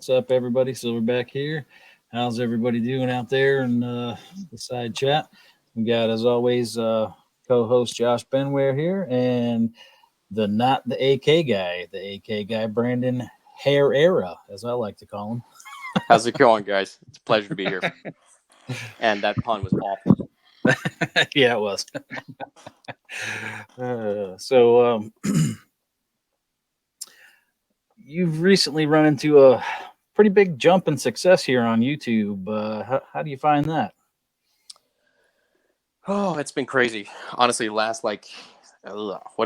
What's up, everybody? Silverback here. How's everybody doing out there in the side chat? We got, as always, co-host Josh Benware here, and the not the AK guy, Brandon Herrera, as I like to call him. How's it going, guys? It's a pleasure to be here. And that pun was awful. Yeah, it was. So, you've recently run into a pretty big jump in success here on YouTube. How do you find that? Oh, it's been crazy. Honestly, last what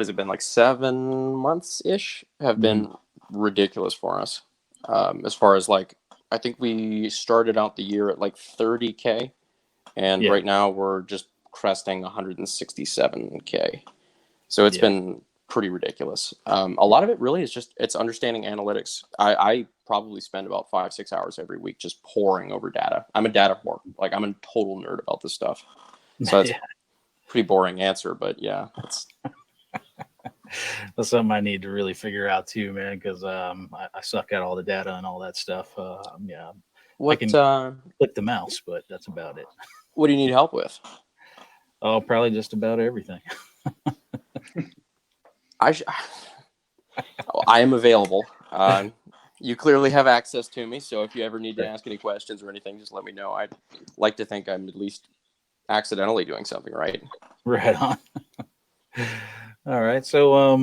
has it been, like 7 months ish have Mhm. been ridiculous for us. As far as I think we started out the year at like 30K, and Yeah, right now we're just cresting 167K. So it's yeah, been pretty ridiculous. A lot of it really is just it's understanding analytics. I probably spend about 5-6 hours every week just poring over data. I'm a data whore. Like I'm a total nerd about this stuff. So that's yeah. pretty boring answer, but yeah, it's That's something I need to really figure out too, man, because I suck at all the data and all that stuff. Yeah, I what can click the mouse, but that's about it. what do you need help with? Oh, probably just about everything. I sh- I am available. You clearly have access to me, so if you ever need to Right, ask any questions or anything, just let me know. I'd like to think I'm at least accidentally doing something right. right on. All right, so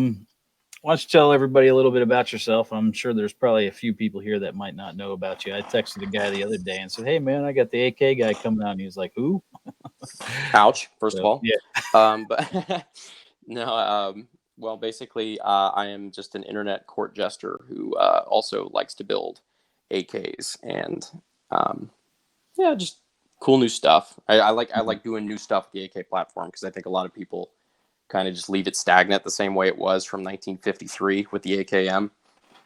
why don't you tell everybody a little bit about yourself? I'm sure there's probably a few people here that might not know about you. I texted a guy the other day and said, "Hey, man, I got the AK guy coming out," and he was like, "Who?" Ouch, first of So all. yeah, But no, well, basically, I am just an internet court jester who also likes to build AKs and um, yeah, just cool new stuff. I like doing new stuff with the AK platform because I think a lot of people kind of just leave it stagnant the same way it was from 1953 with the AKM.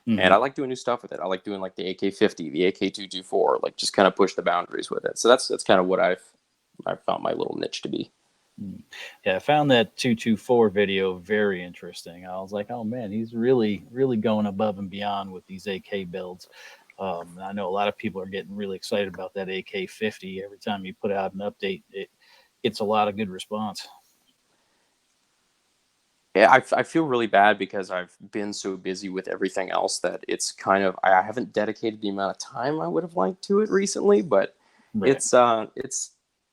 And hmm I like doing new stuff with it. I like doing like the AK-50, the AK-224, like just kind of push the boundaries with it. So that's kind of what I've found my little niche to be. yeah. I found that 224 video very interesting. I was like, "Oh man, he's really going above and beyond with these AK builds." I know a lot of people are getting really excited about that AK-50. Every time you put out an update, it gets a lot of good response. Yeah, I feel really bad because I've been so busy with everything else that it's kind of I haven't dedicated the amount of time I would have liked to it recently, but Right. it's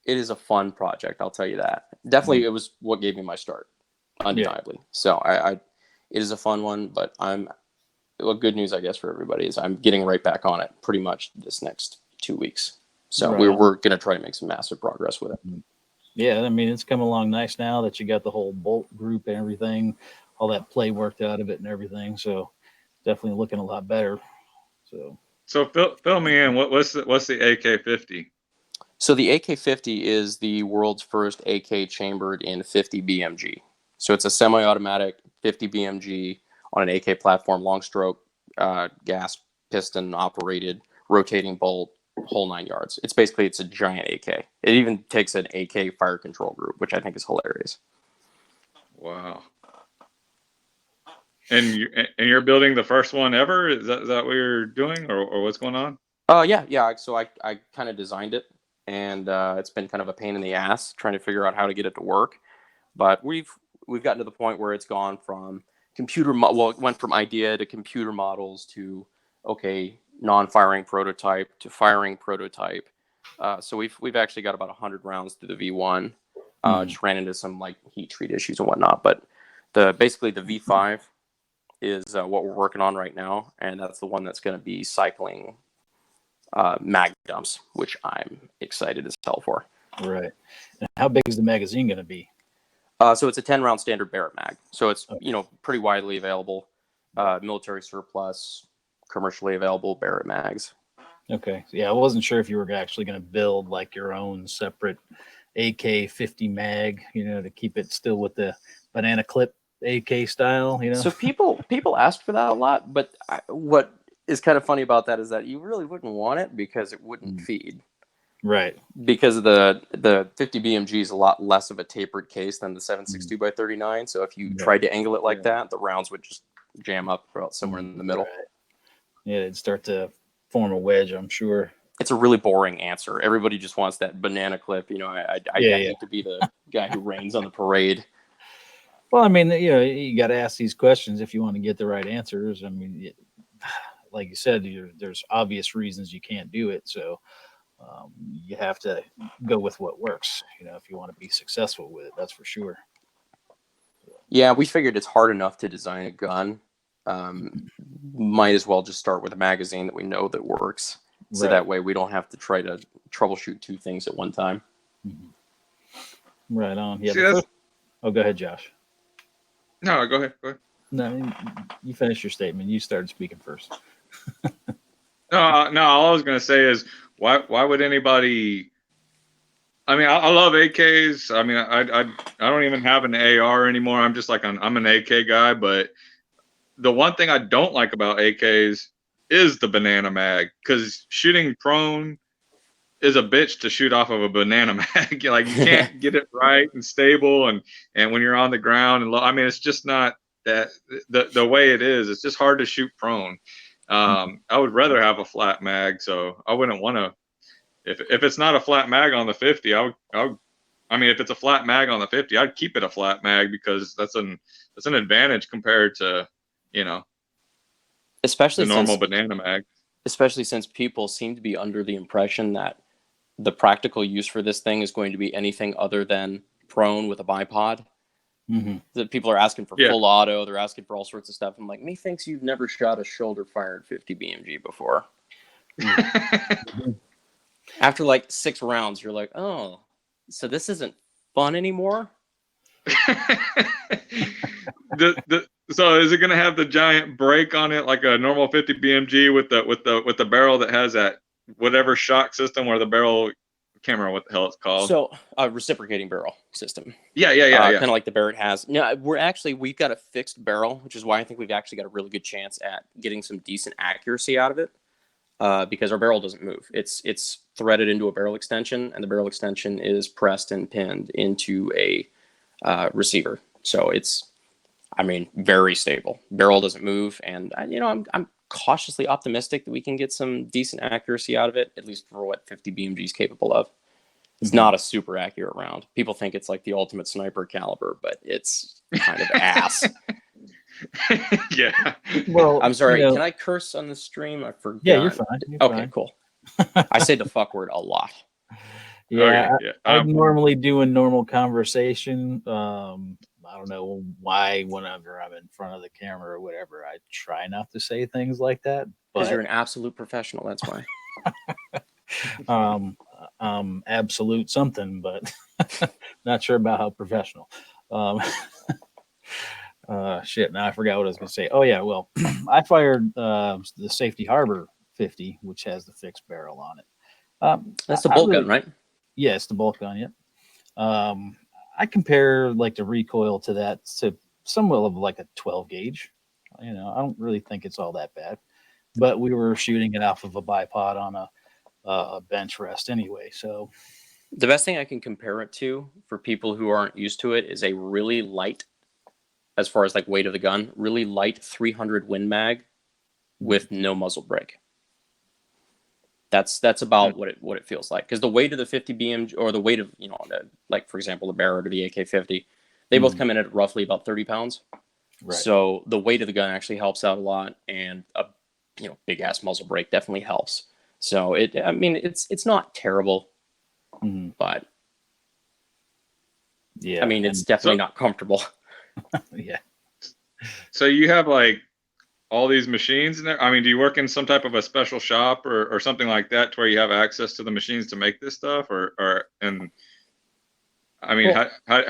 it is a fun project, I'll tell you that. Definitely, Mhm. it was what gave me my start, Yeah. undeniably. So I it is a fun one, but I'm well, good news I guess for everybody is I'm getting right back on it pretty much this next 2 weeks. So Right on. we're gonna try to make some massive progress with it. Mhm. Yeah, I mean it's come along nice now that you got the whole bolt group and everything, all that play worked out of it and everything. So definitely looking a lot better. So So fill me in. What's the AK-50? So the AK-50 is the world's first AK chambered in 50 BMG. So it's a semi-automatic 50 BMG on an AK platform, long stroke, gas piston operated, rotating bolt, whole 9 yards. It's a giant AK. It even takes an AK fire control group, which I think is hilarious. Wow. And you're building the first one ever? Is that what you're doing, or what's going on? Yeah. So I kind of designed it, and it's been kind of a pain in the ass trying to figure out how to get it to work. But we've gotten to the point where it's gone from well, it went from idea to computer models to okay, non-firing prototype to firing prototype. So we've actually got about 100 rounds through the V1. mhm. Just ran into some like heat treat issues and whatnot, but the V5 is what we're working on right now, and that's the one that's going to be cycling mag dumps, which I'm excited as hell for. Right. And how big is the magazine going to be? So it's a 10 round standard Barrett mag. So it's Okay. pretty widely available, Right. military surplus, commercially available Barrett mags. Okay. So, yeah, I wasn't sure if you were actually going to build like your own separate AK-50 mag, to keep it still with the banana clip AK style. So people ask for that a lot, but what is kind of funny about that is that you really wouldn't want it because it wouldn't Mm. feed. Right. Because the 50 BMG is a lot less of a tapered case than the Mm. 7.62 by 39. So if you Right. tried to angle it like Yeah. that, the rounds would just jam up about somewhere in the middle. Right. Yeah, it'd start to form a wedge, I'm sure. It's a really boring answer. Everybody just wants that banana clip. I hate to be the guy who rains on the parade. Well, I mean, you got to ask these questions if you want to get the right answers. I mean, like you said, there's obvious reasons you can't do it. So you have to go with what works, if you want to be successful with it, that's for sure. Yeah, we figured it's hard enough to design a gun. Might as well just start with a magazine that we know that works. So that way we don't have to try to troubleshoot two things at one time. Mm-hmm. Right on. Yeah. Oh, go ahead, Josh. No, go ahead. No, you finish your statement. You started speaking first. No. All I was gonna say is why would anybody? I mean, I love AKs. I mean, I don't even have an AR anymore. I'm just like I'm an AK guy. But the one thing I don't like about AKs is the banana mag, because shooting prone is a bitch to shoot off of a banana mag. Like, you can't get it right and stable, and when you're on the ground and low, I mean, it's just not that the way it is. It's just hard to shoot prone. I would rather have a flat mag, so I wouldn't want to. If it's not a flat mag on the 50, I mean, if it's a flat mag on the 50, I'd keep it a flat mag, because that's an advantage compared to, especially the normal banana mag. Especially since people seem to be under the impression that the practical use for this thing is going to be anything other than prone with a bipod. Mm-hmm. That people are asking for full auto. They're asking for all sorts of stuff. I'm like, methinks you've never shot a shoulder fired 50 BMG before. After like 6 rounds, you're like, oh, so this isn't fun anymore? So is it going to have the giant brake on it like a normal 50 BMG with the barrel that has that whatever shock system where the barrel, I can't remember what the hell it's called. So a reciprocating barrel system. Yeah. Kind of like the Barrett has. No, we've got a fixed barrel, which is why I think we've actually got a really good chance at getting some decent accuracy out of it. Because our barrel doesn't move. It's threaded into a barrel extension, and the barrel extension is pressed and pinned into a receiver. So it's, I mean, very stable. Barrel doesn't move, and I'm cautiously optimistic that we can get some decent accuracy out of it, at least for what 50 BMG is capable of. It's not a super accurate round. People think it's like the ultimate sniper caliber, but it's kind of ass. Yeah. Well, I'm sorry. Can I curse on the stream? I forgot. Yeah, you're fine. Okay, cool. I say the fuck word a lot. Yeah, okay, I normally do a normal conversation. I don't know why whenever I'm in front of the camera or whatever, I try not to say things like that. Because you're an absolute professional, that's why. Absolute something, but not sure about how professional. Shit, now I forgot what I was going to say. Oh, yeah, well, I fired the Safety Harbor 50, which has the fixed barrel on it. That's the bolt gun, right? Yeah, it's the bolt gun, yep. I compare like the recoil to that to somewhat of like a 12 gauge. I don't really think it's all that bad, but we were shooting it off of a bipod on a bench rest anyway. So the best thing I can compare it to for people who aren't used to it is a really light, as far as like weight of the gun, really light 300 Win Mag with no muzzle brake. That's about what it feels like, because the weight of the 50 BMG or the weight of like for example the Barrett or the AK-50, they both come in at roughly about 30 pounds. Right. So the weight of the gun actually helps out a lot, and a big ass muzzle brake definitely helps. So it's not terrible, but yeah, I mean it's definitely not comfortable. Yeah. So you have like all these machines in there? I mean, do you work in some type of a special shop or something like that to where you have access to the machines to make this stuff, and I mean, well, how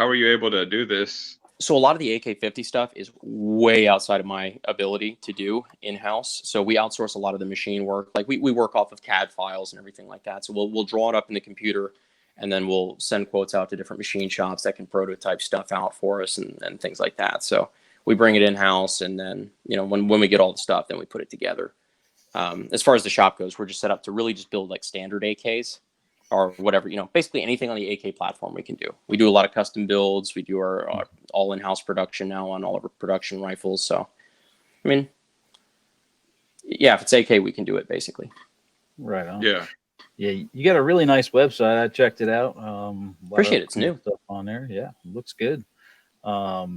are you able to do this? So a lot of the AK-50 stuff is way outside of my ability to do in-house. So we outsource a lot of the machine work. Like we work off of CAD files and everything like that. So we'll draw it up in the computer, and then we'll send quotes out to different machine shops that can prototype stuff out for us and things like that. So we bring it in-house, and then, when we get all the stuff, then we put it together. As far as the shop goes, we're just set up to really just build like standard AKs or whatever, basically anything on the AK platform we can do. We do a lot of custom builds. We do our all in-house production now on all of our production rifles. So, I mean, Yeah, if it's AK, we can do it basically. Right on. Yeah. Yeah, you got a really nice website. I checked it out. A lot Appreciate of it. It's cool new. stuff on there. Yeah, it looks good. I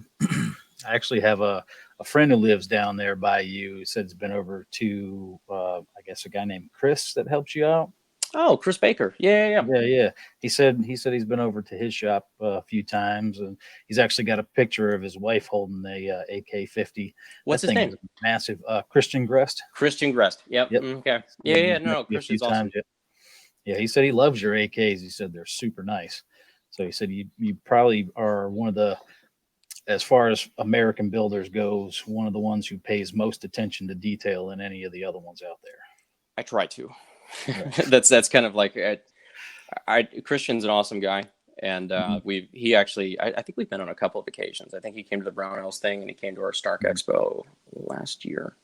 actually have a friend who lives down there by you. He said he's been over to, I guess, a guy named Chris that helps you out. Oh, Chris Baker. Yeah. Yeah. He said he's been over to his shop a few times, and he's actually got a picture of his wife holding a AK-50. What's That his thing name? is massive. Christian Grest. Christian Grest. Yep. Yep. Okay. Yeah, Yeah. he's met No, you a few Christian's awesome. times. Yeah, he said he loves your AKs. He said they're super nice. So he said you probably are one of the, as far as American builders goes, one of the ones who pays most attention to detail than any of the other ones out there. I try to. Right. That's kind of like Christian's an awesome guy, and he actually I think we've been on a couple of occasions. I think he came to the Brownells thing, and he came to our Stark Expo last year.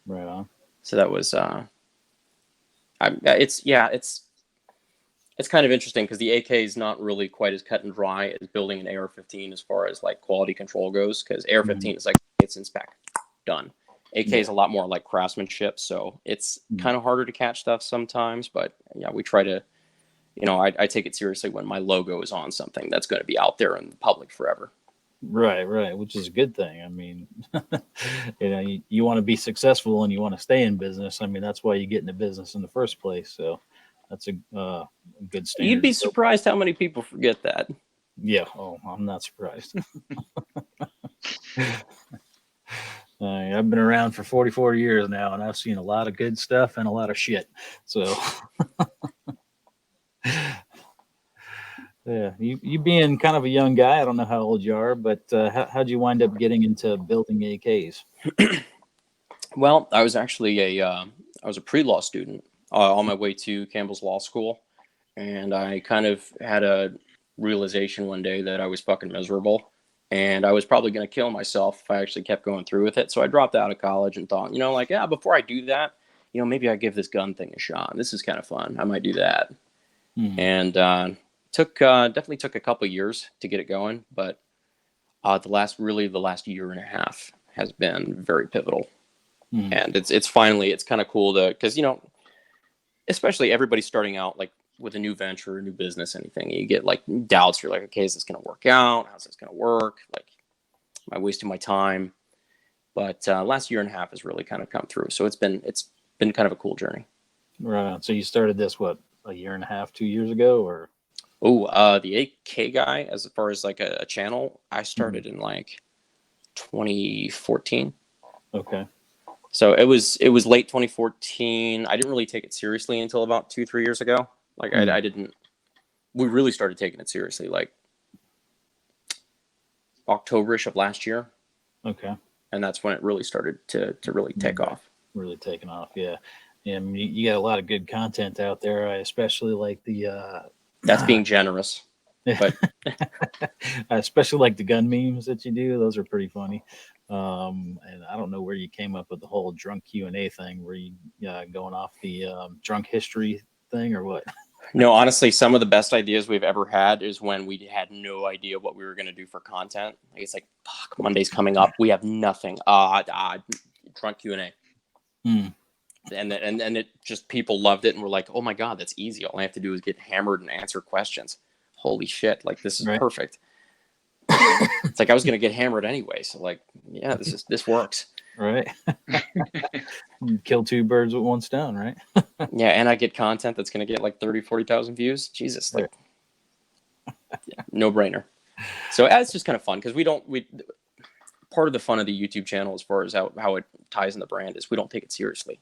Right on. So that was it's kind of interesting because the AK is not really quite as cut and dry as building an AR-15 as far as like quality control goes. Because AR-15 is like it's in spec, done. AK is a lot more like craftsmanship, so it's kind of harder to catch stuff sometimes. But yeah, we try to, I take it seriously when my logo is on something that's going to be out there in the public forever. Right, which is a good thing. I mean, you want to be successful and you want to stay in business. I mean, that's why you get into business in the first place. So that's a good standard. You'd be surprised how many people forget that. Yeah. Oh, I'm not surprised. I've been around for 44 years now, and I've seen a lot of good stuff and a lot of shit. So, yeah, you being kind of a young guy, I don't know how old you are, but how'd you wind up getting into building AKs? Well, I was actually I was a pre-law student on my way to Campbell's Law School, and I kind of had a realization one day that I was fucking miserable, and I was probably going to kill myself if I actually kept going through with it. So I dropped out of college and thought, before I do that, maybe I give this gun thing a shot. This is kind of fun. I might do that. And definitely took a couple years to get it going, but the last year and a half has been very pivotal. And it's finally, it's kind of cool because especially everybody starting out like with a new venture, a new business, anything, you get like doubts. You're like, okay, is this going to work out? How's this going to work? Like, am I wasting my time? But last year and a half has really kind of come through. So it's been kind of a cool journey. Right. So you started this, what, a year and a half, 2 years ago, or? The AK guy, as far as like a channel, I started in like 2014. Okay. So it was late 2014. I didn't really take it seriously until about 2-3 years ago. Like I didn't. We really started taking it seriously like October-ish of last year. Okay. And that's when it really started to really take off. Really taking off, yeah. And you got a lot of good content out there. I especially like the. That's being generous. But I especially like the gun memes that you do. Those are pretty funny. And I don't know where you came up with the whole drunk Q&A thing. Were you going off the drunk history thing or what? No, honestly, some of the best ideas we've ever had is when we had no idea what we were going to do for content. Like, it's like, fuck, Monday's coming up. We have nothing. Drunk Q&A. And it just, people loved it. And we're like, oh my God, that's easy. All I have to do is get hammered and answer questions. Holy shit. Like, this is perfect. It's like I was going to get hammered anyway. So like, yeah, this works. Right. Kill two birds with one stone, right? Yeah. And I get content that's going to get like 30,000-40,000 views. Jesus. Like, no brainer. So it's just kind of fun because part of the fun of the YouTube channel, as far as how it ties in the brand, is we don't take it seriously.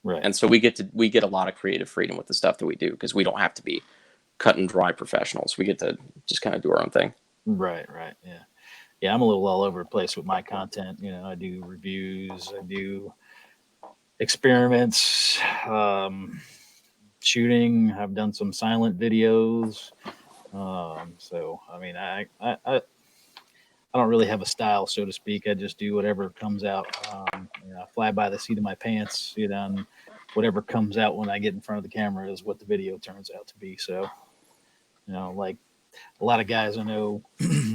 Right. And so we get a lot of creative freedom with the stuff that we do because we don't have to be cut and dry professionals. We get to just kind of do our own thing. Right. Yeah, I'm a little all over the place with my content. I do reviews, I do experiments, shooting. I've done some silent videos. So I mean, I don't really have a style, so to speak. I just do whatever comes out. I fly by the seat of my pants, and whatever comes out when I get in front of the camera is what the video turns out to be. So, like a lot of guys I know,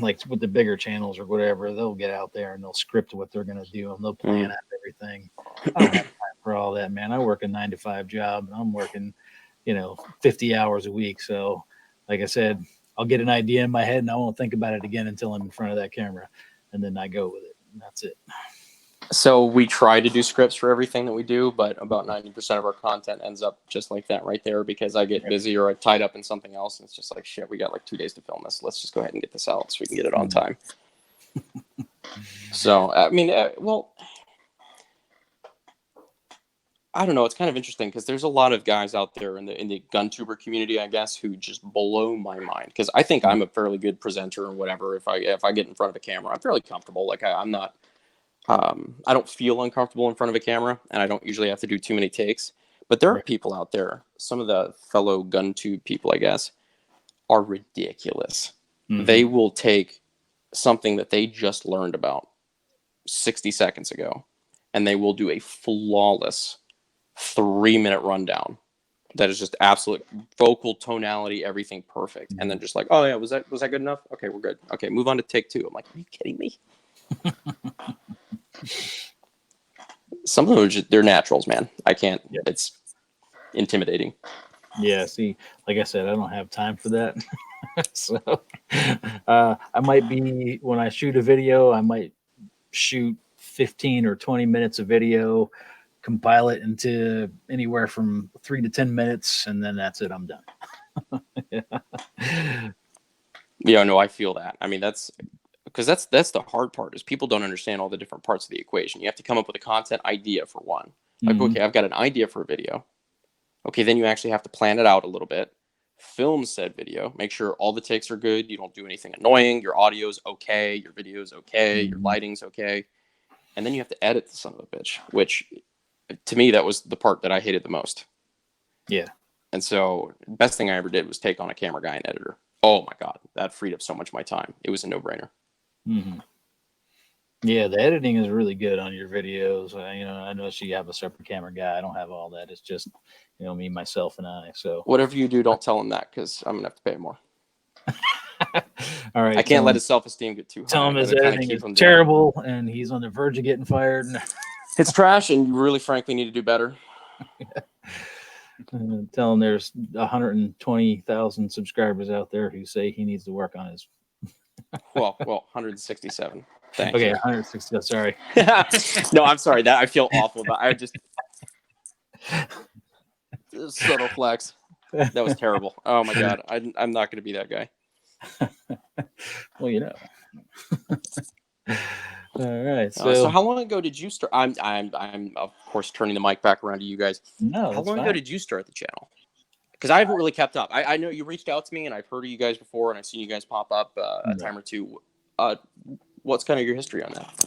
like with the bigger channels or whatever, they'll get out there and they'll script what they're going to do and they'll plan out everything. I don't have time for all that, man. I work a 9 to 5 job, and I'm working, 50 hours a week. So, like I said, I'll get an idea in my head, and I won't think about it again until I'm in front of that camera, and then I go with it. And that's it. So we try to do scripts for everything that we do, but about 90% of our content ends up just like that right there because I get busy or I tied up in something else. And it's just like, shit, we got like 2 days to film this. Let's just go ahead and get this out so we can get it on time. So, I mean, well, I don't know. It's kind of interesting because there's a lot of guys out there in the gun tuber community, I guess, who just blow my mind. Because I think I'm a fairly good presenter and whatever. If I get in front of a camera, I'm fairly comfortable. Like I'm not. I don't feel uncomfortable in front of a camera, and I don't usually have to do too many takes. But there are people out there, some of the fellow gun tube people, I guess, are ridiculous. Mm-hmm. They will take something that they just learned about 60 seconds ago, and they will do a flawless 3-minute rundown that is just absolute vocal tonality, everything perfect. And then just like, oh yeah, was that good enough? Okay, we're good. Okay, move on to take 2. I'm like, are you kidding me? Some of them are just, they're naturals, man. I can't. Yeah. It's intimidating. Yeah. See, like I said, I don't have time for that. So I might be, when I shoot a video, I might shoot 15 or 20 minutes of video, compile it into anywhere from 3 to 10 minutes, and then that's it. I'm done. Yeah, no, I feel that. I mean, that's the hard part is people don't understand all the different parts of the equation. You have to come up with a content idea for one. Like, okay, I've got an idea for a video. Okay, then you actually have to plan it out a little bit. Film said video. Make sure all the takes are good. You don't do anything annoying. Your audio's okay. Your video's okay. Your lighting's okay. And then you have to edit the son of a bitch, which to me, that was the part that I hated the most. Yeah. And so best thing I ever did was take on a camera guy and editor. Oh my God, that freed up so much of my time. It was a no-brainer. Mm-hmm. Yeah, the editing is really good on your videos. I notice you have a separate camera guy. I don't have all that. It's just, me, myself, and I. So whatever you do, don't tell him that because I'm gonna have to pay him more. All right, I can't let his self-esteem get too high. Tell him his editing is terrible, and he's on the verge of getting fired. It's trash, and you really, frankly, need to do better. Tell him there's 120,000 subscribers out there who say he needs to work on his. well, 167. Thank okay, you. 160. Sorry. No, I'm sorry. That I feel awful about. I just subtle flex. That was terrible. Oh my God, I'm not going to be that guy. Well, All right. So how long ago did you start? I'm of course turning the mic back around to you guys. No. How long ago did you start the channel? Because I haven't really kept up. I know you reached out to me, and I've heard of you guys before, and I've seen you guys pop up a time or two. What's kind of your history on that?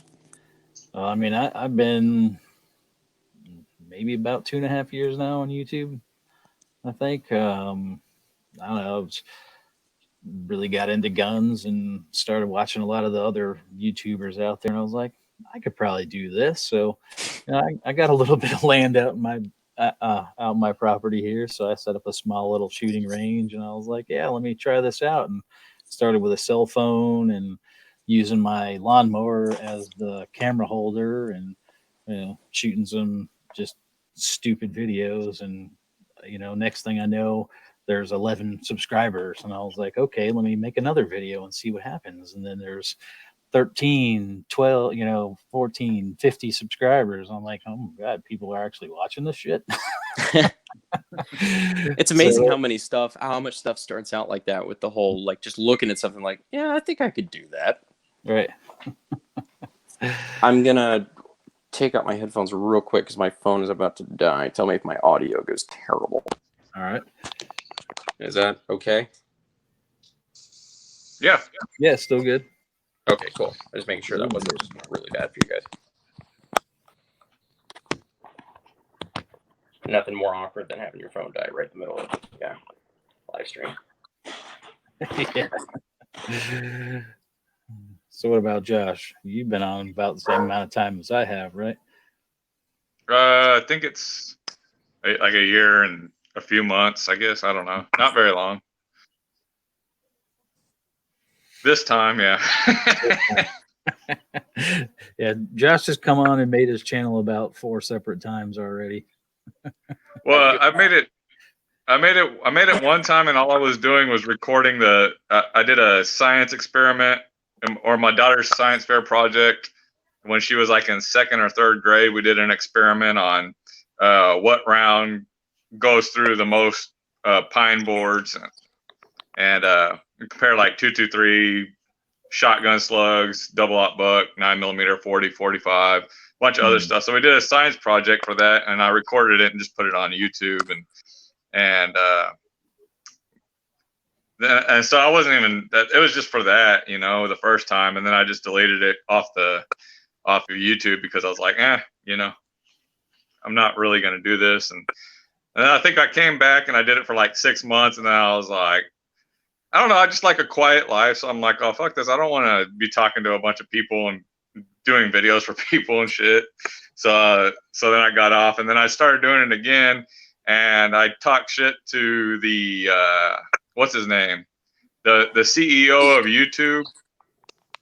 I mean, I've been maybe about 2.5 years now on YouTube. I think. I don't know. Really got into guns and started watching a lot of the other YouTubers out there, and I was like, I could probably do this. So, I got a little bit of land out my property here, so I set up a small little shooting range, and I was like, yeah, let me try this out, and started with a cell phone and using my lawnmower as the camera holder, and shooting some just stupid videos, and next thing I know, there's 11 subscribers, and I was like, okay, let me make another video and see what happens. And then there's 13, 12, 14, 50 subscribers. I'm like, oh my God, people are actually watching this shit. It's amazing how much stuff starts out like that, with the whole, like, just looking at something like, yeah, I think I could do that. Right. I'm going to take out my headphones real quick because my phone is about to die. Tell me if my audio goes terrible. All right. Is that okay? Yeah. Yeah, still good. Okay, cool. I'm just making sure that wasn't really bad for you guys. Nothing more awkward than having your phone die right in the middle of live stream. Yeah. So what about Josh? You've been on about the same amount of time as I have, right? I think it's like a year and a few months, I guess. I don't know. Not very long. This time, yeah. Yeah, Josh has come on and made his channel about 4 separate times already. Well, I made it one time, and all I was doing was recording the. I did a science experiment, or my daughter's science fair project. When she was like in second or third grade, we did an experiment on what round goes through the most pine boards, and compare like 223 shotgun slugs, double aught buck, 9mm, 40, 45, bunch of other stuff. So we did a science project for that, and I recorded it and just put it on YouTube, and so I wasn't even that. It was just for that, the first time, and then I just deleted it off of YouTube because I was like, I'm not really gonna do this, and then I think I came back and I did it for like 6 months, and then I was like, I don't know, I just like a quiet life, so I'm like, oh fuck this, I don't want to be talking to a bunch of people and doing videos for people and shit. So then I got off, and then I started doing it again, and I talked shit to the what's his name, the CEO of YouTube.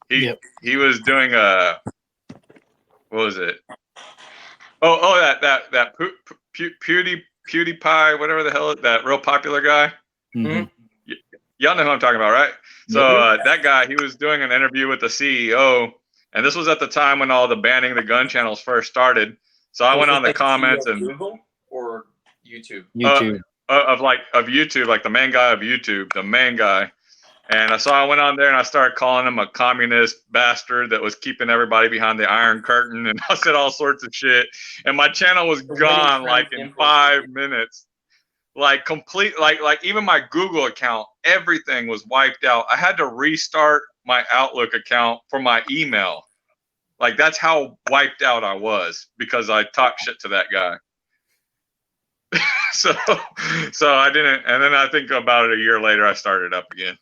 He was doing what was it? That PewDiePie, whatever the hell, that real popular guy. Mm-hmm. Y'all know who I'm talking about, right? So that guy, he was doing an interview with the CEO, and this was at the time when all the banning the gun channels first started. So I went on the comments and Google or YouTube. YouTube of YouTube, like the main guy of YouTube, the main guy. And so I went on there and I started calling him a communist bastard that was keeping everybody behind the Iron Curtain, and I said all sorts of shit. And my channel was gone like in 5 minutes. Like complete, like even my Google account, everything was wiped out. I had to restart my Outlook account for my email. Like that's how wiped out I was because I talked shit to that guy. so I didn't, and then I think about it a year later, I started up again.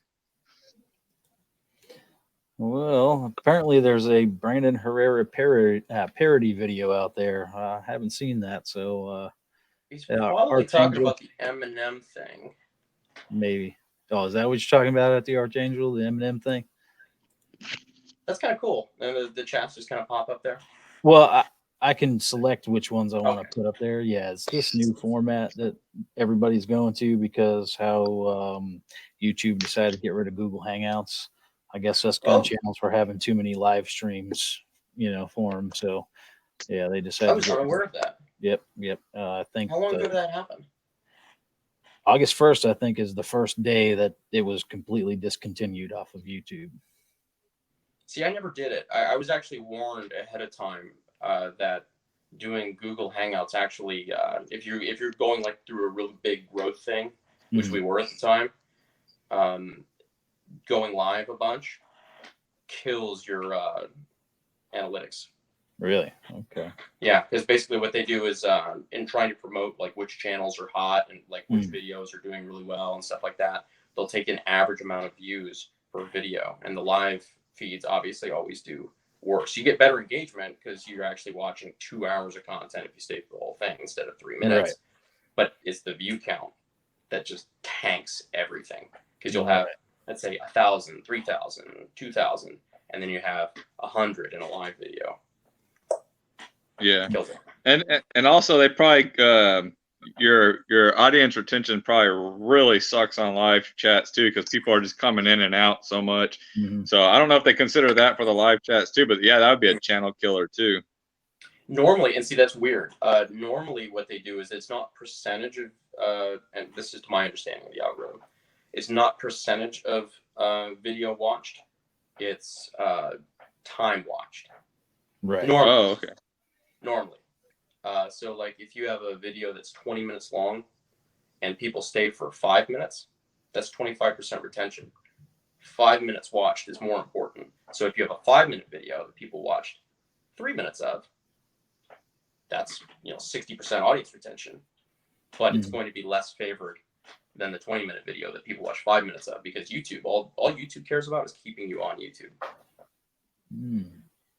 Well, apparently there's a Brandon Herrera parody video out there. I haven't seen that, so he's probably talking about the Eminem thing. Maybe. Oh, is that what you're talking about at the Archangel, the Eminem thing? That's kind of cool. And the chats just kind of pop up there. Well, I can select which ones I want to put up there. Yeah, it's this new format that everybody's going to because how YouTube decided to get rid of Google Hangouts. I guess us gun channels were having too many live streams, for them. So, yeah, they decided. I was unaware of that. Yep. I think. How long ago did that happen? August 1st, I think, is the first day that it was completely discontinued off of YouTube. See, I never did it. I was actually warned ahead of time that doing Google Hangouts actually, if you're going like through a really big growth thing, which we were at the time, going live a bunch kills your analytics. Really? Okay. Yeah, because basically what they do is in trying to promote like which channels are hot and like which videos are doing really well and stuff like that, they'll take an average amount of views per video, and the live feeds obviously always do worse. You get better engagement because you're actually watching 2 hours of content if you stay for the whole thing instead of 3 minutes. Right. But it's the view count that just tanks everything because you'll have, let's say, 1,000, 3,000, 2,000, and then you have 100 in a live video. Yeah, and also they probably your audience retention probably really sucks on live chats too because people are just coming in and out so much. So I don't know if they consider that for the live chats too, but yeah, that would be a channel killer too. Normally, and see that's weird. Normally, what they do is it's not percentage of, and this is to my understanding of the algorithm, it's not percentage of video watched, it's time watched. Right. Normally. Oh, okay. Normally. So like if you have a video that's 20 minutes long and people stay for 5 minutes, that's 25% retention. 5 minutes watched is more important. So if you have a 5-minute video that people watched 3 minutes of, that's 60% audience retention. But it's going to be less favored than the 20-minute video that people watch 5 minutes of because YouTube, all YouTube cares about is keeping you on YouTube.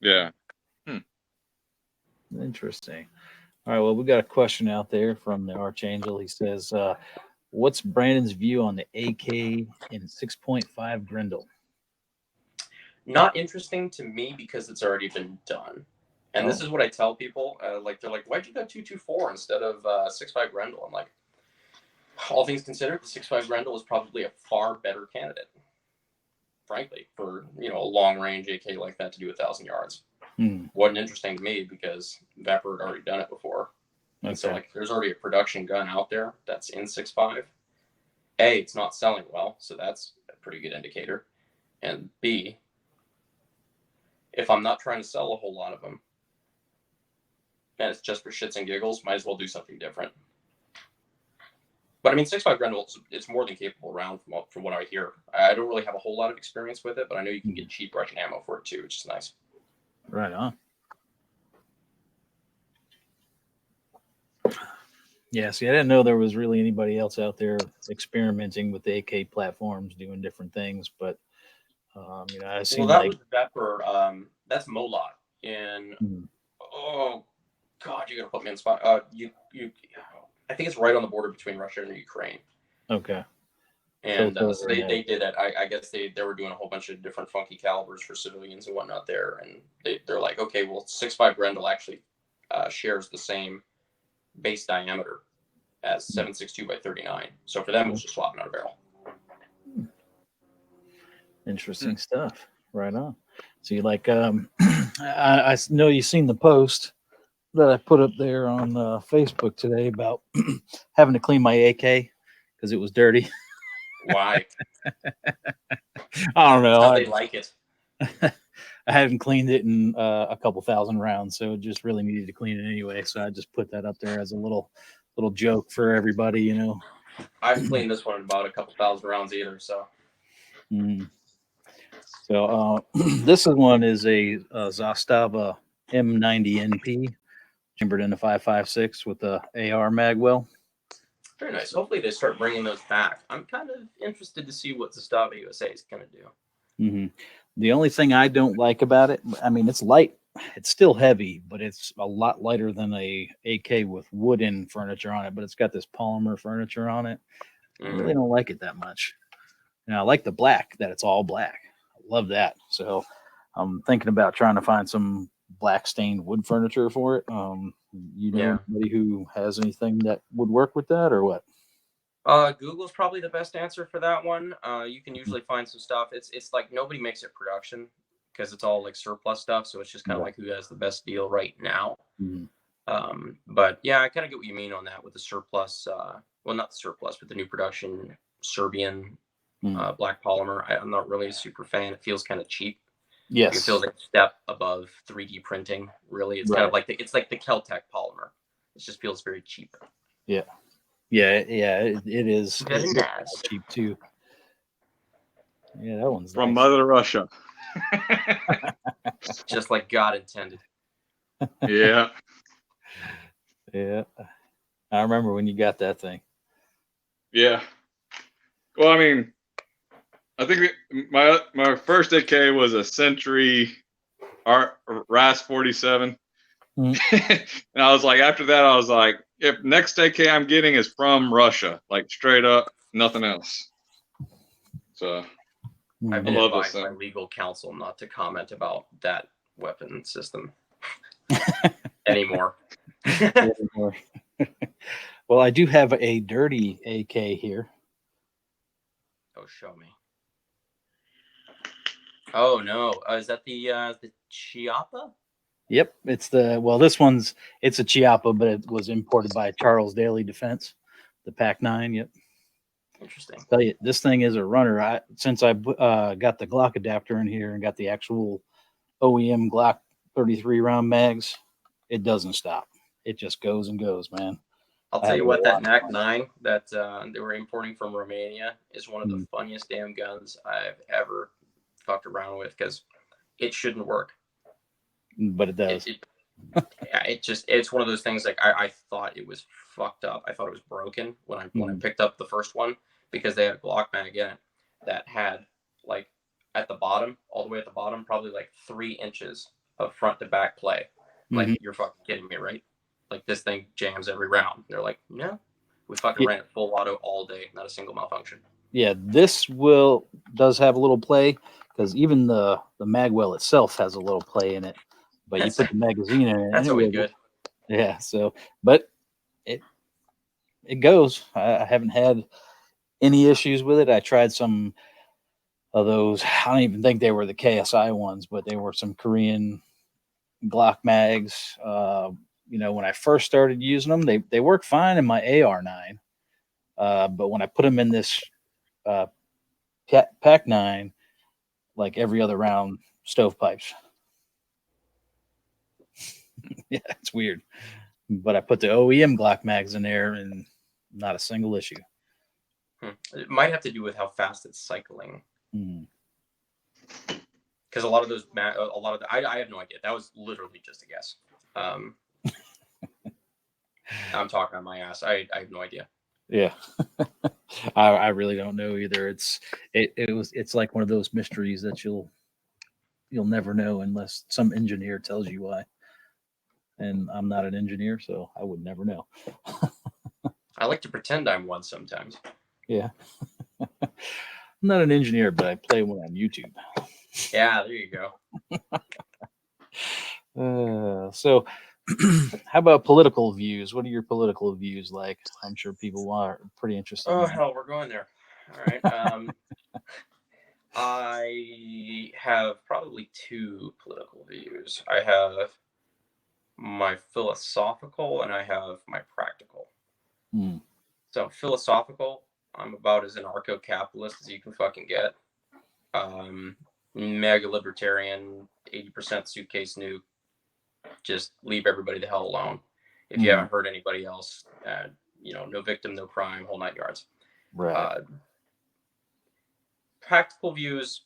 Yeah. Interesting. All right. Well, we got a question out there from the Archangel. He says, "What's Brandon's view on the AK in 6.5 Grendel?" Not interesting to me because it's already been done. And this is what I tell people. Like they're like, "Why'd you go 224 instead of 6.5 Grendel?" I'm like, all things considered, the 6.5 Grendel was probably a far better candidate, frankly, for a long range AK like that to do 1,000 yards. Wasn't interesting to me because Vapor had already done it before. Okay. And so like there's already a production gun out there that's in 6.5. A, it's not selling well, so that's a pretty good indicator. And B, if I'm not trying to sell a whole lot of them, and it's just for shits and giggles, might as well do something different. But I mean, 6.5 Grendel, it's more than capable round from what I hear. I don't really have a whole lot of experience with it, but I know you can get cheap Russian ammo for it too, which is nice. Right on. Yeah, see, I didn't know there was really anybody else out there experimenting with the AK platforms, doing different things. But I seen was Vapor. That's Molot in. Oh God, you're gonna put me in spot. I think it's right on the border between Russia and Ukraine. Okay. And so they did that. I guess they were doing a whole bunch of different funky calibers for civilians and whatnot there. And they're like, okay, well, 6.5 Grendel actually shares the same base diameter as 7.62 by 39. So for them, it was just swapping out a barrel. Interesting stuff. Right on. So you like, I know you've seen the post that I put up there on Facebook today about having to clean my AK because it was dirty. Why? I don't know. How they like it. I hadn't cleaned it in a couple thousand rounds, so it just really needed to clean it anyway. So I just put that up there as a little joke for everybody, I haven't cleaned this one in about a couple thousand rounds either, so. So this one is a Zastava M90NP, chambered in a 5.56 with a AR magwell. Very nice. Hopefully they start bringing those back. I'm kind of interested to see what Zastava USA is going to do. The only thing I don't like about it, I mean, it's light. It's still heavy, but it's a lot lighter than a AK with wooden furniture on it, but it's got this polymer furniture on it. I really don't like it that much. And I like the black, that it's all black. I love that. So I'm thinking about trying to find some black stained wood furniture for it. Anybody who has anything that would work with that or what? Google's probably the best answer for that one. You can usually find some stuff. It's like nobody makes it production because it's all like surplus stuff. So it's just kind of like who has the best deal right now. But yeah, I kind of get what you mean on that with the surplus. Well, not the surplus, but the new production Serbian black polymer. I'm not really a super fan. It feels kind of cheap. Yes, like it feels like a step above 3D printing. Really, it's kind of like it's like the Keltec polymer. It just feels very cheap. Yeah. It is. Very nice. Cheap too. Yeah, that one's from nice. Mother Russia. Just like God intended. Yeah. Yeah. I remember when you got that thing. Yeah. Well, I mean, I think my first AK was a Century RAS 47. And I was like, after that, I was like, if next AK I'm getting is from Russia, like straight up, nothing else. So I've been advised by legal counsel not to comment about that weapon system anymore. Well, I do have a dirty AK here. Oh, show me. Oh no, is that the Chiappa? Yep, it's it's a Chiappa, but it was imported by Charles Daly Defense, the Pac 9. Yep. Interesting. I'll tell you, this thing is a runner. Since I got the Glock adapter in here and got the actual OEM Glock 33 round mags, it doesn't stop. It just goes and goes, man. I'll tell you what, that Mac 9 that they were importing from Romania is one of the funniest damn guns I've ever fucked around with because it shouldn't work. But it does. It's one of those things like I thought it was fucked up. I thought it was broken when I picked up the first one because they had a Glock mag in it that had like at the bottom, all the way at the bottom, probably like 3 inches of front to back play. Like you're fucking kidding me, right? Like this thing jams every round. They're like, no, we fucking ran it full auto all day, not a single malfunction. Yeah, this does have a little play because even the magwell itself has a little play in it, but you put the magazine in it, and That's it always wiggles. good. Yeah. So, but it goes. I haven't had any issues with it. I tried some of those. I don't even think they were the KSI ones, but they were some Korean Glock mags. When I first started using them, they worked fine in my AR9. But when I put them in this Pac 9, like every other round, stovepipes. Yeah, it's weird. But I put the OEM Glock mags in there, and not a single issue. It might have to do with how fast it's cycling. Mm. Because a lot of those, I have no idea. That was literally just a guess. I'm talking on my ass. I have no idea. Yeah, I really don't know either. It's like one of those mysteries that you'll never know unless some engineer tells you why. And I'm not an engineer, so I would never know. I like to pretend I'm one sometimes. Yeah, I'm not an engineer, but I play one on YouTube. Yeah, there you go. So, how about political views? What are your political views like? I'm sure people are pretty interested. Oh in that. hell, we're going there. All right. I have probably two political views. I have my philosophical and I have my practical. Mm. So philosophical, I'm about as anarcho-capitalist as you can fucking get. Mega libertarian, 80% suitcase nuke. Just leave everybody the hell alone. If you haven't hurt anybody else, no victim, no crime, whole 9 yards. Right. Practical views,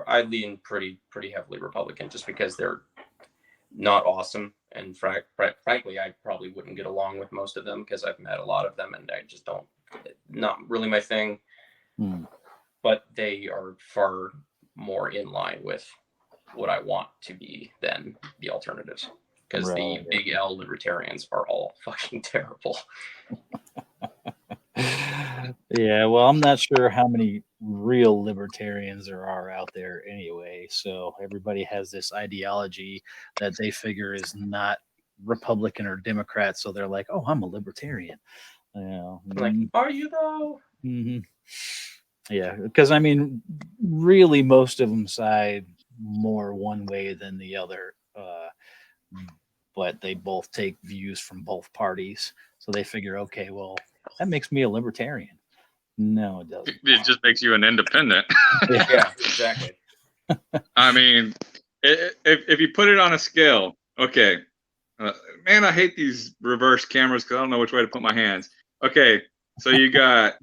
I lean pretty heavily Republican, just because they're not awesome, and frankly, I probably wouldn't get along with most of them because I've met a lot of them, and I just don't. Not really my thing. But they are far more in line with what I want to be than the alternatives. Because the big L libertarians are all fucking terrible. Yeah, well, I'm not sure how many real libertarians there are out there anyway. So everybody has this ideology that they figure is not Republican or Democrat. So they're like, "Oh, I'm a libertarian." Like, are you though? Mm-hmm. Yeah, because I mean, really, most of them side more one way than the other. But they both take views from both parties. So they figure, okay, well, that makes me a libertarian. No, it doesn't. It just makes you an independent. Yeah, exactly. I mean, if you put it on a scale, okay, man, I hate these reverse cameras because I don't know which way to put my hands. Okay, so you got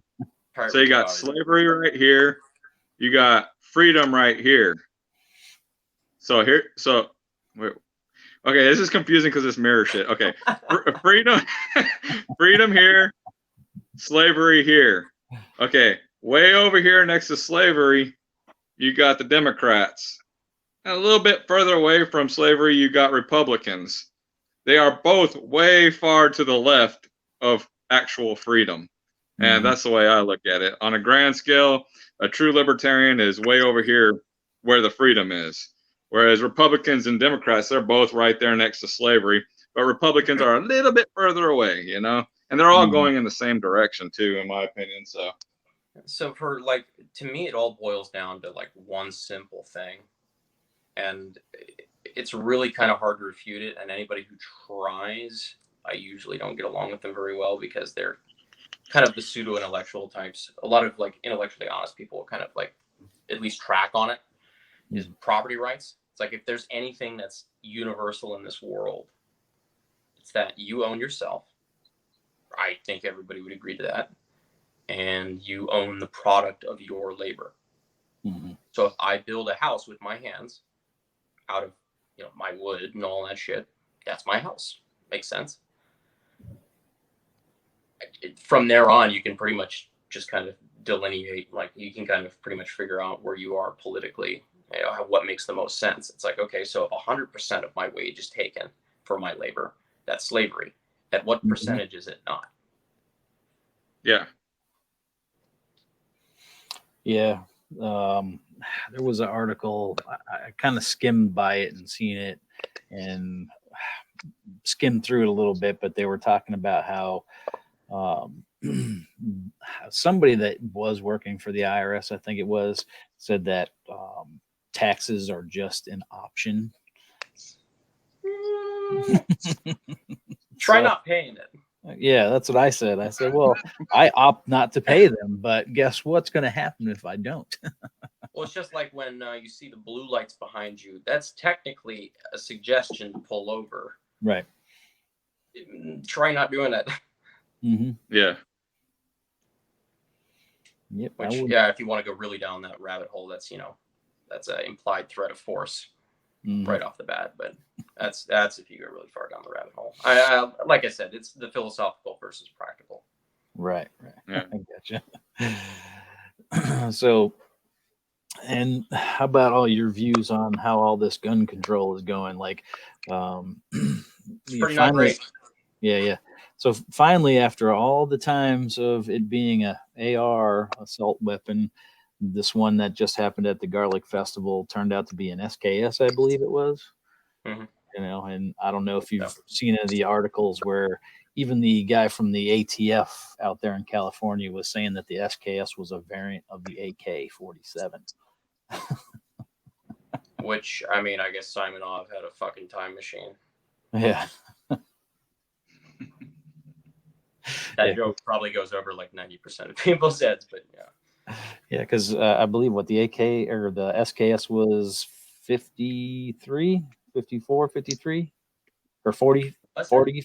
slavery right here, you got freedom right here. Wait, okay, this is confusing because it's mirror shit. Okay, freedom here, slavery here. Okay, way over here next to slavery, you got the Democrats. And a little bit further away from slavery, you got Republicans. They are both way far to the left of actual freedom. And that's the way I look at it. On a grand scale, a true libertarian is way over here where the freedom is. Whereas Republicans and Democrats, they're both right there next to slavery. But Republicans are a little bit further away, And they're all going in the same direction, too, in my opinion. So to me, it all boils down to one simple thing. And it's really kind of hard to refute it. And anybody who tries, I usually don't get along with them very well because they're kind of the pseudo-intellectual types. A lot of intellectually honest people kind of at least track on it. Is property rights. It's like, if there's anything that's universal in this world, it's that you own yourself. I think everybody would agree to that. And you own the product of your labor. So if I build a house with my hands out of my wood and all that shit, that's my house. Makes sense. From there on, you can pretty much just kind of delineate, you can kind of pretty much figure out where you are politically, what makes the most sense. It's like, okay, so if 100% of my wage is taken for my labor, that's slavery. At what percentage is it not? Yeah. Yeah. there was an article. I kind of skimmed by it and seen it, and skimmed through it a little bit. But they were talking about how somebody that was working for the IRS, I think it was, said that taxes are just an option. Try So, not paying it. yeah, that's what I said. I said, well, I opt not to pay them, but guess what's going to happen if I don't? Well, it's just like when you see the blue lights behind you. That's technically a suggestion to pull over. Right. Try not doing that. Mm-hmm. Yeah. Yep. Which, yeah, if you want to go really down that rabbit hole, that's that's an implied threat of force right off the bat. But that's if you go really far down the rabbit hole. I like I said, it's the philosophical versus practical. Right. Yeah. I gotcha. So, and how about all your views on how all this gun control is going? Like, It's you pretty not finally, great. yeah. So finally, after all the times of it being a AR assault weapon, this one that just happened at the Garlic Festival turned out to be an SKS, I believe it was. Mhm. And I don't know if you've Yeah. seen any of the articles where even the guy from the ATF out there in California was saying that the SKS was a variant of the AK-47. Which, I mean, I guess Simonov had a fucking time machine. Yeah. That joke probably goes over like 90% of people's heads, but yeah. Yeah, because I believe what the AK or the SKS was 53, 54, 53, or 40, 40,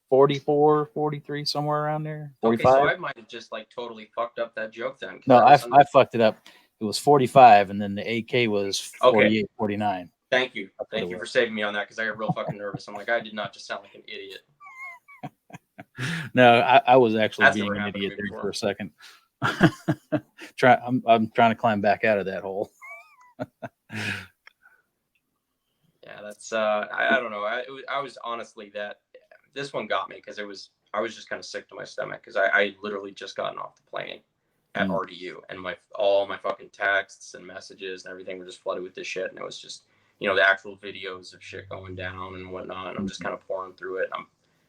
44, 43, somewhere around there. Okay, so 45. I might have just like totally fucked up that joke then. No, I fucked it up. It was 45, and then the AK was 48, Okay. 49. Thank you. That's what Thank it you for was. saving me on that because I got real fucking nervous. I'm like, I did not just sound like an idiot. No, I was actually That's being never an happened to idiot me there for before. a second. I'm trying to climb back out of that hole. Yeah, that's I don't know. I was honestly that this one got me because I was just kind of sick to my stomach because I literally just gotten off the plane at Mm. RDU and all my fucking texts and messages and everything were just flooded with this shit and it was just the actual videos of shit going down and whatnot. And I'm just kind of pouring through it. And I'm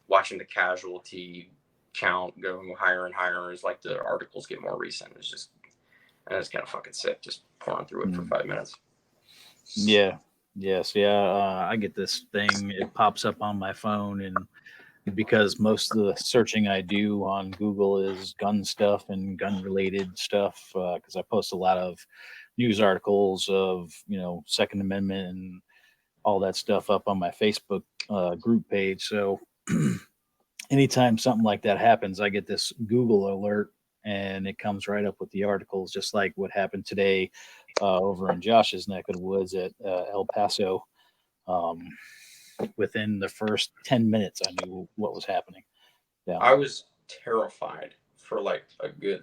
watching the casualty count going higher and higher as like the articles get more recent. It's just and it's kind of fucking sick just pouring through it for 5 minutes. Yeah. Yes. Yeah. I get this thing. It pops up on my phone, and because most of the searching I do on Google is gun stuff and gun related stuff, because I post a lot of news articles of Second Amendment and all that stuff up on my Facebook group page. So anytime something like that happens, I get this Google alert, and it comes right up with the articles, just like what happened today over in Josh's neck of the woods at El Paso. Um, Within the first 10 minutes, I knew what was happening. I was terrified for like a good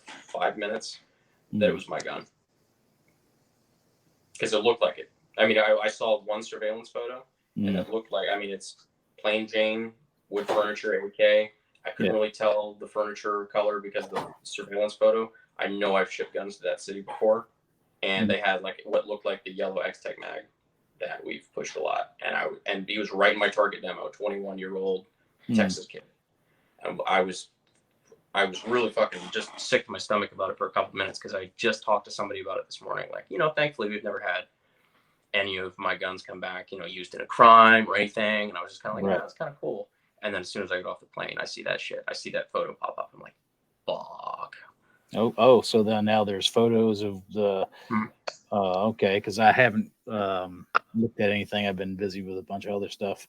5 minutes that it was my gun because it looked like it. I mean, I saw one surveillance photo and it looked like, I mean, it's plain Jane wood furniture AK. I couldn't really tell the furniture color because of the surveillance photo. I know I've shipped guns to that city before, and they had like what looked like the yellow X-Tech mag that we've pushed a lot, and he was right in my target demo, 21-year-old Texas kid. And I was really fucking just sick to my stomach about it for a couple minutes because I just talked to somebody about it this morning. Like, thankfully we've never had any of my guns come back, used in a crime or anything. And I was just kind of like, yeah, that's kind of cool. And then as soon as I get off the plane, I see that shit. I see that photo pop up. I'm like, fuck. So then now there's photos of the. Okay, because I haven't looked at anything. I've been busy with a bunch of other stuff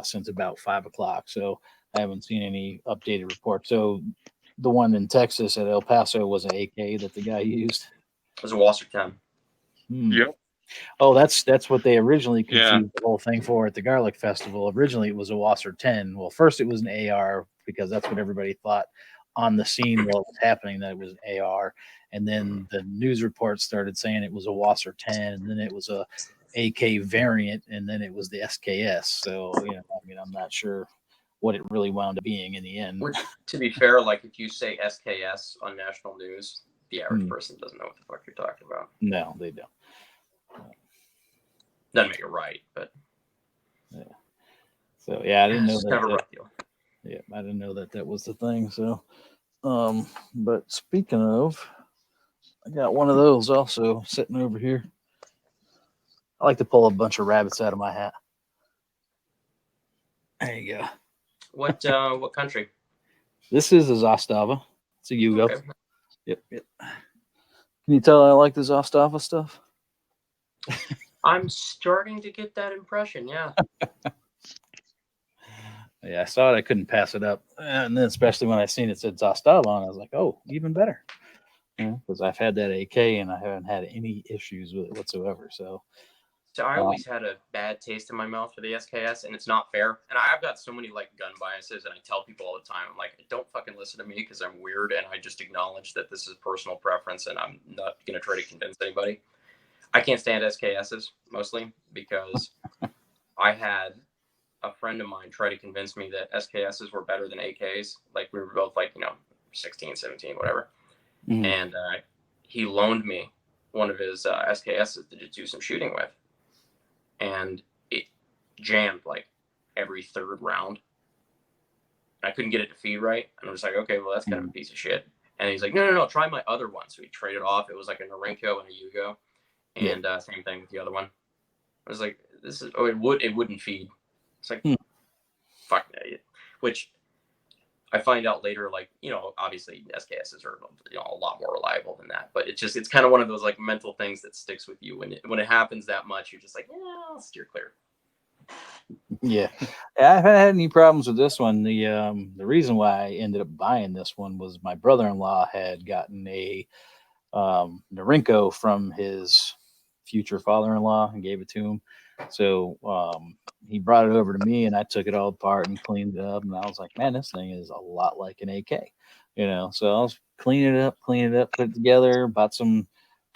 since about 5 o'clock, so I haven't seen any updated reports. So the one in Texas at El Paso was an AK that the guy used. It was a Wasser 10. Yep. Oh, that's what they originally confused the whole thing for at the Garlic Festival. Originally, it was a Wasser 10. Well, first it was an AR because that's what everybody thought on the scene while it was happening, that it was an AR. And then the news reports started saying it was a Wasser 10, and then it was a AK variant, and then it was the SKS. So, I'm not sure what it really wound up being in the end. Which, to be fair, like if you say SKS on national news, the average person doesn't know what the fuck you're talking about. No, they don't. Doesn't make it right, but yeah. So yeah, I didn't know it's that. kind of a rough deal. Yeah, I didn't know that was the thing. So, but speaking of, I got one of those also sitting over here. I like to pull a bunch of rabbits out of my hat. There you go. What country? This is a Zastava. It's a Yugo. Okay. Yep. Can you tell I like the Zastava stuff? I'm starting to get that impression. Yeah. Yeah, I saw it. I couldn't pass it up, and then especially when I seen it said Zastava on, I was like, oh, even better. Because I've had that AK and I haven't had any issues with it whatsoever. So I always had a bad taste in my mouth for the SKS, and it's not fair. And I've got so many like gun biases, and I tell people all the time, I'm like, don't fucking listen to me because I'm weird, and I just acknowledge that this is personal preference, and I'm not gonna try to convince anybody. I can't stand SKSs mostly because I had a friend of mine try to convince me that SKSs were better than AKs. Like we were both like 16, 17, whatever, and he loaned me one of his SKSs to do some shooting with. And it jammed like every third round. I couldn't get it to feed right. And I was like, okay, well, that's kind of a piece of shit. And he's like, no, try my other one. So he traded off. It was like a Norinco and a Yugo. And same thing with the other one. I was like, it wouldn't feed. It's like, fuck that. Which I find out later, like, obviously SKSs are a lot more reliable than that. But it's kind of one of those like mental things that sticks with you. When it happens that much, you're just like, yeah, I'll steer clear. Yeah, I haven't had any problems with this one. The reason why I ended up buying this one was my brother-in-law had gotten a Norinco from his future father-in-law and gave it to him. So he brought it over to me, and I took it all apart and cleaned it up. And I was like, man, this thing is a lot like an AK, So I was cleaning it up, put it together, bought some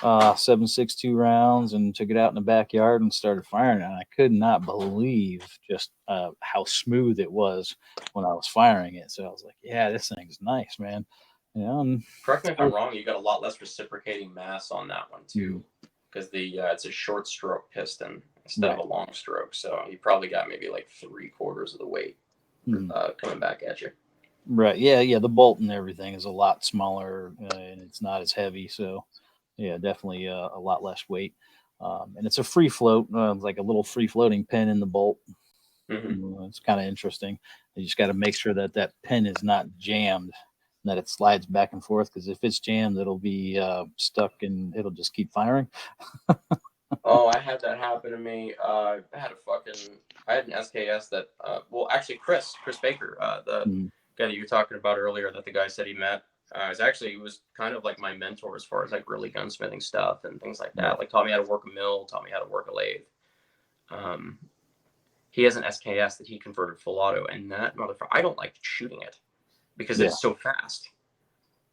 7.62 rounds, and took it out in the backyard and started firing it. And I could not believe just how smooth it was when I was firing it. So I was like, yeah, this thing's nice, man. And correct me if I'm wrong, you got a lot less reciprocating mass on that one too, because it's a short stroke piston instead of a long stroke. So you probably got maybe like 3/4 of the weight coming back at you. Right. Yeah. The bolt and everything is a lot smaller and it's not as heavy. So yeah, definitely a lot less weight. And it's a free float, like a little free floating pin in the bolt. It's kind of interesting. You just got to make sure that pin is not jammed, that it slides back and forth, because if it's jammed, it'll be stuck and it'll just keep firing. Oh, I had that happen to me. I had an SKS that, actually Chris Baker, the guy that you were talking about earlier, that the guy said he met, he was kind of like my mentor as far as like really gunsmithing stuff and things like that. Yeah. Like taught me how to work a mill, taught me how to work a lathe. He has an SKS that he converted full auto, and that motherfucker, I don't like shooting it because it's so fast.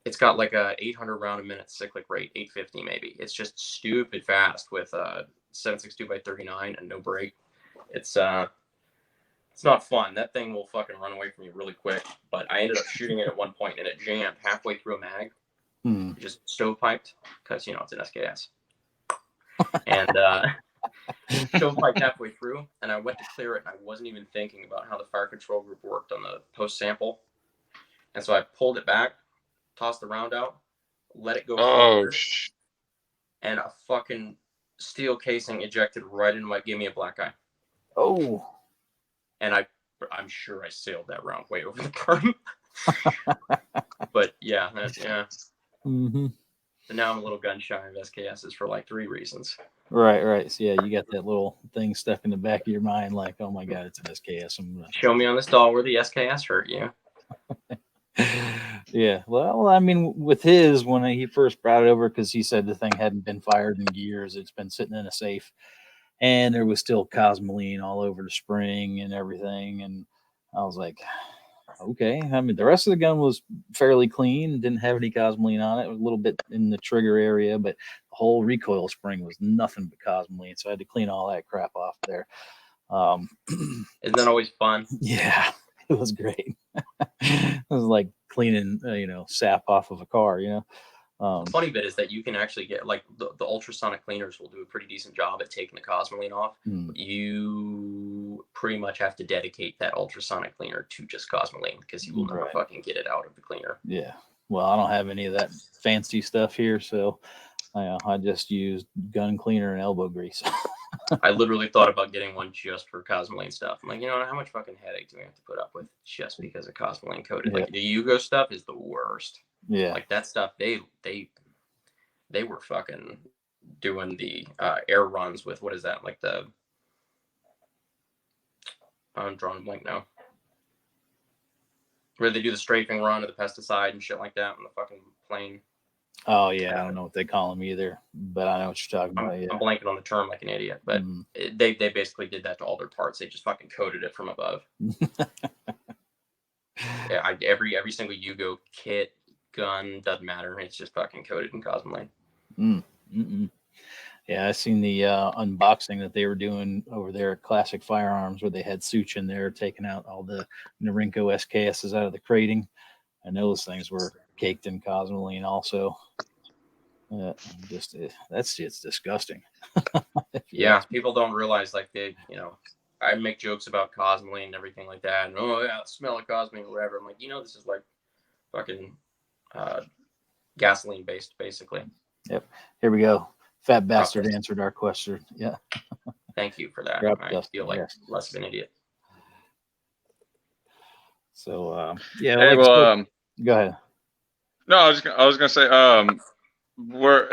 It's got like a 800 round a minute cyclic rate, 850 maybe. It's just stupid fast with 7.62x39 and no brake. It's not fun. That thing will fucking run away from you really quick. But I ended up shooting it at one point, and it jammed halfway through a mag. Just stovepiped, because it's an SKS. And stovepiped halfway through, and I went to clear it, and I wasn't even thinking about how the fire control group worked on the post sample. And so I pulled it back, tossed the round out, let it go forward, and a fucking steel casing ejected right into my give me a black eye. Oh. And I'm sure I sailed that round way over the curtain. But yeah. So now I'm a little gun shy of SKSs for like 3 reasons. Right. So yeah, you got that little thing stuck in the back of your mind, like, oh my god, it's an SKS. Show me on this doll where the SKS hurt you. Yeah, well, I mean, with his, when he first brought it over, because he said the thing hadn't been fired in years, it's been sitting in a safe, and there was still cosmoline all over the spring and everything, and I was like, okay. I mean, the rest of the gun was fairly clean, didn't have any cosmoline on it. It was a little bit in the trigger area, but the whole recoil spring was nothing but cosmoline, so I had to clean all that crap off there. Isn't that always fun? Yeah, it was great. It was like cleaning, sap off of a car, The funny bit is that you can actually get like the ultrasonic cleaners will do a pretty decent job at taking the cosmoline off. You pretty much have to dedicate that ultrasonic cleaner to just cosmoline because you will never fucking get it out of the cleaner. Yeah. Well, I don't have any of that fancy stuff here, so I just use gun cleaner and elbow grease. I literally thought about getting one just for cosmoline stuff. I'm like, you know, how much fucking headache do we have to put up with just because of cosmoline coated? Yeah. Like the Yugo stuff is the worst. Yeah. Like that stuff, they were fucking doing the air runs with what is that? Like I'm drawing a blank now. Where they do the strafing run of the pesticide and shit like that on the fucking plane. Oh yeah, I don't know what they call them either, but I know what you're talking about. Yeah. I'm blanking on the term like an idiot, but they basically did that to all their parts. They just fucking coated it from above. Yeah, every single Yugo kit, gun, doesn't matter. It's just fucking coated in cosmoline. Yeah, I seen the unboxing that they were doing over there at Classic Firearms, where they had Such in there taking out all the Norinco SKSs out of the crating, and those things were caked in cosmoline also. That's disgusting. Yeah, people don't realize like I make jokes about cosmoline and everything like that, and oh yeah, the smell of cosmoline or whatever. I'm like, this is like fucking gasoline based, basically. Yep. Here we go. Fat bastard answered our question. Yeah. Thank you for that. I feel like less of an idiot. So yeah. Hey, go ahead. No, I was gonna say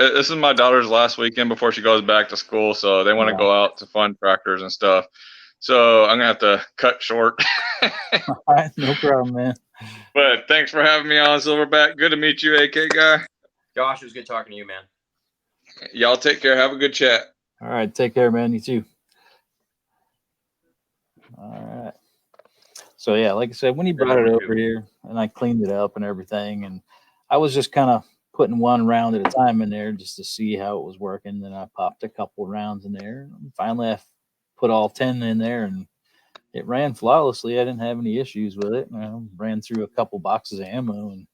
this is my daughter's last weekend before she goes back to school, so they want to go out to fun tractors and stuff. So I'm gonna have to cut short. All right, no problem, man. But thanks for having me on, Silverback. Good to meet you, AK guy. Josh, it was good talking to you, man. Y'all take care. Have a good chat. All right, take care, man. You too. All right. So yeah, like I said, when he brought it over here and I cleaned it up and everything, and I was just kind of putting one round at a time in there just to see how it was working. Then I popped a couple rounds in there. And finally, I put all 10 in there, and it ran flawlessly. I didn't have any issues with it. I ran through a couple boxes of ammo, and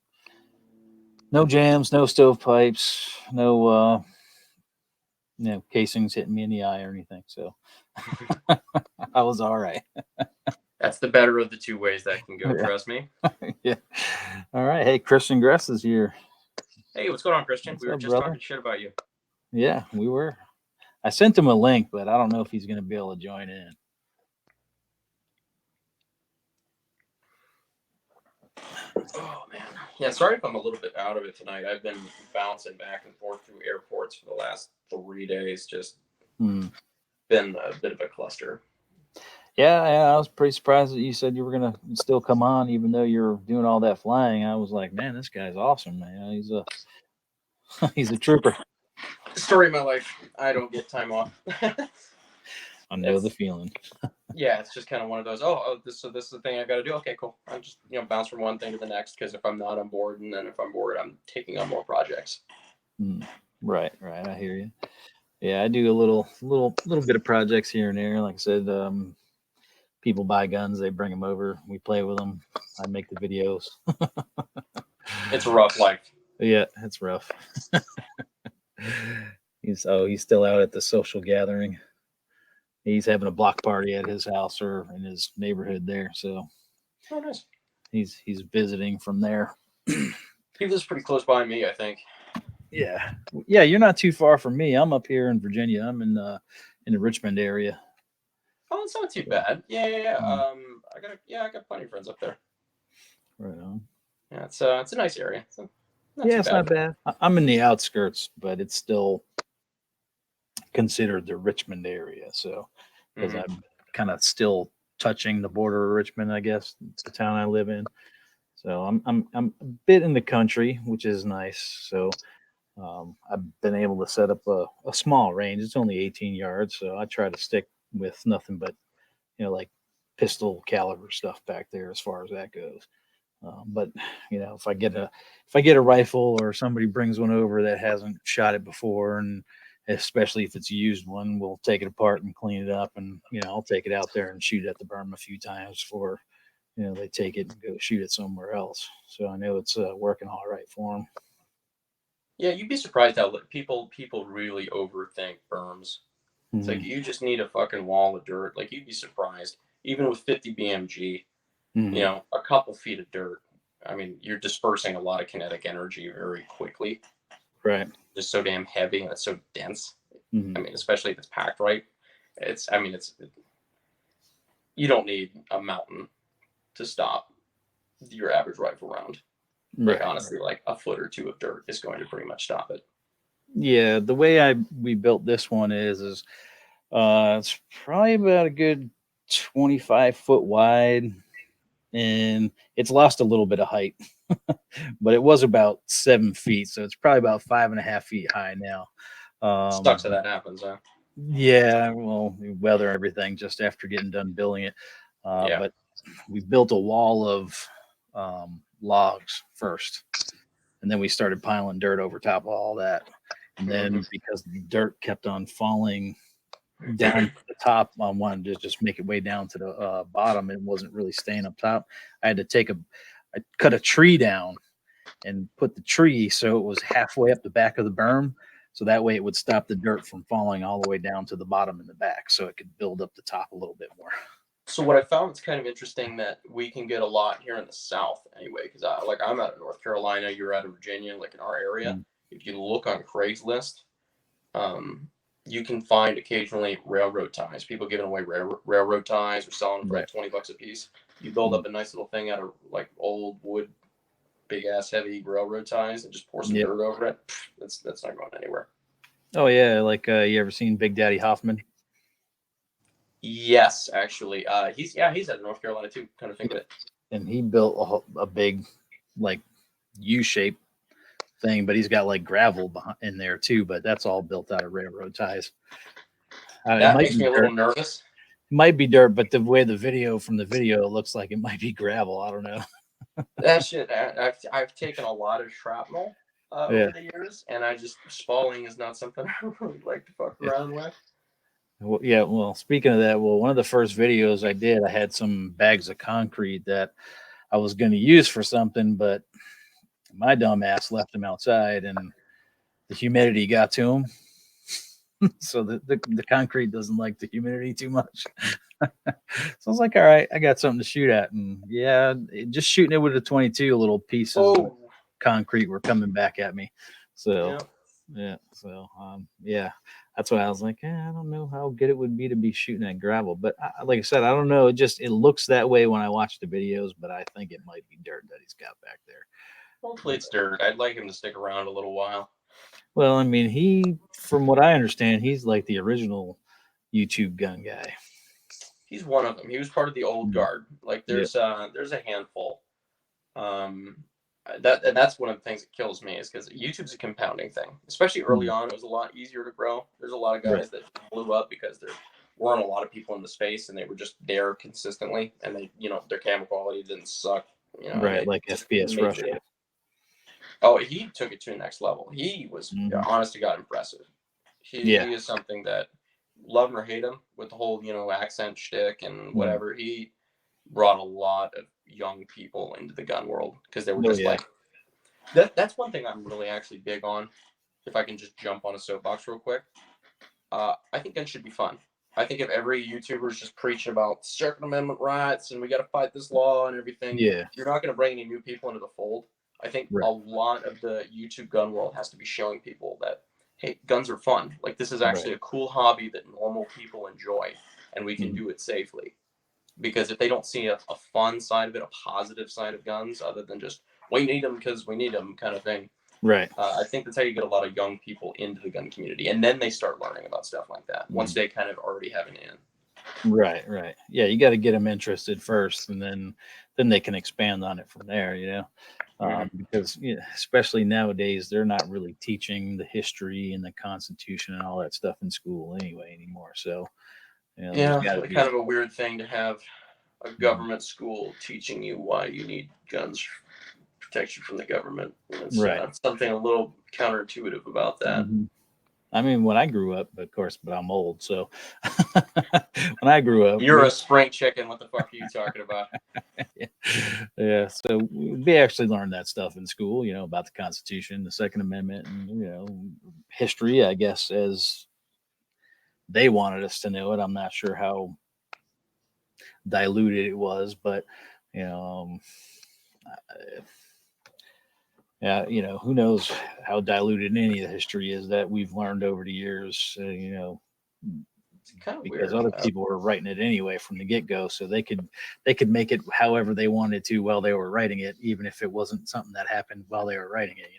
no jams, no stovepipes, no casings hitting me in the eye or anything. So I was all right. That's the better of the two ways that can go. Trust me. Yeah. All right. Hey, Christian Gress is here. Hey, what's going on, Christian? We were just talking shit about you. Yeah, we were. I sent him a link, but I don't know if he's going to be able to join in. Oh man, yeah. Sorry if I'm a little bit out of it tonight. I've been bouncing back and forth through airports for the last 3 days. Just been a bit of a cluster. Yeah, I was pretty surprised that you said you were gonna still come on, even though you're doing all that flying. I was like, man, this guy's awesome, man. He's a trooper. Story of my life. I don't get time off. I know the feeling. Yeah, it's just kind of one of those. This is the thing I got to do. Okay, cool. I just bounce from one thing to the next because if I'm not, I'm bored, and then if I'm bored, I'm taking on more projects. Right. I hear you. Yeah, I do a little bit of projects here and there. Like I said, people buy guns, they bring them over, we play with them. I make the videos. It's a rough life. Yeah, it's rough. He's still out at the social gathering. He's having a block party at his house or in his neighborhood there. So nice. He's visiting from there. He lives pretty close by me, I think. Yeah. You're not too far from me. I'm up here in Virginia. I'm in the Richmond area. Oh, it's not too bad. Yeah. I got plenty of friends up there. Right on. Yeah, it's a nice area. It's not bad. I'm in the outskirts, but it's still considered the Richmond area. So, because I'm kind of still touching the border of Richmond, I guess, it's the town I live in. So I'm a bit in the country, which is nice. So I've been able to set up a small range. It's only 18 yards, so I try to stick with nothing but like pistol caliber stuff back there as far as that goes. But if I get a rifle or somebody brings one over that hasn't shot it before, and especially if it's a used one, we'll take it apart and clean it up, and I'll take it out there and shoot it at the berm a few times before they take it and go shoot it somewhere else. So I know it's working all right for them. Yeah, you'd be surprised how people really overthink berms. It's like Mhm. you just need a fucking wall of dirt. Like you'd be surprised, even with 50 BMG, Mhm. a couple feet of dirt. I mean, you're dispersing a lot of kinetic energy very quickly. Right. Just so damn heavy and it's so dense. I Mhm. mean, especially if it's packed right. It's you don't need a mountain to stop your average rifle round. Like Right. honestly, like a foot or two of dirt is going to pretty much stop it. Yeah, the way we built this one is it's probably about a good 25-foot wide, and it's lost a little bit of height, but it was about 7 feet, so it's probably about 5.5 feet high now. Sucks that that happens, huh? Yeah, well, we weather everything just after getting done building it, Yeah. but we built a wall of logs first, and then we started piling dirt over top of all that. And Mm-hmm. then because the dirt kept on falling down to the top, I wanted to just make it way down to the bottom. It wasn't really staying up top. I had to I cut a tree down and put the tree so it was halfway up the back of the berm. So that way it would stop the dirt from falling all the way down to the bottom in the back so it could build up the top a little bit more. So what I found is kind of interesting that we can get a lot here in the South anyway, because I'm out of North Carolina, you're out of Virginia, like in our area. Mm. If you look on Craigslist, um, you can find occasionally railroad ties. People giving away railroad ties or selling them for Right. like $20 a piece. You build Mm. up a nice little thing out of like old wood, big ass heavy railroad ties, and just pour some Yep. dirt over it. That's not going anywhere. Oh yeah, like you ever seen Big Daddy Hoffman? Yes, actually, he's out of North Carolina too. Kind of think of it. And he built a big like U-shaped thing, but he's got like gravel in there too. But that's all built out of railroad ties. It That might makes be me a little dirt. nervous. It might be dirt, but the way from the video, it looks like it might be gravel. I don't know. That shit. I've taken a lot of shrapnel Yeah. over the years, and spalling is not something I really like to fuck Yeah. around with. Well, yeah. Well, speaking of that, one of the first videos I did, I had some bags of concrete that I was going to use for something, but my dumb ass left them outside, and the humidity got to them. So the concrete doesn't like the humidity too much. So I was like, all right, I got something to shoot at. And yeah, just shooting it with a 22, little pieces of Oh, concrete were coming back at me. So yeah. yeah, yeah, that's why I was like, I don't know how good it would be to be shooting at gravel. But like I said, I don't know. It looks that way when I watch the videos, but I think it might be dirt that he's got back there. Hopefully it's dirt. I'd like him to stick around a little while. Well, I mean, from what I understand, he's like the original YouTube gun guy. He's one of them. He was part of the old Mhm. guard. Like Yep. there's a handful. Um, that's one of the things that kills me is because YouTube's a compounding thing. Especially early Mhm. on, it was a lot easier to grow. There's a lot of Right. guys that blew up because there weren't a lot of people in the space and they were just there consistently, and their camera quality didn't suck. And Right. they Like just FPS made Russia. videos. Oh, he took it to the next level. He was, Hmm. honest to God, impressive. Yeah. He is something that, love him or hate him, with the whole accent shtick and Mhm. whatever. He brought a lot of young people into the gun world because they were Oh just yeah. like that. That's one thing I'm really actually big on. If I can just jump on a soapbox real quick, I think guns should be fun. I think if every YouTuber is just preaching about Second Amendment rights and we got to fight this law and everything, Yeah. you're not going to bring any new people into the fold. I think Right. a lot of the YouTube gun world has to be showing people that, hey, guns are fun. Like, this is Right. actually a cool hobby that normal people enjoy, and we can Mhm. do it safely. Because if they don't see a fun side of it, a positive side of guns, other than just, we need them because we need them kind of thing, Right. I think that's how you get a lot of young people into the gun community, and then they start learning about stuff like that once Mhm. they kind of already have an in. Right. Right. Yeah. You got to get them interested first, and then they can expand on it from there. Mm-hmm. Because especially nowadays, they're not really teaching the history and the Constitution and all that stuff in school anyway anymore. So there's Yeah, got to like kind be. of a weird thing to have a Mhm. government school teaching you why you need guns protection from the government. It's Right. something a little counterintuitive about that. Mhm. I mean, when I grew up, of course, but I'm old, so when I grew up, You're a spring chicken. What the fuck are you talking about? yeah, so we actually learned that stuff in school, about the Constitution, the Second Amendment, and history, I guess, as they wanted us to know it. I'm not sure how diluted it was, but you know, yeah, who knows how diluted any of the history is that we've learned over the years, It's kind of because weird. other people were writing it anyway from the get-go, so they could make it however they wanted to while they were writing it, even if it wasn't something that happened while they were writing it.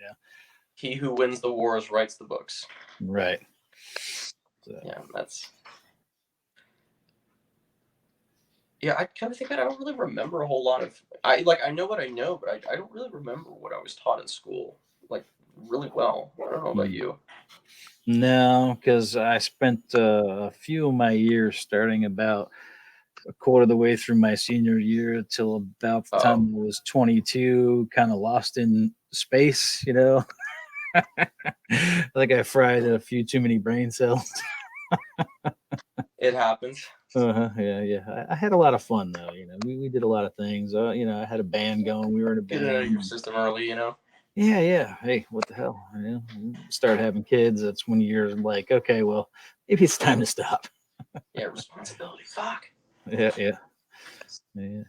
He who wins the wars writes the books. Right. So. Yeah, that's. Yeah, I kind of think I don't really remember a whole lot of. I know what I know, but I don't really remember what I was taught in school like really well. I don't know about you. No, because I spent a few of my years starting about a quarter of the way through my senior year till about the time I was 22, kind of lost in space, like I fried a few too many brain cells. It happens. Yeah. I had a lot of fun though. We did a lot of things. I had a band going. We were in a Get it out of your band. system early, Yeah. Hey, what the hell? Start having kids. That's when you're like, okay, well, maybe it's time to stop. Yeah, responsibility. Fuck. Yeah. Yeah,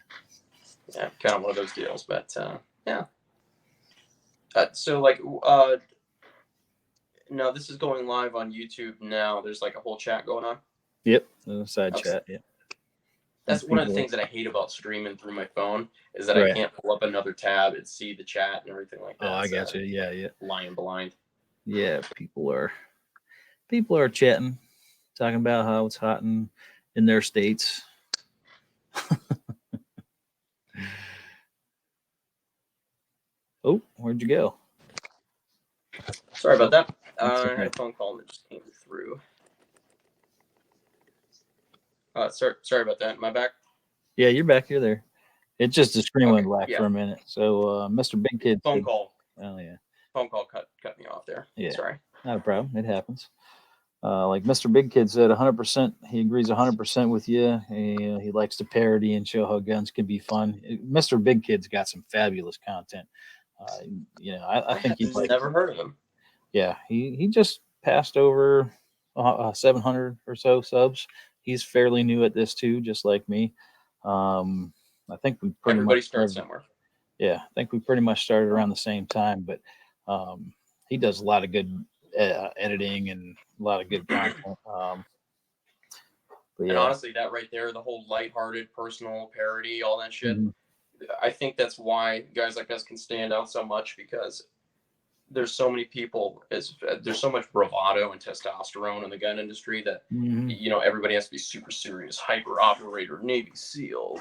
kind of one of those deals. But yeah. So like, no, this is going live on YouTube now. There's like a whole chat going on. Yep. Side Okay. chat. Yeah. That's one of the things that I hate about streaming through my phone is that I Right. can't pull up another tab and see the chat and everything like that. Oh, I got you. Yeah. Lying blind. Yeah. People are chatting, talking about how it's hot in their states. Oh, where'd you go? Sorry about that. That's I okay. had a phone call that just came through. Sorry about that. Am I back? Yeah, you're back. You're there. It just the screen went black yeah. for a minute. So, Mr. Big Kid. Phone call. Oh yeah. Phone call cut me off there. Yeah. Sorry. Not a problem. It happens. Like Mr. Big Kid said, 100%. He agrees 100% with you. He likes to parody and show how guns can be fun. Mr. Big Kid's got some fabulous content. I think he's like. Never heard of him. Yeah, he just passed over 700 or so subs. He's fairly new at this too, just like me. I think we pretty Everybody much starts started, somewhere. Yeah, I think we pretty much started around the same time. But he does a lot of good editing and a lot of good content. But yeah. And honestly, that right there, the whole lighthearted, personal parody, all that shit. Mm-hmm. I think that's why guys like us can stand out so much because there's so many people. There's so much bravado and testosterone in the gun industry that everybody has to be super serious, hyper operator, Navy SEAL,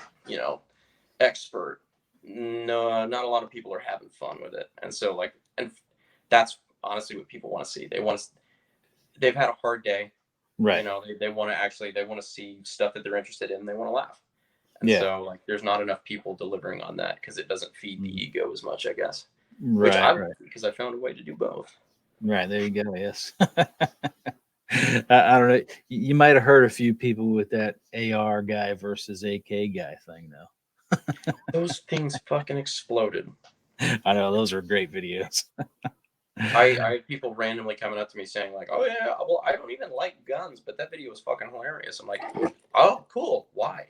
expert. No, not a lot of people are having fun with it, and so and that's honestly what people want to see. They've had a hard day, right? They want to see stuff that they're interested in. And they want to laugh, and so there's not enough people delivering on that because it doesn't feed the ego as much, I guess. Which I like because I found a way to do both. Right, there you go. Yes. I don't know. You might have heard a few people with that AR guy versus AK guy thing, though. Those things fucking exploded. I know, those are great videos. I had people randomly coming up to me saying like, "Oh yeah, well I don't even like guns, but that video was fucking hilarious." I'm like, "Oh, cool. Why?"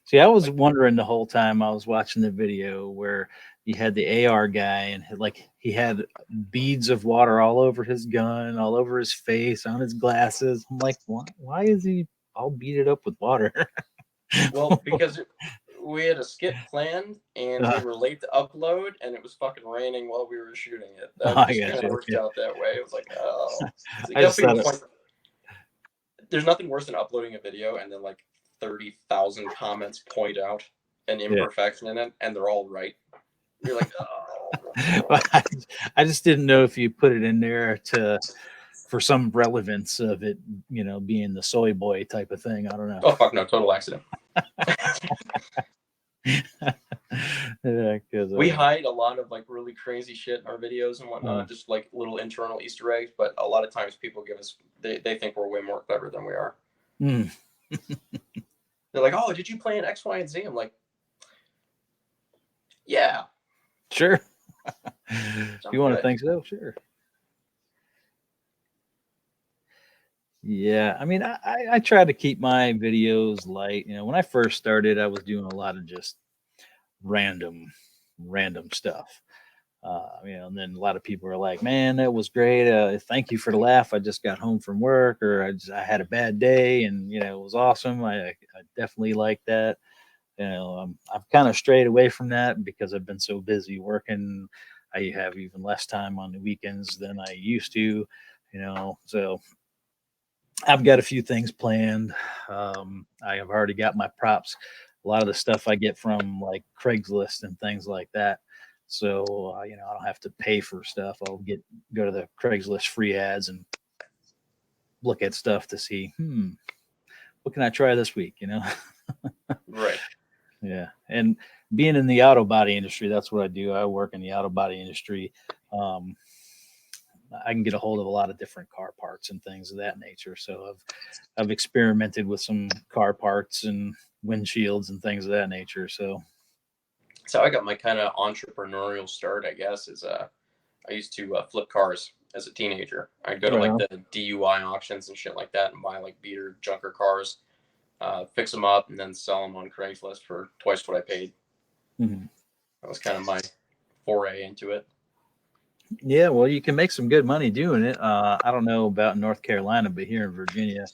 See, I was wondering the whole time I was watching the video where you had the AR guy and he had beads of water all over his gun, all over his face, on his glasses. I'm like, why is he all beaded up with water? Well, because we had a skit planned and we were late to upload and it was fucking raining while we were shooting it. That just kind of worked out that way. It was like, so there's nothing worse than uploading a video and then 30,000 comments point out an imperfection in it and they're all right. You're like, oh. I just didn't know if you put it in there for some relevance of it, being the soy boy type of thing. I don't know. Oh fuck no, total accident. Yeah, because We hide a lot of like really crazy shit in our videos and whatnot, just like little internal Easter eggs. But a lot of times people give us, they think we're way more clever than we are. mm, They're like, "Oh, did you play in X, Y, and Z?" I'm like, "Yeah, sure. If you want to think so, sure. Yeah, I mean, I try to keep my videos light. You know, when I first started, I was doing a lot of just random, random stuff. You know, and then a lot of people are like, "Man, that was great. Thank you for the laugh. I just got home from work, or I had a bad day, and you know, it was awesome. I definitely like that." You know, I've kind of strayed away from that because I've been so busy working. I have even less time on the weekends than I used to. You know, so I've got a few things planned. I have already got my props. A lot of the stuff I get from like Craigslist and things like that. So you know, I don't have to pay for stuff. I'll go to the Craigslist free ads and look at stuff to see, what can I try this week? You know, right." yeah. And being in the auto body industry, that's what I do. I work in the auto body industry. Um, I can get a hold of a lot of different car parts and things of that nature. So I've experimented with some car parts and windshields and things of that nature. So So I got my kind of entrepreneurial start, I guess. Is I used to flip cars as a teenager. I'd go to right like on. the DUI auctions and shit like that, and buy like beater junker cars, fix them up, and then sell them on Craigslist for twice what I paid. Mhm. That was kind of my foray into it. Yeah, well, you can make some good money doing it. I don't know about North Carolina, but here in Virginia,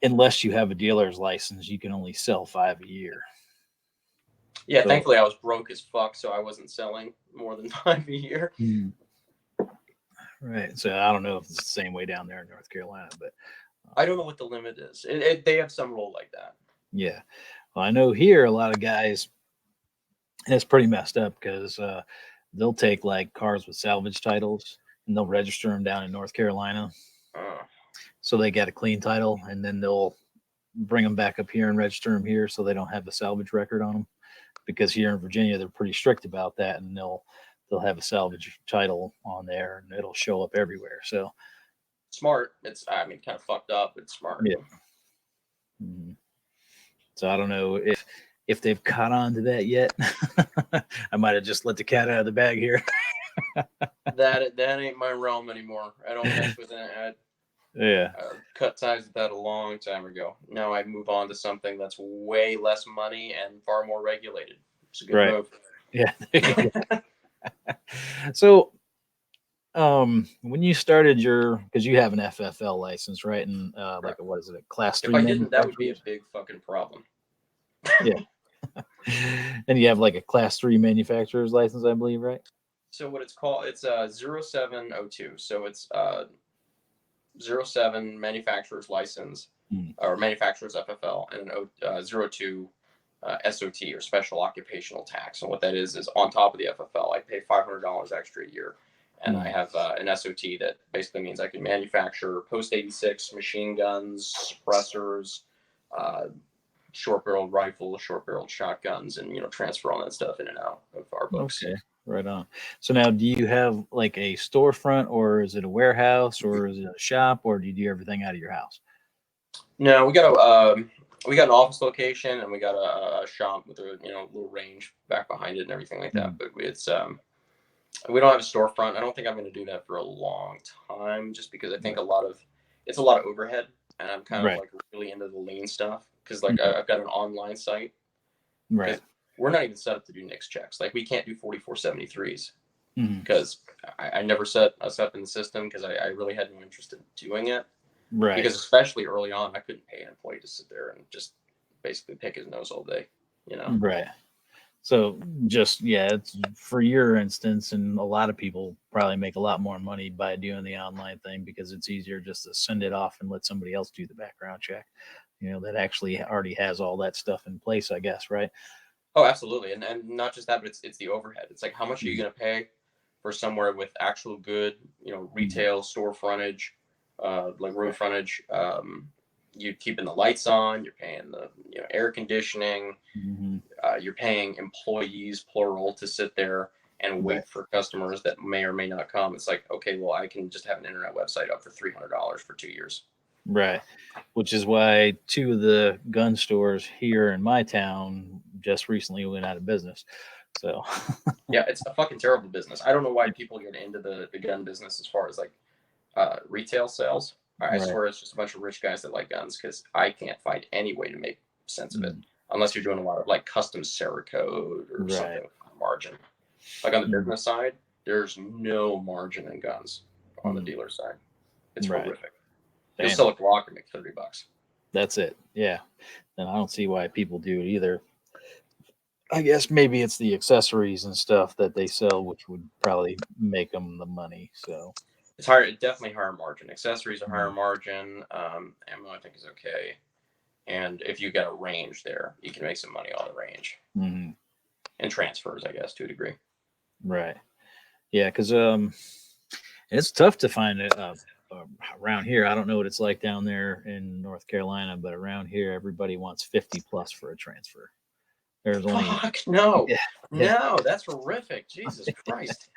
unless you have a dealer's license, you can only sell 5 a year. Yeah, So, thankfully I was broke as fuck, so I wasn't selling more than 5 a year. right. So I don't know if it's the same way down there in North Carolina, but I don't know what the limit is. They have some rule like that. yeah. Well, I know here a lot of guys, and it's pretty messed up because they'll take like cars with salvage titles and they'll register them down in North Carolina. Uh, So they got a clean title, and then they'll bring them back up here and register them here so they don't have the salvage record on them. Because here in Virginia, they're pretty strict about that, and they'll have a salvage title on there, and it'll show up everywhere. So Smart. It's, I mean, kind of fucked up, but smart. yeah. Mhm. So I don't know if they've caught on to that yet. I might have just let the cat out of the bag here. That ain't my realm anymore. I don't mess with it. Yeah. I cut ties with that a long time ago. Now I move on to something that's way less money and far more regulated. It's a good Right. move. Yeah. So when you started because you have an FFL license, right? And like Correct. what is it, a class If three I didn't, that would be a manufacturers? big fucking problem. Yeah. And you have like a class three manufacturer's license, I believe, right? So what it's called, it's 0702. So it's 07 manufacturer's license Hmm. or manufacturer's FFL, and an 02 SOT or special occupational tax. And what that is on top of the FFL, I pay $500 extra a year. And I have an SOT that basically means I can manufacture post 86 machine guns, suppressors, uh, short barreled rifles, short barreled shotguns, and transfer all that stuff in and out of our books. Okay, right on. So now, do you have like a storefront, or is it a warehouse, or is it a shop, or do you do everything out of your house? No, we got an office location and we got a shop with a little range back behind it and everything like that. But it's we don't have a storefront. I don't think I'm going to do that for a long time, just because I think Right. it's a lot of overhead, and I'm kind of Right. like really into the lean stuff because like Mhm. I've got an online site Right. because we're not even set up to do NICS checks. Like we can't do 4473s Mhm. because I never set us up in the system because I really had no interest in doing it. Right. Because especially early on, I couldn't pay an employee to sit there and just basically pick his nose all day. Right. So just yeah, it's for your instance, and a lot of people probably make a lot more money by doing the online thing because it's easier just to send it off and let somebody else do the background check. You know, that actually already has all that stuff in place, I guess, right? Oh, absolutely, and not just that, but it's the overhead. It's like how much are you going to pay for somewhere with actual good, Mhm. retail store frontage, like road frontage, you're keeping the lights on, you're paying the air conditioning, Mm-hmm. you're paying employees plural to sit there and Right. wait for customers that may or may not come. It's like, okay, well, I can just have an internet website up for $300 for 2 years. Right. Which is why two of the gun stores here in my town just recently went out of business. So, Yeah, it's a fucking terrible business. I don't know why people get into the gun business as far as like retail sales. I right. swear it's just a bunch of rich guys that like guns because I can't find any way to make sense of it Mm, unless you're doing a lot of like custom Cerakote or right. something on margin. Like on the Mm, business side, there's no margin in guns on the mm, dealer side. It's right. horrific. You'll Damn. sell a Glock and make $30. That's it. Yeah. And I don't see why people do it either. I guess maybe it's the accessories and stuff that they sell, which would probably make them the money. So, It's higher, definitely higher margin. Accessories are higher mm, margin. Ammo, I think, is okay. And if you got a range there, you can make some money on the range mhm, and transfers, I guess, to a degree. right. Yeah. Cause, it's tough to find it around here. I don't know what it's like down there in North Carolina, but around here, everybody wants 50 plus for a transfer. There's only, Fuck no, yeah, yeah, no, that's horrific. Jesus Christ,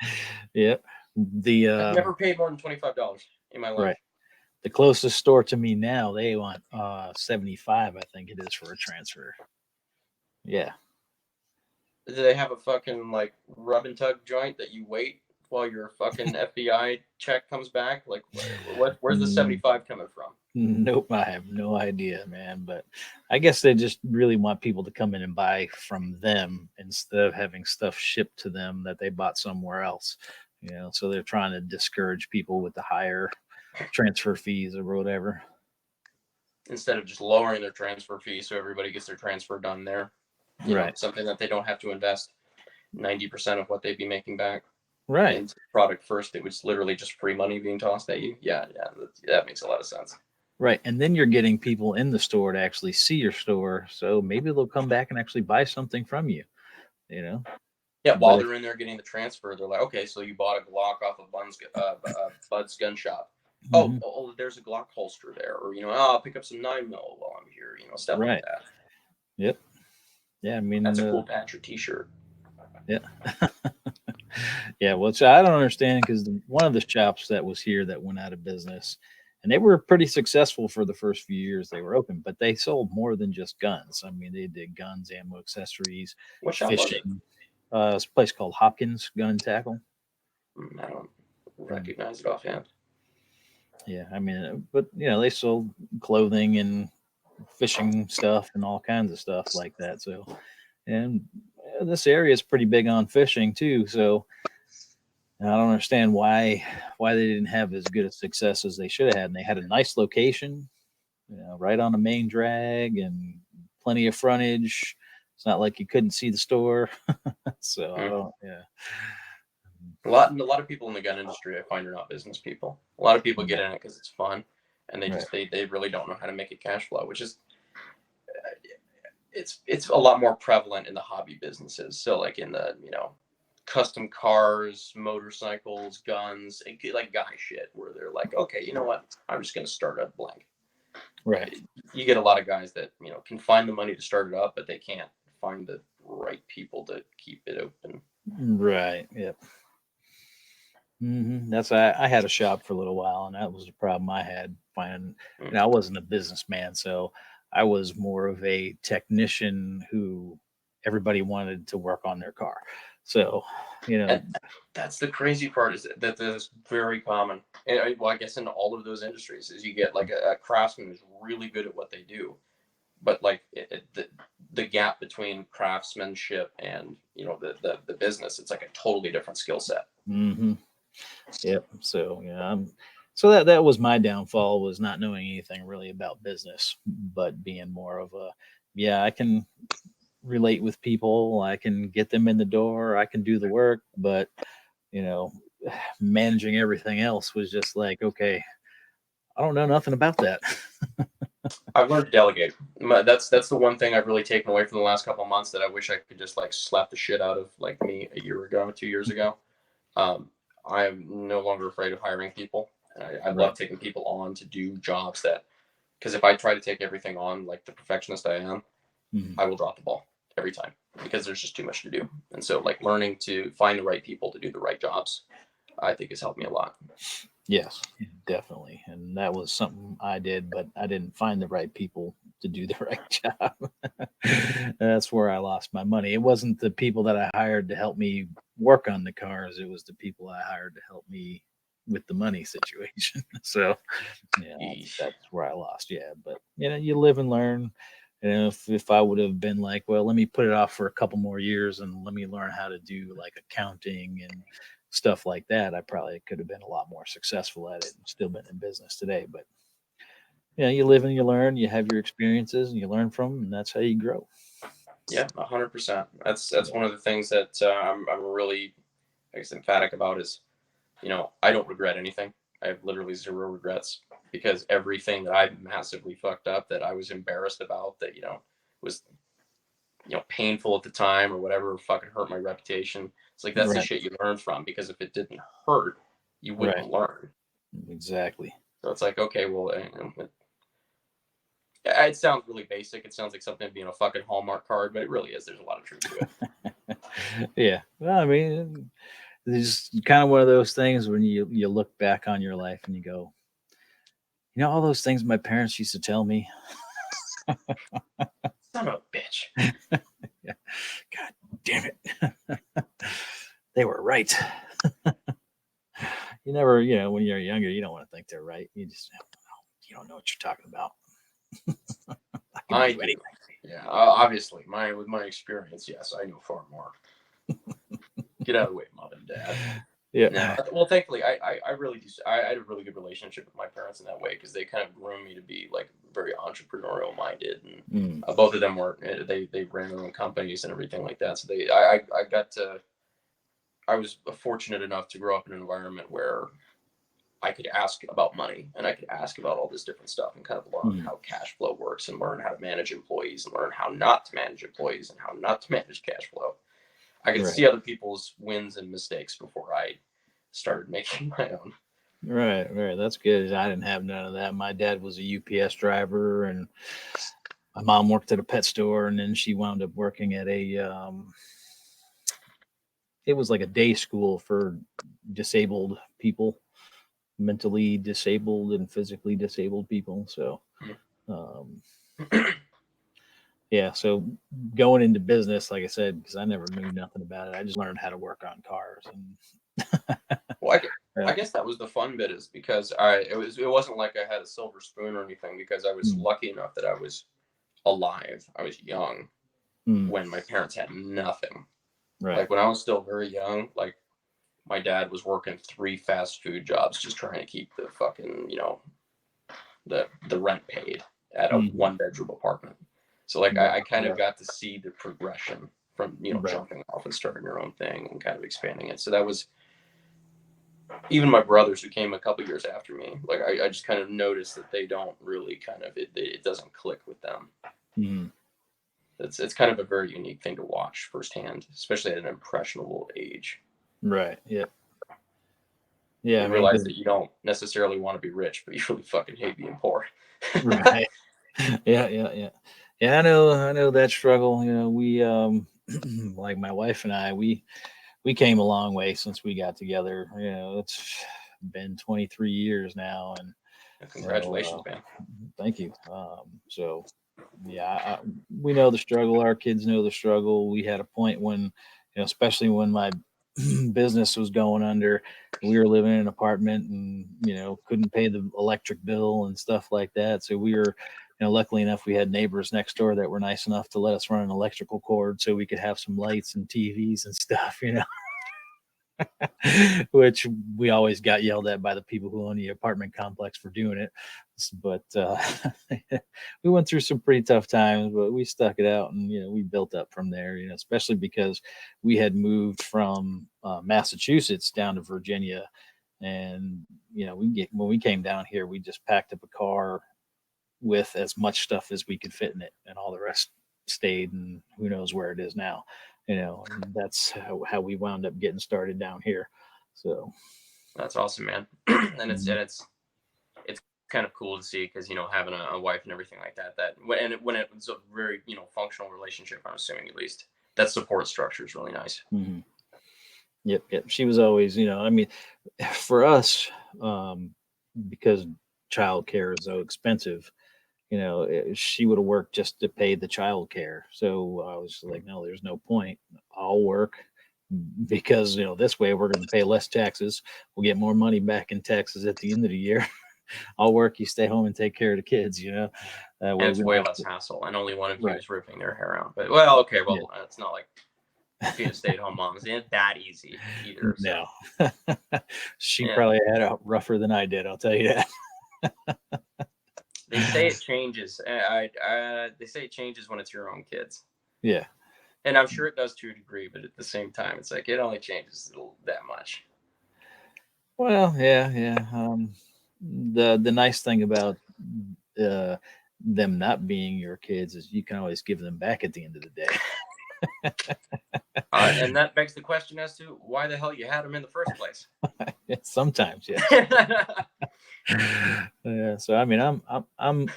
yeah. The, I've never paid more than $25 in my life. right. The closest store to me now, they want 75, I think it is, for a transfer. Yeah. Do they have a fucking like rub and tug joint that you wait while your fucking FBI check comes back? Like, where's the Mm, 75 coming from? nope, I have no idea, man. But I guess they just really want people to come in and buy from them instead of having stuff shipped to them that they bought somewhere else. So they're trying to discourage people with the higher transfer fees or whatever. Instead of just lowering their transfer fee so everybody gets their transfer done there. Right. Something that they don't have to invest 90% of what they'd be making back Right. into the product first. It was literally just free money being tossed at you. Yeah, that makes a lot of sense. Right. And then you're getting people in the store to actually see your store. So maybe they'll come back and actually buy something from you, you know? Yeah, But while if, they're in there getting the transfer, they're like, okay, so you bought a Glock off of Bud's gun shop. Oh, mhm, there's a Glock holster there, or I'll pick up some 9mm while I'm here. Stuff like right. that. Yep. Yeah. I That's mean, a cool patch or T-shirt. yeah. Yeah. Which I don't understand because one of the shops that was here that went out of business, and they were pretty successful for the first few years they were open, but they sold more than just guns. I mean, they did guns, ammo, accessories, What shop was it? fishing. It's a place called Hopkins Gun and Tackle. I don't Mm, recognize it offhand. yeah. I mean, but they sold clothing and fishing stuff and all kinds of stuff like that. So, and this area is pretty big on fishing too. So I don't understand why they didn't have as good a success as they should have had. And they had a nice location, right on the main drag and plenty of frontage. It's not like you couldn't see the store. So I Hmm. don't. Yeah. A lot of people in the gun industry, I find, are not business people. A lot of people get Right. in it because it's fun, and Right. they really don't know how to make it cash flow, which is it's a lot more prevalent in the hobby businesses. So like in the custom cars, motorcycles, guns, like guy shit, where they're like, okay, you know what, I'm just gonna start a blank. Right. You get a lot of guys that can find the money to start it up, but they can't find the right people to keep it open. Right. Yep. That's I had a shop for a little while, and that was the problem I had finding. Mm. I wasn't a businessman, so I was more of a technician who everybody wanted to work on their car. So, And that's the crazy part, is that is very common. And well, I guess in all of those industries, is you get like a craftsman who's really good at what they do, but like the gap between craftsmanship and the business, it's like a totally different skill set. hmm yep. So so that was my downfall, was not knowing anything really about business, but being more of a, yeah, I can relate with people, I can get them in the door, I can do the work, but you know, managing everything else was just like, okay, I don't know nothing about that. I've learned to delegate. That's the one thing I've really taken away from the last couple of months, that I wish I could just like slap the shit out of like me a year ago, 2 years ago. I am no longer afraid of hiring people. I Right. love taking people on to do jobs that Because if I try to take everything on like the perfectionist I am, I will drop the ball every time because there's just too much to do. And so like learning to find the right people to do the right jobs, I think has helped me a lot. Yes, definitely. And that was something I did, but I didn't find the right people to do the right job. That's where I lost my money. It wasn't the people that I hired to help me work on the cars, it was the people I hired to help me with the money situation. So, yeah, that's where I lost. Yeah, but you live and learn. And if I would have been like, well, let me put it off for a couple more years and let me learn how to do like accounting and stuff like that, I probably could have been a lot more successful at it and still been in business today. But you live and you learn, you have your experiences and you learn from them, and that's how you grow. Yeah, 100%. That's one of the things that I'm really, I guess, emphatic about is, I don't regret anything. I have literally zero regrets because everything that I massively fucked up that I was embarrassed about that, was, painful at the time or whatever, fucking hurt my reputation. It's like, that's the Right. shit you learn from, because if it didn't hurt, you wouldn't Right. learn. Exactly. So it's like, okay, well, it sounds really basic. It sounds like something to be in a fucking Hallmark card, but it really is. There's a lot of truth to it. Yeah. Well, I mean, it's kind of one of those things when you look back on your life and you go, all those things my parents used to tell me. Son of a bitch. Yeah. God damn it. They were right. You never, when you're younger, you don't want to think they're right. You don't know what you're talking about. I can I do do. anything. Yeah, obviously, with my experience, yes, I know far more. Get out of the way, mom and dad. Yeah. No, well, thankfully, I really do. I had a really good relationship with my parents in that way because they kind of groomed me to be like very entrepreneurial minded, and both of them were they ran their own companies and everything like that. So I was fortunate enough to grow up in an environment where I could ask about money and I could ask about all this different stuff and kind of learn how cash flow works and learn how to manage employees and learn how not to manage employees and how not to manage cash flow. I could see other people's wins and mistakes before I started making my own. Right. That's good. I didn't have none of that. My dad was a UPS driver, and my mom worked at a pet store, and then she wound up working at it was like a day school for disabled people, mentally disabled and physically disabled people. So, um, yeah. So going into business, like I said, because I never knew nothing about it, I just learned how to work on cars. And Well, I guess that was the fun bit, is because it wasn't like I had a silver spoon or anything, because I was lucky enough that I was alive. I was young when my parents had nothing. Right. Like when I was still very young, like my dad was working 3 fast food jobs just trying to keep the fucking, the rent paid at a 1-bedroom apartment. So like I kind of got to see the progression from, jumping off and starting your own thing and kind of expanding it. So that was, even my brothers who came a couple years after me, like I just kind of noticed that they don't really kind of, it doesn't click with them. It's kind of a very unique thing to watch firsthand, especially at an impressionable age. Right. Yep. Yeah. You realize that you don't necessarily want to be rich, but you really fucking hate being poor. Right. Yeah. I know that struggle. We like my wife and I, we came a long way since we got together. It's been 23 years now, and congratulations, man. Thank you. So yeah, we know the struggle. Our kids know the struggle. We had a point when, especially when my business was going under, we were living in an apartment and, couldn't pay the electric bill and stuff like that. So we were, luckily enough, we had neighbors next door that were nice enough to let us run an electrical cord so we could have some lights and TVs and stuff, which we always got yelled at by the people who own the apartment complex for doing it. But we went through some pretty tough times, but we stuck it out, and we built up from there. Especially because we had moved from Massachusetts down to Virginia, and when we came down here, we just packed up a car with as much stuff as we could fit in it, and all the rest stayed, and who knows where it is now. And that's how we wound up getting started down here. So that's awesome, man. And it's kind of cool to see because having a wife and everything like that. When it was a very functional relationship, I'm assuming at least that support structure is really nice. Mhm. Yep, yep. She was always, I mean, for us, because childcare is so expensive, she would have worked just to pay the childcare. So I was like, no, there's no point. I'll work because this way we're going to pay less taxes. We'll get more money back in taxes at the end of the year. I'll work. You stay home and take care of the kids. That And way it's we don't way have less to. hassle, and only one of you Right. is ripping their hair out. But well, okay, Yeah. well, it's not like being a stay-at-home mom isn't that easy either. No. So She yeah, probably had it rougher than I did. I'll tell you that. they say it changes. They say it changes when it's your own kids, Yeah. and I'm sure it does to a degree. But at the same time, it's like it only changes that much. Well, yeah, yeah. The nice thing about uh, them not being your kids is you can always give them back at the end of the day. And that begs the question as to why the hell you had them in the first place. Sometimes, yes. Yeah. So I mean, I'm on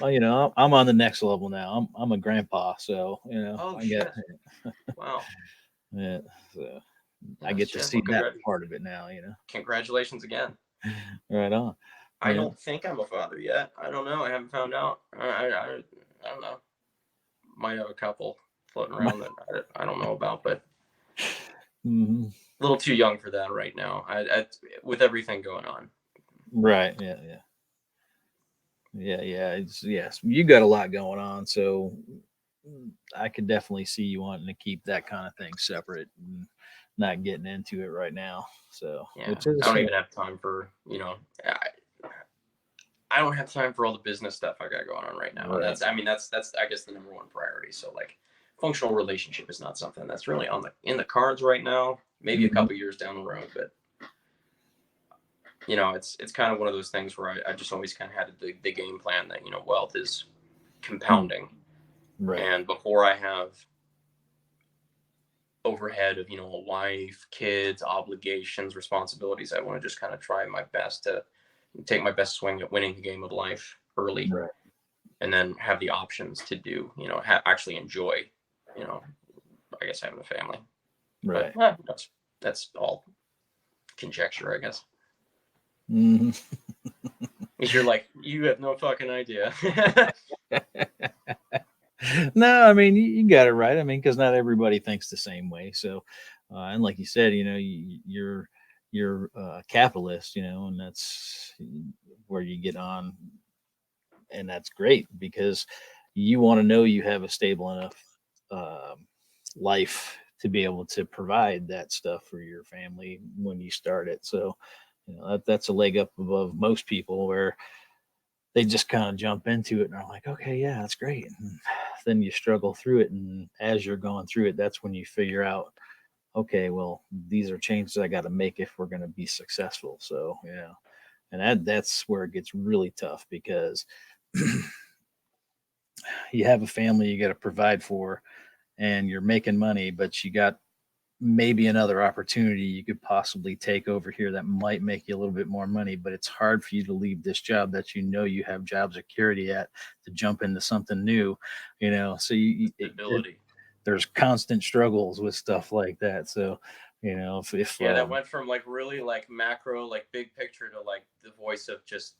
the next level now. I'm a grandpa, so Oh I get, shit! Wow. yeah. So I Yeah, get to shit. see Well, that part of it now. congratulations again. Right on. I Yeah. don't think I'm a father yet. I don't know. I haven't found out. I don't know. Might have a couple floating around that I don't know about, but Mhm. a little too young for that right now. With everything going on. Right. Yeah. Yeah. Yeah. Yeah. Yes. You got a lot going on, so I could definitely see you wanting to keep that kind of thing separate and not getting into it right now. So, Yeah, which is a I don't shame. even have time for I don't have time for all the business stuff I got going on right now, and Right. that's I guess the number one priority. So like, functional relationship is not something that's really in the cards right now. Maybe a Mhm. couple years down the road, but it's kind of one of those things where I just always kind of had the game plan that wealth is compounding, Right. and before I have overhead of a wife, kids, obligations, responsibilities, I want to just kind of try my best to take my best swing at winning the game of life early, Right. and then have the options to do actually enjoy you know I guess having a family. But Right. that's all conjecture, I guess. Hmm. Because you're like, you have no fucking idea. No, I mean you got it right. I mean, because not everybody thinks the same way. So, and like you said, you're a capitalist, and that's where you get on, and that's great because you want to know you have a stable enough life to be able to provide that stuff for your family when you start it. So, that's a leg up above most people where they just kind of jump into it and are like, okay, yeah, that's great. And then you struggle through it. And as you're going through it, that's when you figure out, okay, well, these are changes I got to make if we're going to be successful. So, and that's where it gets really tough because you have a family you got to provide for and you're making money, but you got maybe another opportunity you could possibly take over here that might make you a little bit more money, but it's hard for you to leave this job that you have job security at to jump into something new, so Stability. there's constant struggles with stuff like that. So, if Yeah, that went from like really like macro, like big picture to like the voice of just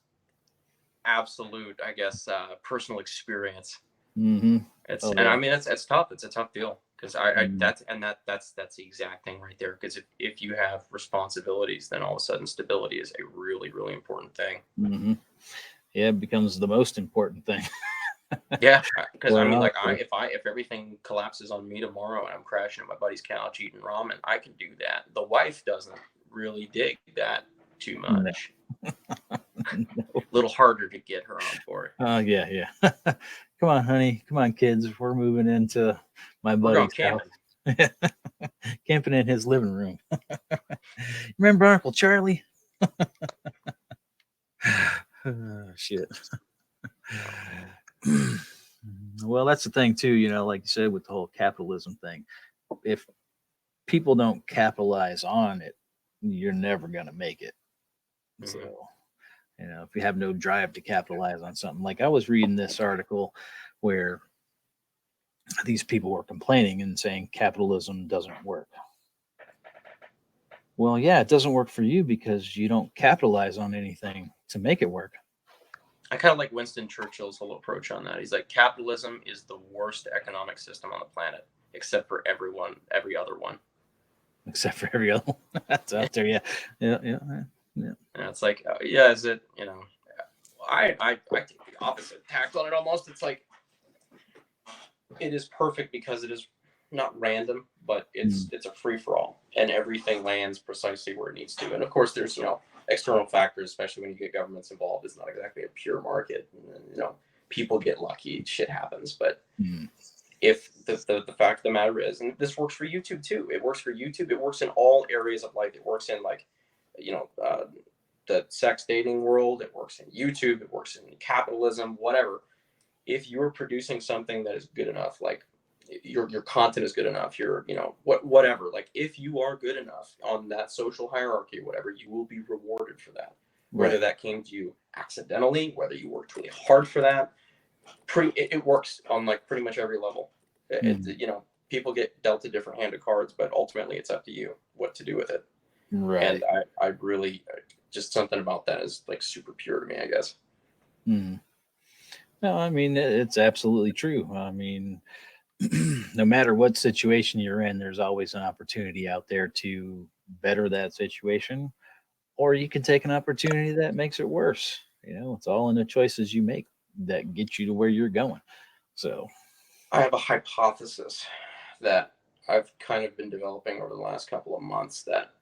absolute, I guess, personal experience. hmm oh And yeah. I mean it's tough. It's a tough deal because I Mhm. that's the exact thing right there. Because if you have responsibilities, then all of a sudden stability is a really really important thing. Mhm. Yeah, it becomes the most important thing. Yeah, because I Quite mean, like, honestly. if everything collapses on me tomorrow and I'm crashing at my buddy's couch eating ramen, I can do that. The wife doesn't really dig that too No. much. A little harder to get her on board. Yeah, yeah. Come on, honey. Come on, kids. We're moving into my We're going buddy's house. camping. Camping in his living room. Remember Uncle Charlie? Shit. Well, that's the thing too, like you said with the whole capitalism thing. If people don't capitalize on it, you're never gonna make it. Mhm. So You know, if you have no drive to capitalize on something. Like I was reading this article where these people were complaining and saying capitalism doesn't work. Well, yeah, it doesn't work for you because you don't capitalize on anything to make it work. I kind of like Winston Churchill's whole approach on that. He's like, capitalism is the worst economic system on the planet, except for every other one. Except for every other one that's out there. Yeah. Yeah. Yeah. Yeah. And it's like, yeah, is it, you know, I take the opposite tact on it almost. It's like, it is perfect because it is not random, but it's a free for all, and everything lands precisely where it needs to. And of course, there's, you know, external factors, especially when you get governments involved. It's not exactly a pure market. And, you know, people get lucky, shit happens. But if the fact of the matter is, and this works for YouTube too. It works for YouTube. It works in all areas of life. It works in, like, you know, the sex dating world. It works in YouTube. It works in capitalism. Whatever. If you're producing something that is good enough, like your content is good enough, you're, you know, whatever, like if you are good enough on that social hierarchy or whatever, you will be rewarded for that. Whether that came to you accidentally, whether you worked really hard for that, it works on like pretty much every level. You know, people get dealt a different hand of cards, but ultimately it's up to you what to do with it. Right. And I really, just something about that is like super pure to me, I guess. No, I mean, it's absolutely true. I mean, no matter what situation you're in, there's always an opportunity out there to better that situation, or you can take an opportunity that makes it worse. You know, it's all in the choices you make that get you to where you're going. So, I have a hypothesis that I've kind of been developing over the last couple of months, that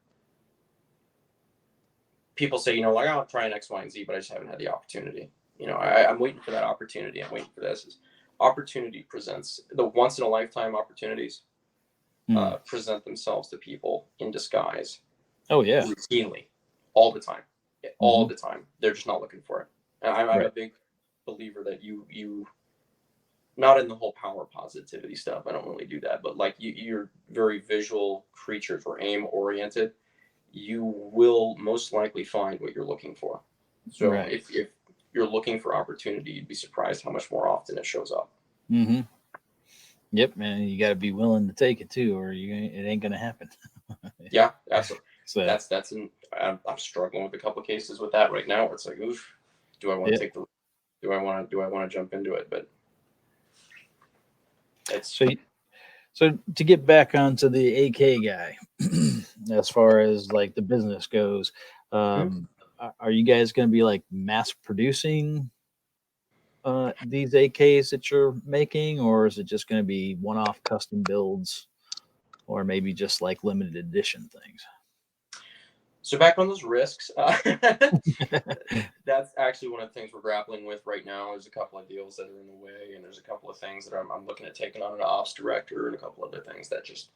people say, you know, like, I'll try an X, Y, and Z, but I just haven't had the opportunity. You know, I'm waiting for that opportunity. I'm waiting for this. Opportunity presents, the once in a lifetime opportunities present themselves to people in disguise. Oh yeah, routinely, all the time, all the time. They're just not looking for it. And I'm a big believer that you, not in the whole power positivity stuff. I don't really do that, but like you're very visual creatures or aim oriented. You will most likely find what you're looking for. So if you're looking for opportunity, you'd be surprised how much more often it shows up. Yep, man. You got to be willing to take it too, or it ain't gonna happen. Yeah, absolutely. So I'm struggling with a couple of cases with that right now, where it's like, oof, do I want to take the, do I want to jump into it? But it's so to get back onto the AK guy, as far as like the business goes, are you guys going to be like mass producing these AKs that you're making, or is it just going to be one-off custom builds, or maybe just like limited edition things? So back on those risks, that's actually one of the things we're grappling with right now. There's a couple of deals that are in the way, and there's a couple of things that I'm looking at taking on an ops director, and a couple other things that just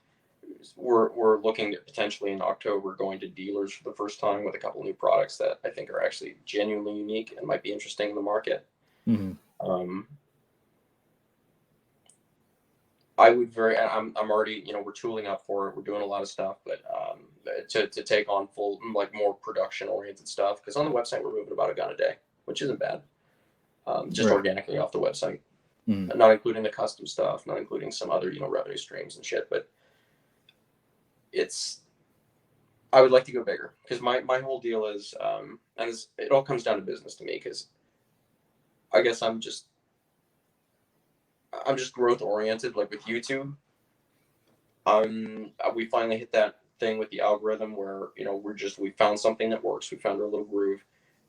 we're looking at potentially in October going to dealers for the first time with a couple of new products that I think are actually genuinely unique and might be interesting in the market. I'm already, you know, we're tooling up for it. We're doing a lot of stuff, but to take on full, like, more production oriented stuff, because on the website we're moving about a gun a day, which isn't bad. Just organically off the website, not including the custom stuff, not including some other, you know, revenue streams and shit. But I would like to go bigger, because my whole deal is, and it all comes down to business to me, because I guess I'm just growth oriented. Like with YouTube, we finally hit that thing with the algorithm where, you know, we found something that works. We found our little groove,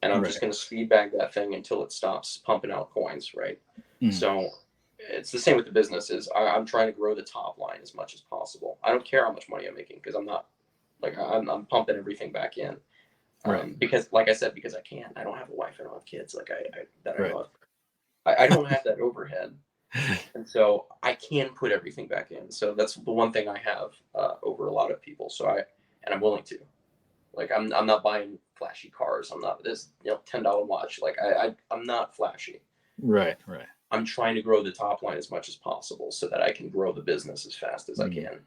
and I'm just going to speed bag that thing until it stops pumping out coins. Right. So it's the same with the business. I'm trying to grow the top line as much as possible. I don't care how much money I'm making, because I'm not, like, I'm pumping everything back in. Because, like I said, because I can. I don't have a wife. I don't have kids. Like I love. I don't have that overhead. And so I can put everything back in. So that's the one thing I have over a lot of people. So I'm willing to. Like, I'm not buying flashy cars. I'm not this, you know, $10 watch. Like I'm not flashy. Right. I'm trying to grow the top line as much as possible so that I can grow the business as fast as I can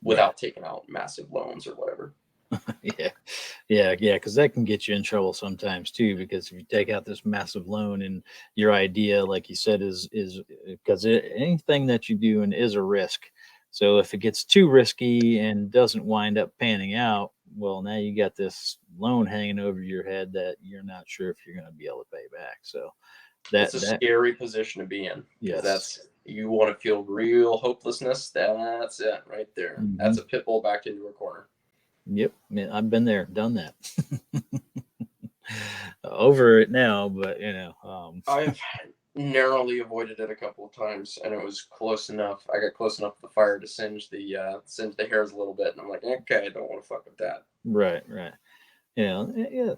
without taking out massive loans or whatever. Yeah, yeah, because that can get you in trouble sometimes too. Because if you take out this massive loan and your idea, like you said, is because anything that you do and is a risk. So if it gets too risky and doesn't wind up panning out, well, now you got this loan hanging over your head that you're not sure if you're going to be able to pay back. So It's a that scary position to be in because yes, you want to feel real hopelessness. That's it right there. hmm That's a pit bull backed into a corner. yep, man, I've been there, done that. Over it now, but I've narrowly avoided it a couple of times, and it was close enough. I got close enough to the fire to singe the hairs a little bit, and I'm like, okay, I don't want to fuck with that. right, right. Yeah,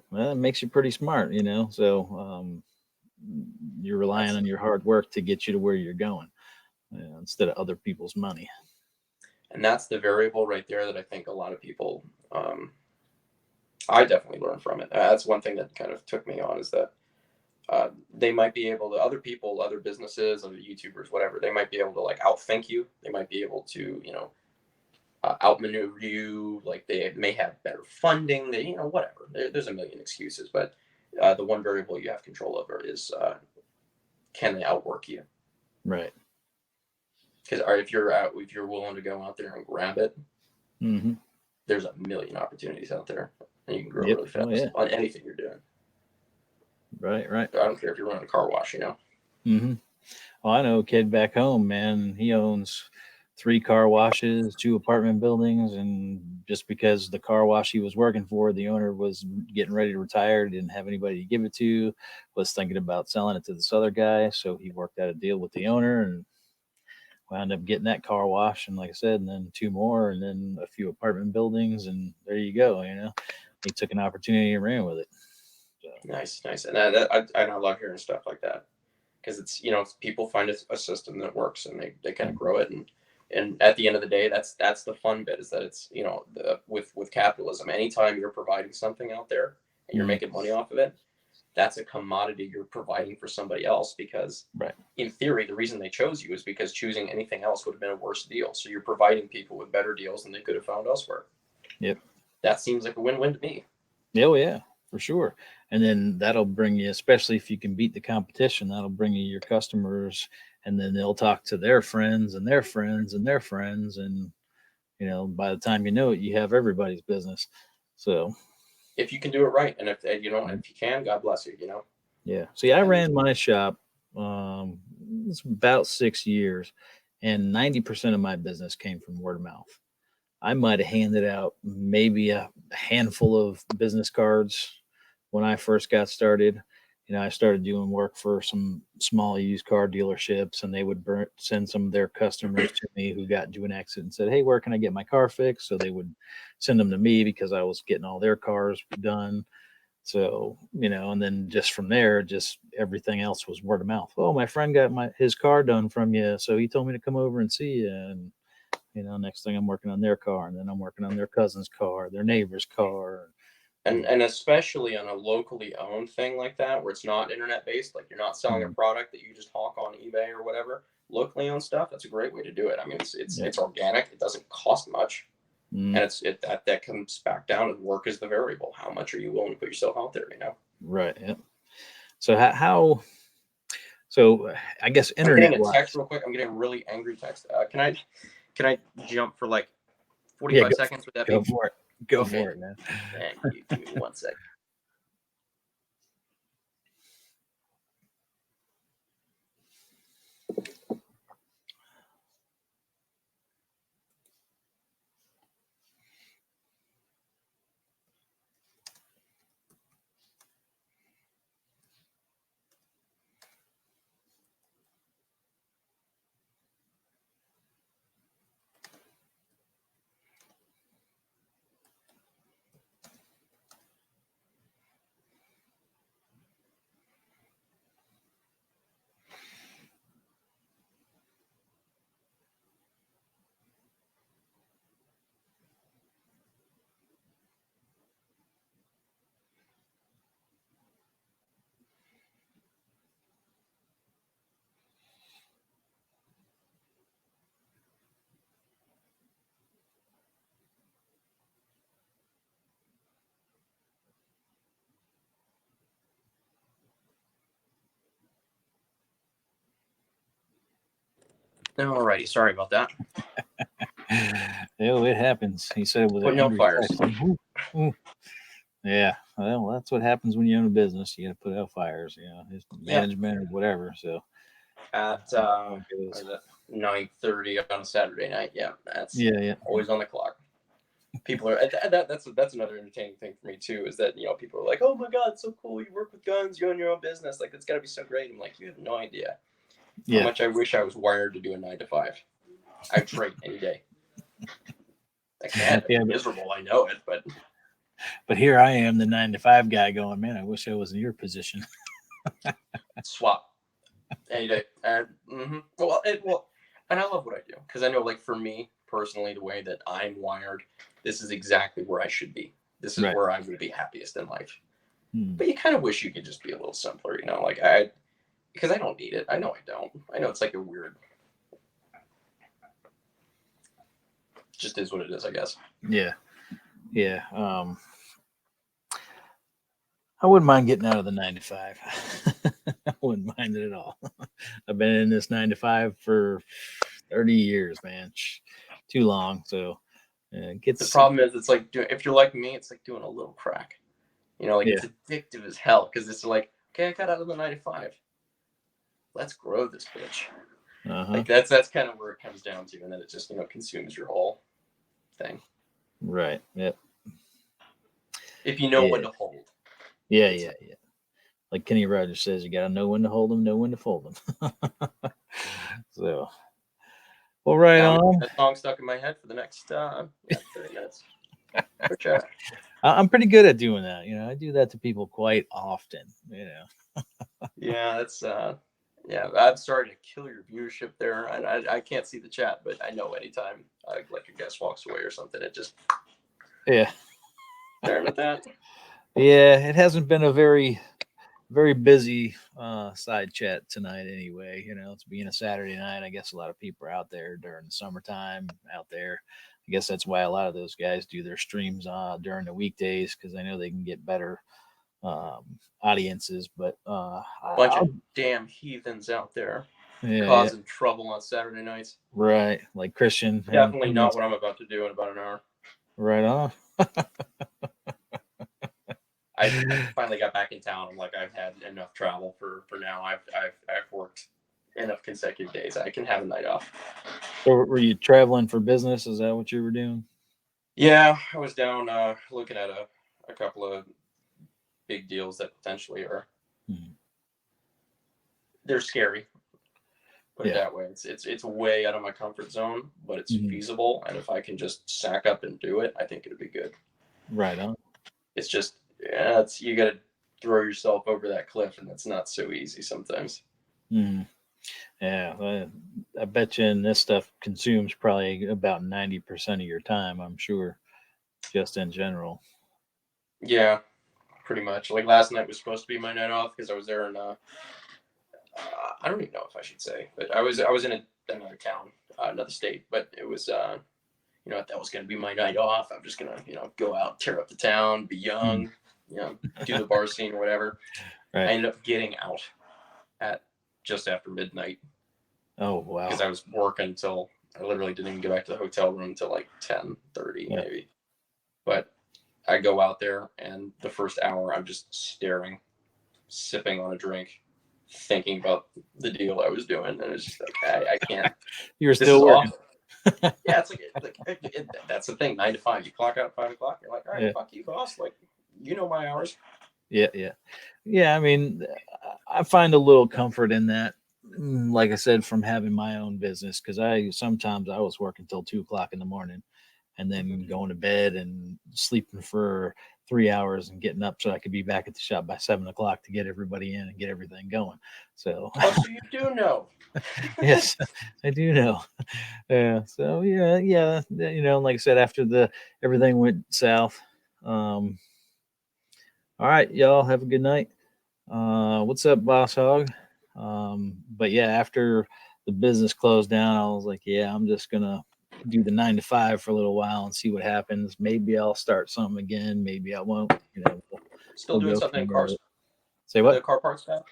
well, it makes you pretty smart, So you're relying That's on your hard work to get you to where you're going, instead of other people's money. and that's the variable right there that I think a lot of people. I definitely learned from it. That's one thing that kind of took me on is that they might be able to other people, other businesses, other YouTubers, whatever. They might be able to like outthink you. They might be able to outmaneuver you. Like they may have better funding. They whatever. There's a million excuses, but the one variable you have control over is can they outwork you? Right. Because if you're willing to go out there and grab it, Mm-hmm. there's a million opportunities out there, and you can grow Yep. really Oh fast yeah. on anything you're doing. Right. Right. I don't care if you're running a car wash. Mm-hmm. Well, I know a kid back home, man. He owns 3 car washes, 2 apartment buildings, and just because the car wash he was working for, the owner was getting ready to retire, didn't have anybody to give it to, was thinking about selling it to this other guy. So he worked out a deal with the owner and wound up getting that car wash. And like I said, and then 2 more, and then a few apartment buildings, and there you go. He took an opportunity and ran with it. So, Nice, nice, and I love hearing stuff like that because it's people find a system that works and they kind of grow it and at the end of the day that's the fun bit is that it's with capitalism anytime you're providing something out there and you're mm, making money off of it that's a commodity you're providing for somebody else because right. in theory the reason they chose you is because choosing anything else would have been a worse deal so you're providing people with better deals than they could have found elsewhere. Yep. That seems like a win-win to me. Oh yeah, for sure. And then that'll bring you, especially if you can beat the competition, that'll bring you your customers, and then they'll talk to their friends and their friends and their friends, and by the time you know it, you have everybody's business. So If you can do it right and if you can god bless you. yeah. See, I And ran my shop. It's about 6 years, and 90% of my business came from word of mouth. I might have handed out maybe a handful of business cards when I first got started. I started doing work for some small used car dealerships, and they would send some of their customers to me who got into an accident and said, "Hey, where can I get my car fixed?" So they would send them to me because I was getting all their cars done. So, and then just from there, just everything else was word of mouth. Oh, my friend got his car done from you, so he told me to come over and see you. And next thing I'm working on their car, and then I'm working on their cousin's car, their neighbor's car. and especially on a locally owned thing like that where it's not internet based like you're not selling a Mm, product that you just hawk on eBay or whatever locally owned stuff that's a great way to do it. I mean yep. it's organic, it doesn't cost much, Mm, and that comes back down to work is the variable. How much are you willing to put yourself out there? right. Yep. So so I guess I'm getting internet a text wise, real quick. I'm getting a really angry text. Can I jump for like yeah, 45 seconds? Would that go be for it. Go okay? for it, man. Thank you. Give me 1 second. Alrighty, sorry about that. Oh, it happens. He said it was Putting out angry fires. text. Ooh, ooh. Yeah, well, that's what happens when you own a business. You got to put out fires, his management or whatever. So At how it what goes. is it, 9:30 on a Saturday night. Yeah, that's Yeah. always on the clock. People are that's another entertaining thing for me too, is that people are like, oh my god, so cool, you work with guns, you own your own business, like that's got to be so great. I'm like, you have no idea how Yeah. much I wish I was wired to do a 9 to 5. I'd trade any day. I can't. Yeah, I'm miserable, I know it, but here I am, the 9 to 5 guy, going, man, I wish I was in your position. swap any day. And well, and I love what I do, because I know, like, for me personally, the way that I'm wired, this is exactly where I should be. This is Right. where I would be happiest in life. Hmm. But you kind of wish you could just be a little simpler, like because I don't need it. I know I don't. I know it's like a weird, just is what it is, I guess. Yeah. I wouldn't mind getting out of the 9 to 5. I wouldn't mind it at all. I've been in this 9 to 5 for 30 years, man. Too long. So The problem is, it's like if you're like me, it's like doing a little crack. It's addictive as hell, because it's like, okay, I got out of the 9 to 5. Let's grow this bitch. Like that's kind of where it comes down to, and then it just consumes your whole thing. Right. Yep. If you know when to hold. Yeah. Like Kenny Rogers says, you got to know when to hold them, know when to fold them. So, well, right on. That song stuck in my head for the next 30 minutes. I'm pretty good at doing that. I do that to people quite often. Yeah, that's I'm sorry to kill your viewership there, and I can't see the chat, but I know anytime like a guest walks away or something, it just Sorry about that. Yeah, it hasn't been a very busy side chat tonight anyway. It's being a Saturday night. I guess a lot of people are out there during the summertime out there. I guess that's why a lot of those guys do their streams during the weekdays, because I know they can get better audiences. But bunch of damn heathens out there causing trouble on Saturday nights. Right, like Christian. Definitely not what I'm about to do in about an hour. Right on. I finally got back in town. I'm like, I've had enough travel for now. I've worked enough consecutive days. I can have a night off. So were you traveling for business? Is that what you were doing? Yeah, I was down looking at a couple of big deals that potentially are they're scary. Put it that way. It's way out of my comfort zone, but it's feasible. And if I can just sack up and do it, I think it'd be good. Right on. It's just you got to throw yourself over that cliff, and that's not so easy sometimes. Yeah, I bet you this stuff consumes probably about 90% of your time, I'm sure, just in general. Yeah, pretty much. Like last night was supposed to be my night off, because I was there in I don't even know if I should say, but I was in another town, another state, but it was that was going to be my night off. I'm just going to go out, tear up the town, be young, do the bar scene or whatever. Right. I ended up getting out at just after midnight. Oh, wow. Because I was working until I literally didn't even get back to the hotel room until like 10:30 maybe. But I go out there, and the first hour I'm just staring, sipping on a drink, thinking about the deal I was doing, and it's just like I can't. You were still working. Yeah, it's like that's the thing. 9 to 5. You clock out at 5 o'clock. You're like, all right, fuck you, boss. Like, my hours. Yeah. I mean, I find a little comfort in that. Like I said, from having my own business, because sometimes I was working till 2 o'clock in the morning, and then going to bed and sleeping for 3 hours and getting up so I could be back at the shop by 7 o'clock to get everybody in and get everything going. So, so you do know. Yes, I do know. Yeah. So yeah. Like I said, after everything went south. All right, y'all have a good night. What's up, Boss Hog? But yeah, after the business closed down, I was like, yeah, I'm just gonna do the 9 to 5 for a little while and see what happens. Maybe I'll start something again. Maybe I won't. Still doing something in cars. Say what? The car parts stuff.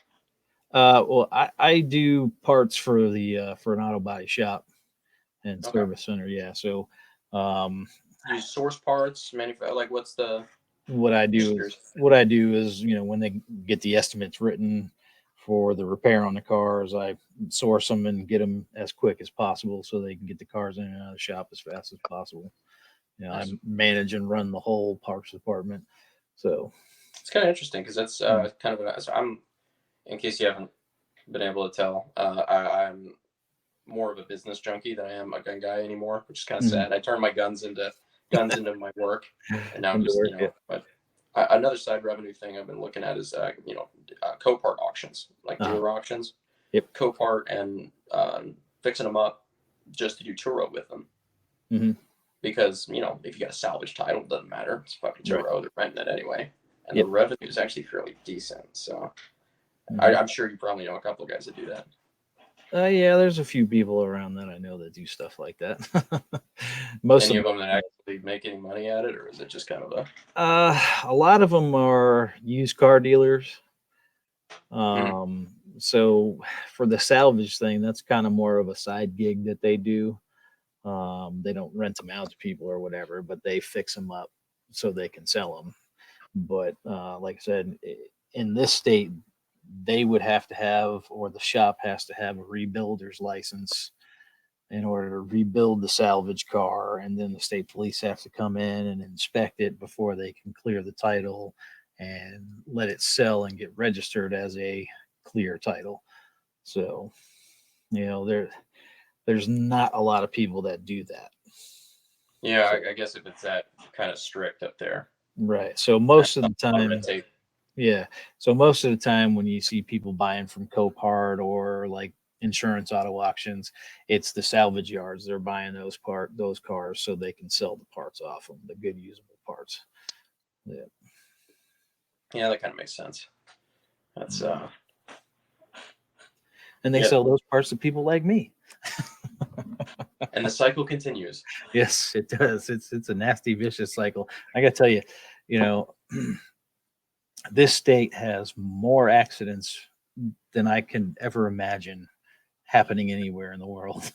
Well, I do parts for the for an auto body shop and Okay. service center. Yeah. So, um, You source parts, manufacture. Like, what's the? what I Just do is curious. when they get the estimates written for the repair on the cars, I source them and get them as quick as possible so they can get the cars in and out of the shop as fast as possible. I Nice. manage and run the whole parts department. So, It's kind of interesting because that's mm, kind of a. So I'm, in case you haven't been able to tell, I'm more of a business junkie than I am a gun guy anymore, which is kind of mhm. sad. I turned my guns into my work, and now I'm Into just work, yeah. But another side revenue thing I've been looking at is Copart auctions, like Uh, dealer auctions, yep. Copart, and fixing them up just to do Turo with them. Hmm. Because if you got a salvage title, it doesn't matter. It's fucking Right. Turo. They're renting it anyway, and the Yep. revenue is actually fairly decent. So Hmm. I'm sure you probably know a couple of guys that do that. Yeah, there's a few people around that I know that do stuff like that. Most Any of of them, them that actually make any money at it, or is it just kind of a? a lot of them are used car dealers. Mhm. So for the salvage thing, that's kind of more of a side gig that they do. They don't rent them out to people or whatever, but they fix them up so they can sell them. But like I said, in this state, they would have to have, or the shop has to have a rebuilder's license in order to rebuild the salvage car. And then the state police have to come in and inspect it before they can clear the title and let it sell and get registered as a clear title. So, there's not a lot of people that do that. Yeah, So, I guess if it's that kind of strict up there, right. So that's most of a the lot of red time, tape. yeah. So most of the time when you see people buying from Copart or like insurance auto auctions, it's the salvage yards. They're buying those cars so they can sell the parts off them, the good usable parts. Yeah. Yeah, that kind of makes sense. That's And they yeah, sell those parts to people like me. and the cycle continues. Yes, it does. It's a nasty, vicious cycle. I gotta tell you, you know, this state has more accidents than I can ever imagine happening anywhere in the world.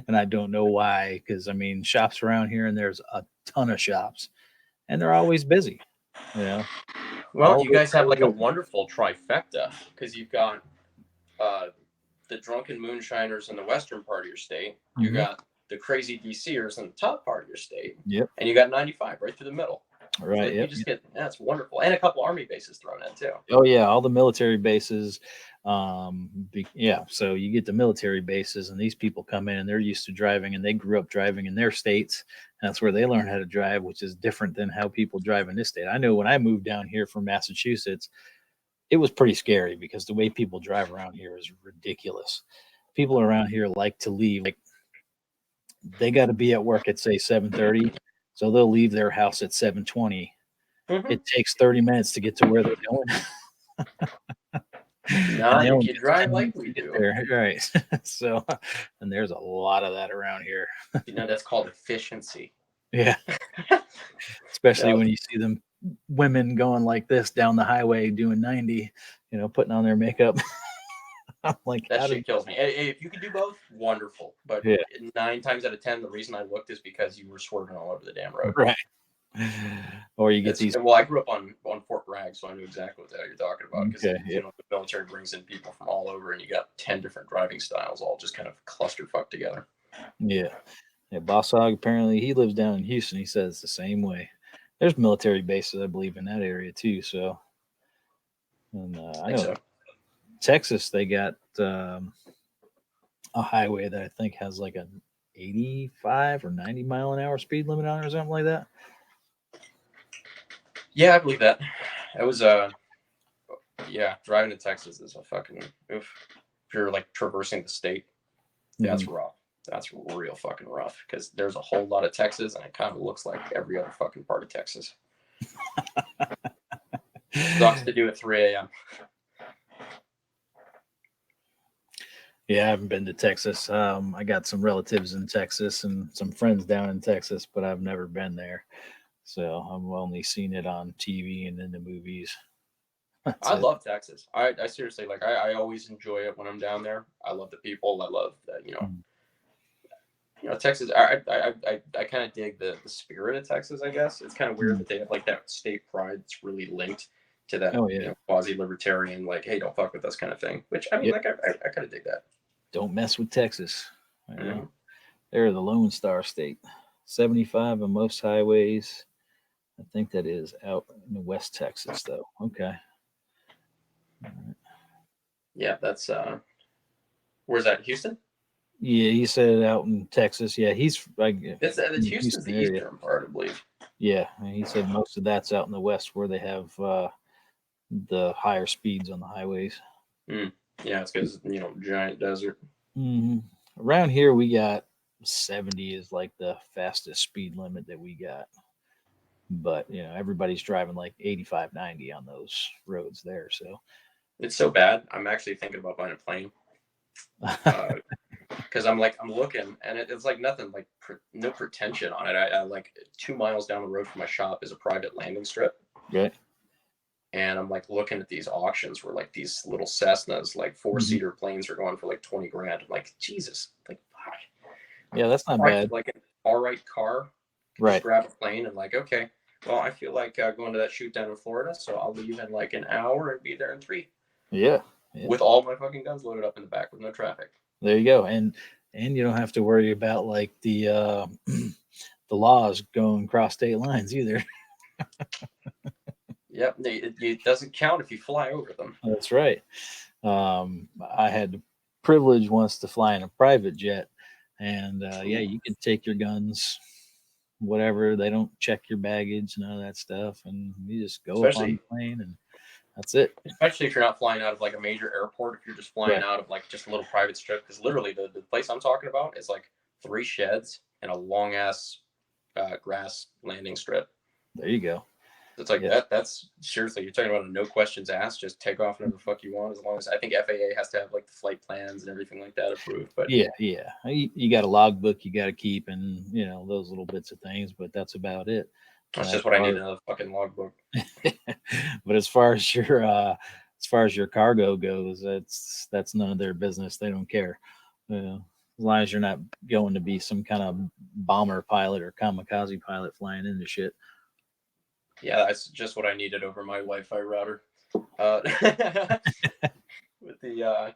And I don't know why, because I mean, shops around here, and there's a ton of shops, and they're always busy. You know, Well, you guys have always like a open. wonderful trifecta because you've got uh, the drunken moonshiners in the western part of your state. You Hmm. got the crazy DCers in the top part of your state, Yep. and you got 95 right through the middle. So Right. you Yep. just get that's wonderful, and a couple army bases thrown in too. Oh yeah, all the military bases. Yeah, so you get the military bases, and these people come in and they're used to driving, and they grew up driving in their states. And that's where they learn how to drive, which is different than how people drive in this state. I know when I moved down here from Massachusetts, it was pretty scary because the way people drive around here is ridiculous. People around here like to leave, like they got to be at work at say 7:30, so they'll leave their house at 7:20. Mm-hmm. It takes 30 minutes to get to where they're going, and they Not if only you get drive 10 like minutes we to get do. there. Right. So, and there's a lot of that around here. That's called efficiency. Yeah. Especially No, when you see them women going like this down the highway doing 90, putting on their makeup. I'm like, that how did, shit kills me. If you could do both, wonderful. But yeah, 9 times out of 10, the reason I looked is because you were swerving all over the damn road. right. Or you get It's these, well, I grew up on Fort Bragg, so I knew exactly what the hell you're talking about. Because okay, yeah, the military brings in people from all over, and you got 10 different driving styles, all just kind of clusterfuck together. yeah. Yeah, Boss Hog, apparently he lives down in Houston. He says the same way. There's military bases, I believe, in that area too. So, and I I think know so. Texas, they got a highway that I think has like an 85 or 90 mile an hour speed limit on it or something like that. Yeah, I believe that. It was yeah, driving to Texas is a fucking oof. If you're like traversing the state, that's Mhm. rough. That's real fucking rough because there's a whole lot of Texas, and it kind of looks like every other fucking part of Texas. Sucks to do at 3 a.m. Yeah, I haven't been to Texas. I got some relatives in Texas and some friends down in Texas, but I've never been there. So I've only seen it on TV and in the movies. I love Texas. I seriously like. I always enjoy it when I'm down there. I love the people. I love that. Texas. I kind of dig the spirit of Texas. I guess it's kind of weird that they have like that state pride that's really linked to that Oh yeah. quasi libertarian, like, hey, don't fuck with us kind of thing. Which I mean, Yep. like I kind of dig that. Don't mess with Texas. Mhm. They're the Lone Star State. 75 on most highways. I think that is out in West Texas, though. Okay. Yeah, that's where's that? Houston. Yeah, he said out in Texas. Yeah, he's like It's in the Houston's Houston the area. eastern part, I believe. Yeah, and he said most of that's out in the West where they have the higher speeds on the highways. Yeah, it's because giant desert. hmm Around here, we got 70 is like the fastest speed limit that we got. But, everybody's driving like 85, 90 on those roads there. So, It's so bad. I'm actually thinking about buying a plane. Because I'm looking, and it's like nothing, like no pretension on it. I like 2 miles down the road from my shop is a private landing strip, right. and I'm like looking at these auctions where like these little Cessnas, like 4-seater planes, are going for like 20 grand. I'm like, Jesus, like, Yeah, that's not right, bad. like an all right car, Right. just grab a plane and like, okay, well, I feel like going to that shoot down in Florida, so I'll leave in like an hour and be there in 3 Yeah. with all my fucking guns loaded up in the back with no traffic. There you go. And you don't have to worry about like the the laws going across state lines either. Yep, it doesn't count if you fly over them. That's right. I had the privilege once to fly in a private jet, and yeah, you can take your guns, whatever. They don't check your baggage, none of that stuff, and you just go up on the plane, and that's it. Especially if you're not flying out of like a major airport, if you're just flying Right. out of like just a little private strip, because literally the place I'm talking about is like 3 sheds and a long ass grass landing strip. There you go. It's like Yeah. that's seriously, you're talking about a no questions asked, just take off whenever the fuck you want, as long as I think FAA has to have like the flight plans and everything like that approved. But Yeah. You got a logbook you got to keep, and those little bits of things, but that's about it. that's just what I need, another fucking logbook. But as far as your cargo goes, that's none of their business. They don't care. As long as you're not going to be some kind of bomber pilot or kamikaze pilot flying into shit. Yeah, that's just what I needed over my Wi-Fi router. With the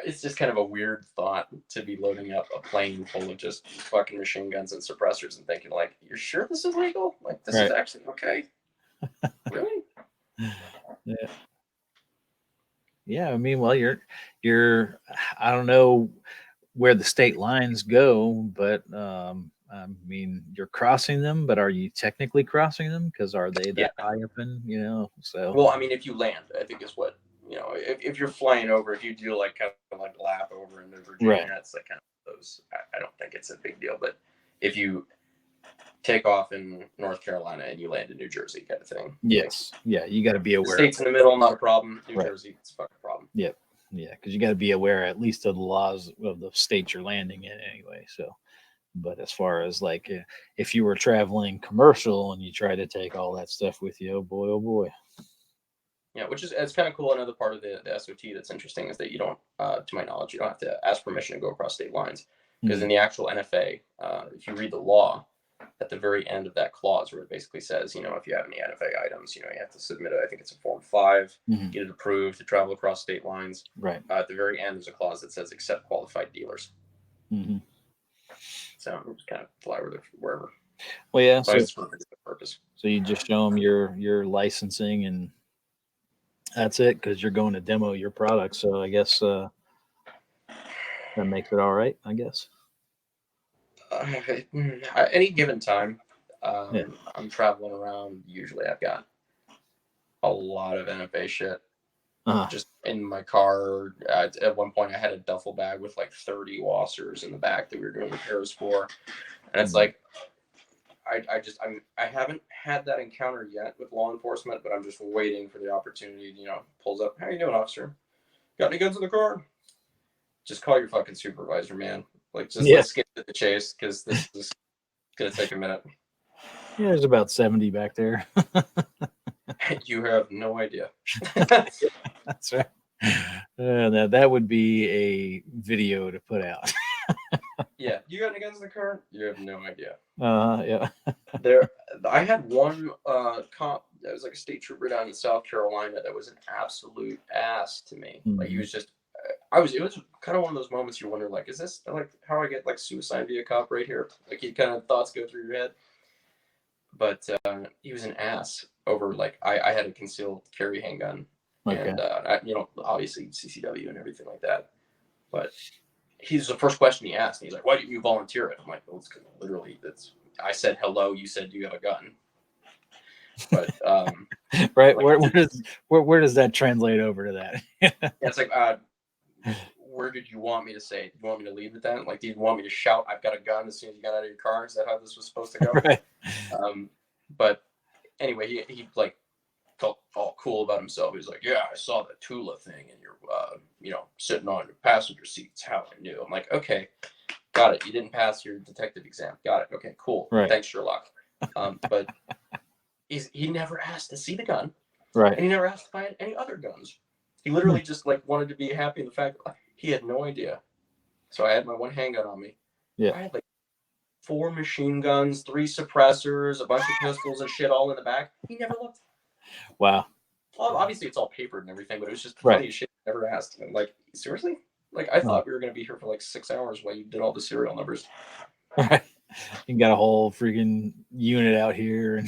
it's just kind of a weird thought to be loading up a plane full of just fucking machine guns and suppressors and thinking like, you're sure this is legal? Like, this is actually okay? Really? Yeah. Yeah, I mean, well, you're I don't know where the state lines go, but I mean, you're crossing them, but are you technically crossing them? Because are they that high up in, so. Well, I mean, if you land, I think is what, if you're flying over, if you do like kind of like lap over into Virginia, it's like kind of those, I don't think it's a big deal. But if you take off in North Carolina and you land in New Jersey kind of thing. Yes. Yeah, you got to be The aware. state's in the middle, not a problem. New Jersey, it's a fucking problem. Yep. Yeah, because you got to be aware at least of the laws of the state you're landing in anyway. So, but as far as like if you were traveling commercial and you try to take all that stuff with you, oh boy, oh boy. Yeah, which is, it's kind of cool. Another part of the SOT that's interesting is that you don't, to my knowledge, you don't have to ask permission to go across state lines. Because in the actual NFA, if you read the law, at the very end of that clause where it basically says, if you have any NFA items, you have to submit it. I think it's a Form 5, get it approved to travel across state lines. Right. At the very end, there's a clause that says accept qualified dealers. So just kind of fly wherever. Well, yeah. So purpose. So you just show them your licensing and that's it, because you're going to demo your product. So I guess that makes it all right, I guess. At any given time, I'm traveling around. Usually I've got a lot of NFA shit just in my car. At one point I had a duffel bag with like 30 Wassers in the back that we were doing repairs for. And it's like, I haven't had that encounter yet with law enforcement, but I'm just waiting for the opportunity, pulls up. How you doing, officer? Got any guns in the car? Just call your fucking supervisor, man. Like, let's get to the chase, because this is going to take a minute. Yeah, there's about 70 back there. You have no idea. That's right. That would be a video to put out. Yeah, you got any guns in the car? You have no idea. Yeah. There, I had one cop that was like a state trooper down in South Carolina that was an absolute ass to me. Like he was just, it was kind of one of those moments you wonder, like, is this like how I get like suicide via cop right here? Like, you kind of thoughts go through your head. But he was an ass over like I had a concealed carry handgun, Okay. and obviously CCW and everything like that. But he's the first question he asked. And he's like, "Why didn't you volunteer it?" I'm like, "Well, it's because literally that's." I said hello. You said, "Do you have a gun?" But right. like, Where does that translate over to that? yeah, it's like, where did you want me to say? Do you want me to lead with that? Like, do you want me to shout, "I've got a gun" as soon as you got out of your car? Is that how this was supposed to go? Right. But anyway, he like felt all cool about himself. He was like, "Yeah, I saw the Tula thing, and you're sitting on your passenger seats. How I knew." I'm like, "Okay, got it. You didn't pass your detective exam. Got it. Okay, cool. Right. Thanks, Sherlock." But he never asked to see the gun, Right. and he never asked if I had any other guns. He literally just like wanted to be happy in the fact that he had no idea. So I had my one handgun on me. Yeah. I had like 4 machine guns, 3 suppressors, a bunch of pistols and shit all in the back. He never looked. Wow. Well, obviously it's all papered and everything, but it was just Right. funny as shit. I never asked. I'm like, seriously? Like, I thought we were going to be here for like 6 hours while you did all the serial numbers. Right. You got a whole freaking unit out here.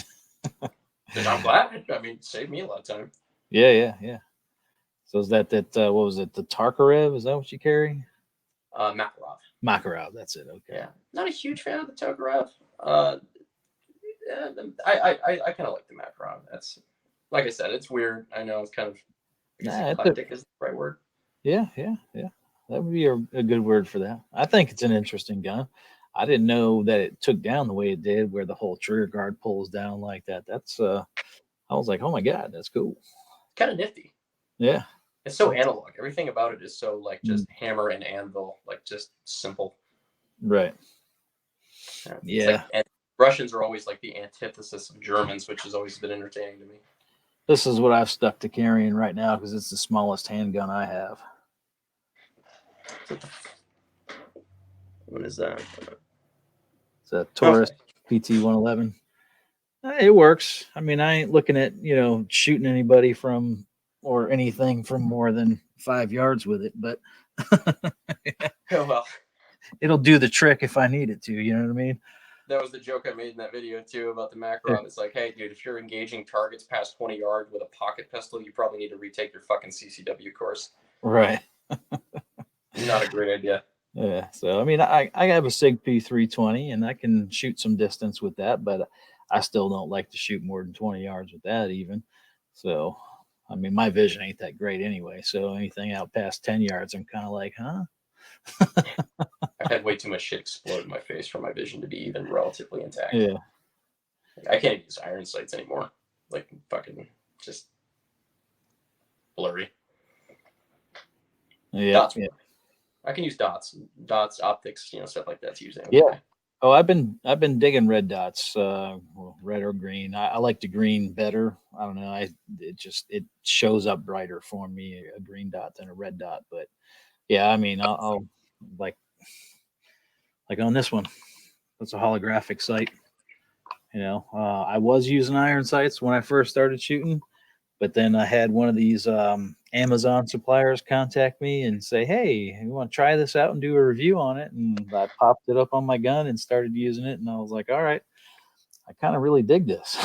And I'm glad. I mean, it saved me a lot of time. Yeah. So is that what was it? The Tarkarev? Is that what you carry? Makarov. That's it. Okay. Yeah. Not a huge fan of the Tarkarev. I kind of like the Makarov. That's, like I said, it's weird. I know it's kind of, I guess eclectic is the right word. Yeah. That would be a good word for that. I think it's an interesting gun. I didn't know that it took down the way it did, where the whole trigger guard pulls down like that. That's I was like, oh my God, that's cool. Kind of nifty. Yeah. It's so analog. Everything about it is so like just hammer and anvil, like just simple. Right. Yeah. And Russians are always like the antithesis of Germans, which has always been entertaining to me. This is what I've stuck to carrying right now because it's the smallest handgun I have. What is that? It's a Taurus PT 111. It works. I mean, I ain't looking at, shooting anybody from or anything from more than 5 yards with it, but oh well, it'll do the trick if I need it to. You know what I mean? That was the joke I made in that video too about the Makarov. It's like, hey, dude, if you're engaging targets past 20 yards with a pocket pistol, you probably need to retake your fucking CCW course. Right. Not a great idea. Yeah. So I mean, I have a Sig P320 and I can shoot some distance with that, but I still don't like to shoot more than 20 yards with that even. So, I mean, my vision ain't that great anyway. So anything out past 10 yards, I'm kind of like, huh? I've had way too much shit explode in my face for my vision to be even relatively intact. Yeah. I can't use iron sights anymore. Like, fucking just blurry. Yeah. Dots. Yeah. I can use dots, optics, stuff like that's usually okay. Yeah. Oh, I've been digging red dots, red or green. I like the green better. I don't know. It shows up brighter for me, a green dot than a red dot. But yeah, I mean, I'll like on this one, it's a holographic sight. I was using iron sights when I first started shooting, but then I had one of these Amazon suppliers contact me and say, hey, you want to try this out and do a review on it? And I popped it up on my gun and started using it. And I was like, all right, I kind of really dig this.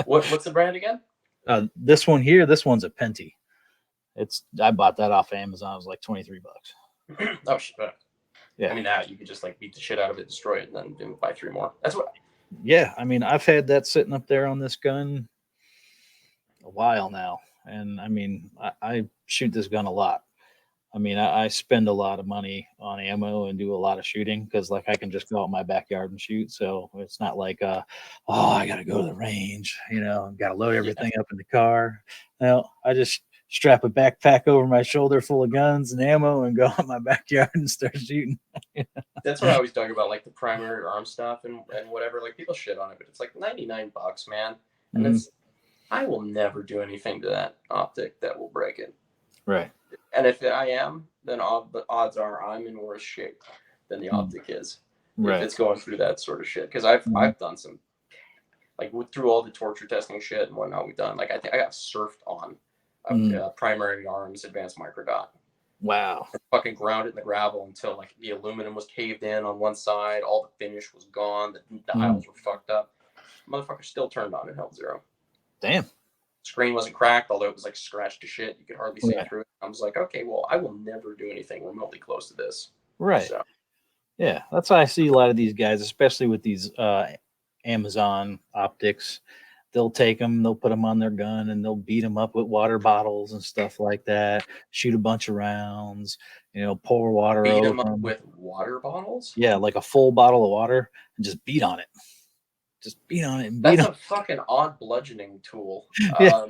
What's the brand again? This one here, this one's a Penty. I bought that off of Amazon. It was like $23. Oh, shit. Yeah. I mean, you could just like beat the shit out of it, destroy it, and then buy 3 more. That's what. Yeah. I mean, I've had that sitting up there on this gun a while now. And I mean, I shoot this gun a lot. I mean, I spend a lot of money on ammo and do a lot of shooting because, like, I can just go out in my backyard and shoot. So it's not like, I got to go to the range, got to load everything up in the car. No, I just strap a backpack over my shoulder full of guns and ammo and go out in my backyard and start shooting. That's what I always talk about, like the primary arm stuff and whatever. Like, people shit on it, but it's like $99, man. And I will never do anything to that optic that will break it. Right. And if I am, then the odds are I'm in worse shape than the optic is. If Right. it's going through that sort of shit, because I've done some, like through all the torture testing shit and whatnot we've done. Like I think I got surfed on a primary arms advanced microdot. Wow. Fucking ground it in the gravel until like the aluminum was caved in on one side, all the finish was gone, the dials were fucked up. Motherfucker still turned on and held 0. Damn. Screen wasn't cracked, although it was like scratched to shit. You could hardly see Right. through it. I was like, okay, well, I will never do anything remotely close to this. Right. So, yeah, that's why I see a lot of these guys, especially with these Amazon optics. They'll take them, they'll put them on their gun, and they'll beat them up with water bottles and stuff like that. Shoot a bunch of rounds, pour water beat over them up them. with water bottles? Yeah, like a full bottle of water, and just beat on it. Just beat on it and beat That's on a fucking odd bludgeoning tool. Yeah.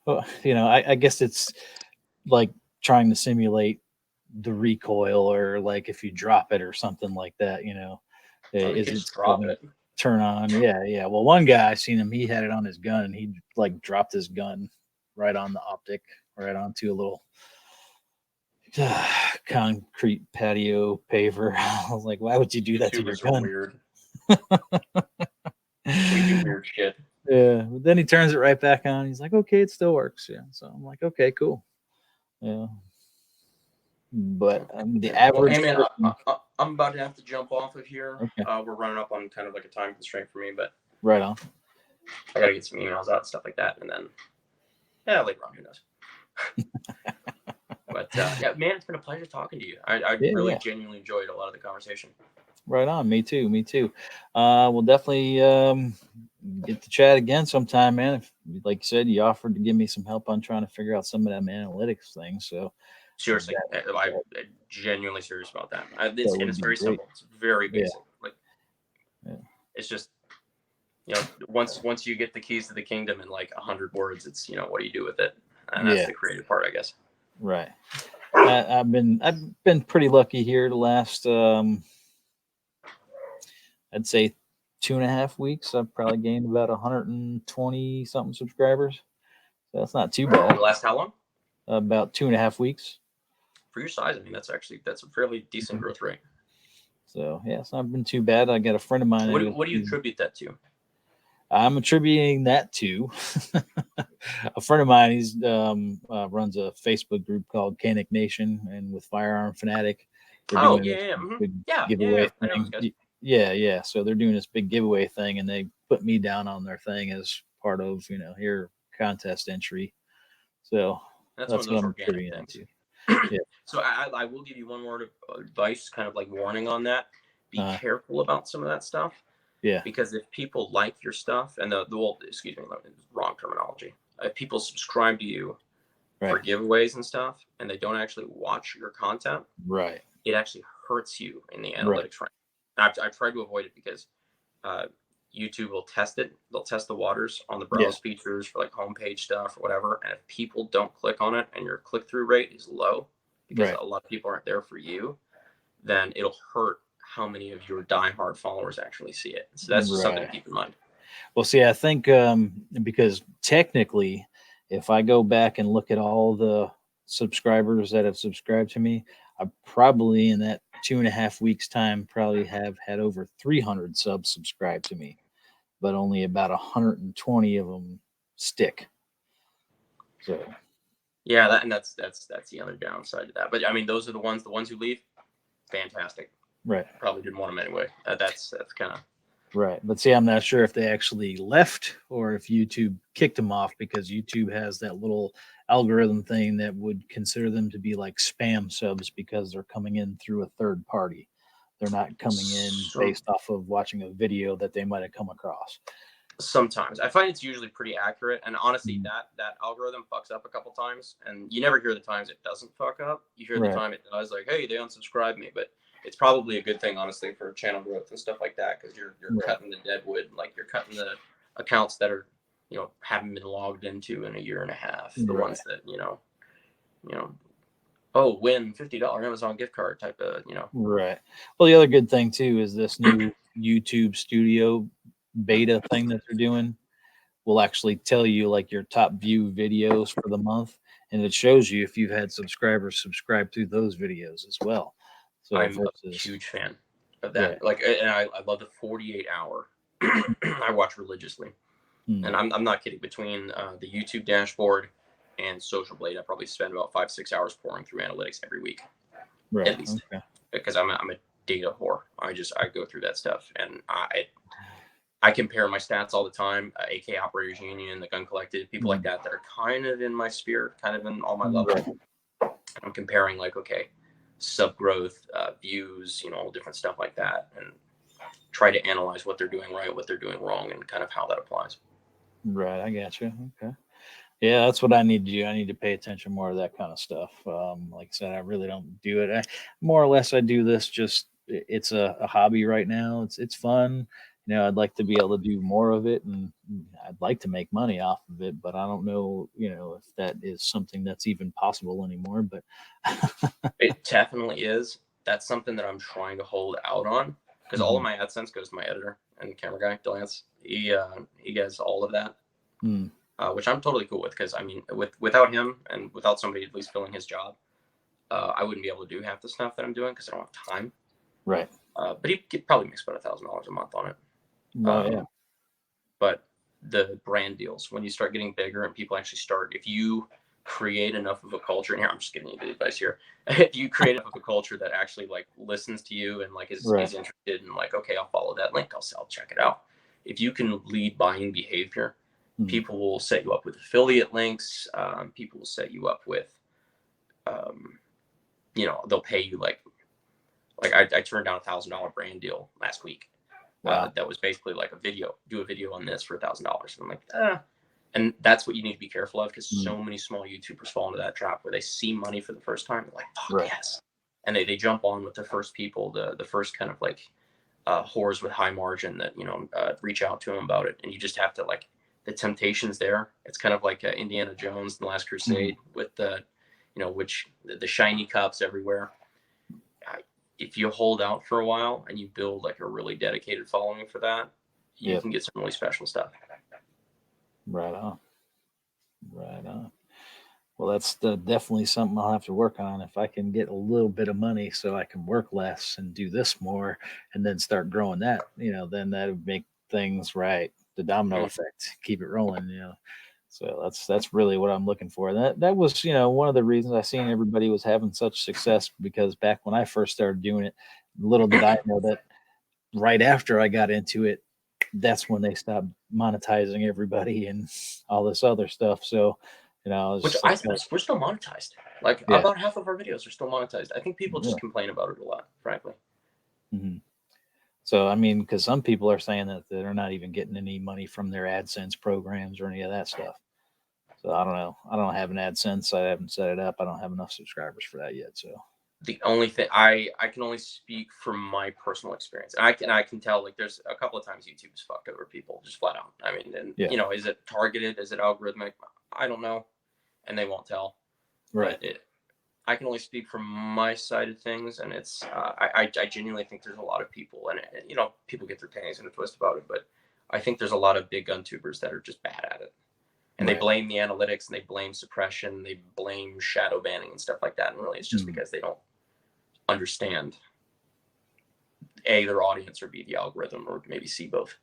Well, I guess it's like trying to simulate the recoil, or like if you drop it or something like that, Or you is could it just still drop gonna it. turn on? Yeah. Well, one guy I seen him, he had it on his gun, and he like dropped his gun right on the optic, right onto a little concrete patio paver. I was like, why would you do that to your YouTubers are gun? weird. We do weird shit. Yeah, but then he turns it right back on. He's like, okay, it still works. Yeah, so I'm like, okay, cool. Yeah, but the Well, average hey man, person, I'm about to have to jump off of here. okay, We're running up on kind of like a time constraint for me, but right on. I gotta get some emails out and stuff like that, and then later on, who knows? But yeah, man, it's been a pleasure talking to you. I really Yeah, genuinely enjoyed a lot of the conversation. right on. Me too. Me too. We'll definitely get to chat again sometime, man. If, like you said, you offered to give me some help on trying to figure out some of them analytics things, so Seriously, I'm genuinely serious about that. that It's would be very great. simple. It's very Yeah. basic. Like, Yeah. it's just once you get the keys to the kingdom in like 100 words, it's what do you do with it, and that's Yeah. the creative part, I guess. Right. I've been pretty lucky here the last I'd say 2.5 weeks. I've probably gained about 120 something subscribers. So that's not too bad. The last how long? About 2.5 weeks. For your size, I mean, that's a fairly decent growth rate. So yeah, it's not been too bad. I got a friend of mine. What do you attribute that to? I'm attributing that to a friend of mine. He's runs a Facebook group called Canic Nation, and with Firearm Fanatic, they're doing this big giveaway I know those thing. guys. Yeah. So they're doing this big giveaway thing, and they put me down on their thing as part of your contest entry. So That's that's one what of I'm those organic attributing things. to. Yeah. So I will give you one word of advice, kind of like warning on that. Be careful about some of that stuff. Yeah. Because if people like your stuff, and wrong terminology. If people subscribe to you for giveaways and stuff, and they don't actually watch your content, Right. it actually hurts you in the analytics rank. I've tried to avoid it because YouTube will test it. They'll test the waters on the browse features for like homepage stuff or whatever. And if people don't click on it and your click-through rate is low because a lot of people aren't there for you, then it'll hurt how many of your diehard followers actually see it. So that's just something to keep in mind. Well, see, I think because technically, if I go back and look at all the subscribers that have subscribed to me, I probably in that 2.5 weeks time probably have had over 300 subs subscribe to me, but only about 120 of them stick. So yeah, that's the other downside to that. But I mean, those are the ones who leave, fantastic. Right. Probably didn't want them anyway. That's kind of right. But see, I'm not sure if they actually left or if YouTube kicked them off, because YouTube has that little algorithm thing that would consider them to be like spam subs because they're coming in through a third party. They're not coming in based off of watching a video that they might have come across. Sometimes I find it's usually pretty accurate, and honestly, that algorithm fucks up a couple times, and you never hear the times it doesn't fuck up. You hear the time it does, like, hey, they unsubscribed me, but it's probably a good thing, honestly, for channel growth and stuff like that, because you're cutting the dead wood, like you're cutting the accounts that are haven't been logged into in a year and a half, the ones that win $50 Amazon gift card type of Right. Well, the other good thing too is this new YouTube Studio beta thing that they're doing, will actually tell you like your top view videos for the month, and it shows you if you've had subscribers subscribe to those videos as well. So I'm a versus, huge fan of yeah, that. Like, and I love the 48-hour. I watch religiously, mm, and I'm not kidding. Between the YouTube dashboard and Social Blade, I probably spend about 5-6 hours pouring through analytics every week, right, at least, okay, because I'm a data whore. I go through that stuff, and I compare my stats all the time. AK Operators Union, the Gun Collective, people like mm, that are kind of in my sphere, kind of in all my right, level. I'm comparing like, okay, sub growth, views, all different stuff like that, and try to analyze what they're doing right, what they're doing wrong, and kind of how that applies. right. I got you. Okay. Yeah, that's what I need to do. I need to pay attention more to that kind of stuff. Like I said, I really don't do it. More or less, I do this just it's a hobby right now. It's fun. I'd like to be able to do more of it, and I'd like to make money off of it. But I don't know, if that is something that's even possible anymore. But It definitely is. That's something that I'm trying to hold out on, because all of Mhm. my AdSense goes to my editor and camera guy, Delance. He gets all of that, Mm, which I'm totally cool with, because I mean, without him and without somebody at least filling his job, I wouldn't be able to do half the stuff that I'm doing because I don't have time. right. But he probably makes about $1,000 a month on it. Oh yeah. Um, but the brand deals, when you start getting bigger and people actually start, if you create enough of a culture, and here I'm just giving you the advice here, if you create enough of a culture that actually like listens to you and like is Right. interested in like, okay, I'll follow that link, I'll check it out. If you can lead buying behavior, Mm, people will set you up with affiliate links. People will set you up with, um, they'll pay you like I turned down $1,000 brand deal last week. wow. That was basically like do a video on this for $1,000. I'm like, and that's what you need to be careful of, because Mm, so many small YouTubers fall into that trap where they see money for the first time. They're like, fuck right. yes. And they jump on with the first people, the first kind of like whores with high margin that, reach out to them about it. And you just have to like, the temptation's there. It's kind of like Indiana Jones and the Last Mm, Crusade with which the shiny cups everywhere. If you hold out for a while and you build like a really dedicated following for that, you yep. can get some really special stuff. Right on. Right on. Well, that's definitely something I'll have to work on. If I can get a little bit of money so I can work less and do this more and then start growing that, then that would make things right. The domino Mm. effect, keep it rolling. So that's really what I'm looking for. That was, one of the reasons I seen everybody was having such success, because back when I first started doing it, little did I know that right after I got into it, that's when they stopped monetizing everybody and all this other stuff. So, I was Which just like, oh, we're still monetized. Like yeah. about half of our videos are still monetized. I think people Yeah. just complain about it a lot, frankly. Mhm. So, I mean, because some people are saying that they're not even getting any money from their AdSense programs or any of that stuff. So I don't know. I don't have an AdSense. I haven't set it up. I don't have enough subscribers for that yet. So, The only thing I can only speak from my personal experience. And I can tell like there's a couple of times YouTube has fucked over people just flat out. I mean, and yeah, is it targeted? Is it algorithmic? I don't know, and they won't tell. right, But I can only speak from my side of things, and it's I genuinely think there's a lot of people, and people get their panties in a twist about it, but I think there's a lot of big gun tubers that are just bad at it, and they right. blame the analytics and they blame suppression, they blame shadow banning and stuff like that, and really it's just Mhm. because they don't understand A, their audience, or B, the algorithm, or maybe C, both.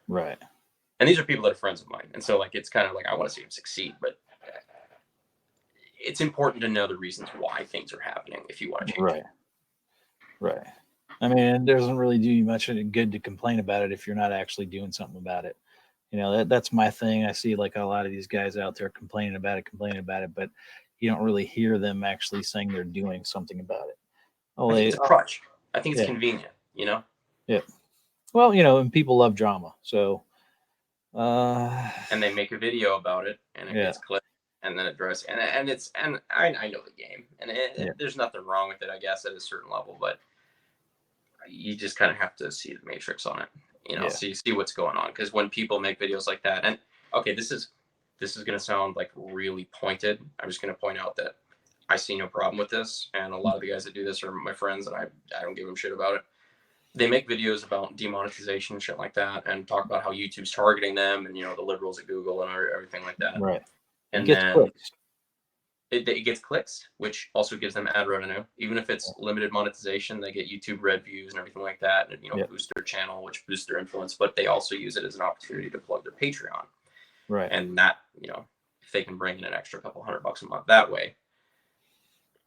Right, And these are people that are friends of mine, and so like it's kind of like I want to see them succeed, but it's important to know the reasons why things are happening if you want to change. right, right. I mean, it doesn't really do you much good to complain about it if you're not actually doing something about it. That's my thing. I see like a lot of these guys out there complaining about it, but you don't really hear them actually saying they're doing something about it. Oh, I think it's a crutch. I think it's yeah, convenient. yeah. Well, and people love drama, so And they make a video about it, and it yeah, gets clipped, and then it drops, and I know the game, and yeah, there's nothing wrong with it, I guess, at a certain level, but you just kind of have to see the matrix on it, yeah, so you see what's going on. Because when people make videos like that, and okay, this is going to sound like really pointed. I'm just going to point out that I see no problem with this, and a lot of the guys that do this are my friends, and I don't give them shit about it. they make videos about demonetization and shit like that, and talk about how YouTube's targeting them, and the liberals at Google and everything like that. Right. It And gets then clicks. it gets clicks, which also gives them ad revenue. Even if it's limited monetization, they get YouTube red views and everything like that, and Yep. boost their channel, which boosts their influence. But they also use it as an opportunity to plug their Patreon, Right. and that if they can bring in an extra couple $100 a month that way,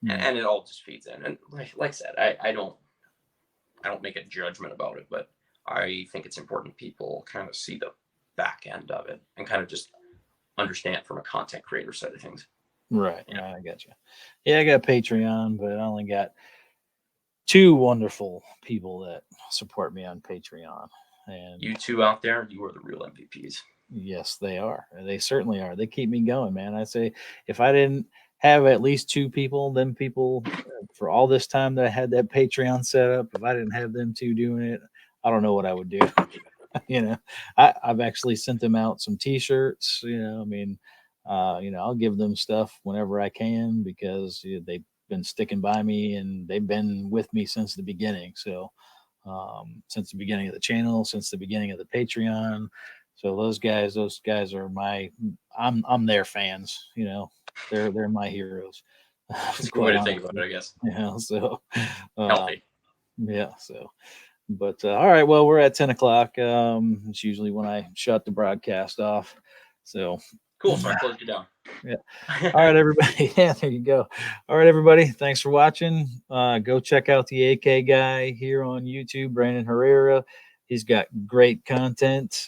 and it all just feeds in. And like I said, I don't make a judgment about it, but I think it's important people kind of see the back end of it and kind of just understand from a content creator side of things. Right. I got you. Yeah, I got Patreon, but I only got 2 wonderful people that support me on Patreon. And you two out there, you are the real MVPs. Yes, they are. They certainly are. They keep me going, man. I say if I didn't have at least 2 people, them people for all this time that I had that Patreon set up, if I didn't have them 2 doing it, I don't know what I would do. I've actually sent them out some T-shirts. I mean, I'll give them stuff whenever I can because they've been sticking by me and they've been with me since the beginning. So, since the beginning of the channel, since the beginning of the Patreon. So those guys are I'm their fans. They're my heroes. It's a good way to think about it, I guess. So Healthy. Yeah. So. But all right, well, we're at 10 o'clock. It's usually when I shut the broadcast off. So cool. So I closed you down. Yeah. All right, everybody. Yeah, there you go. All right, everybody. Thanks for watching. Go check out the AK guy here on YouTube, Brandon Herrera. He's got great content,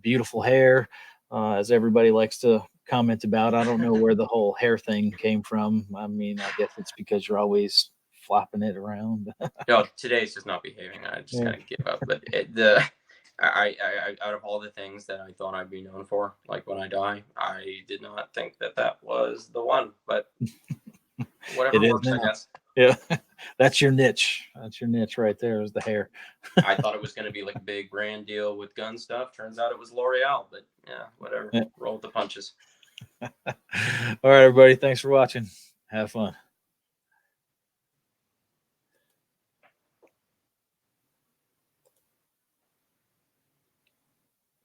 beautiful hair, as everybody likes to comment about. I don't know where the whole hair thing came from. I mean, I guess it's because you're always flopping it around. No, today's just not behaving. I just kind of give up. But I out of all the things that I thought I'd be known for, like when I die, I did not think that was the one. But whatever works, I guess. Yeah, that's your niche. That's your niche right there, is the hair. I thought it was going to be like a big brand deal with gun stuff. Turns out it was L'Oreal. But yeah, whatever. Yeah. Roll with the punches. All right, everybody. Thanks for watching. Have fun.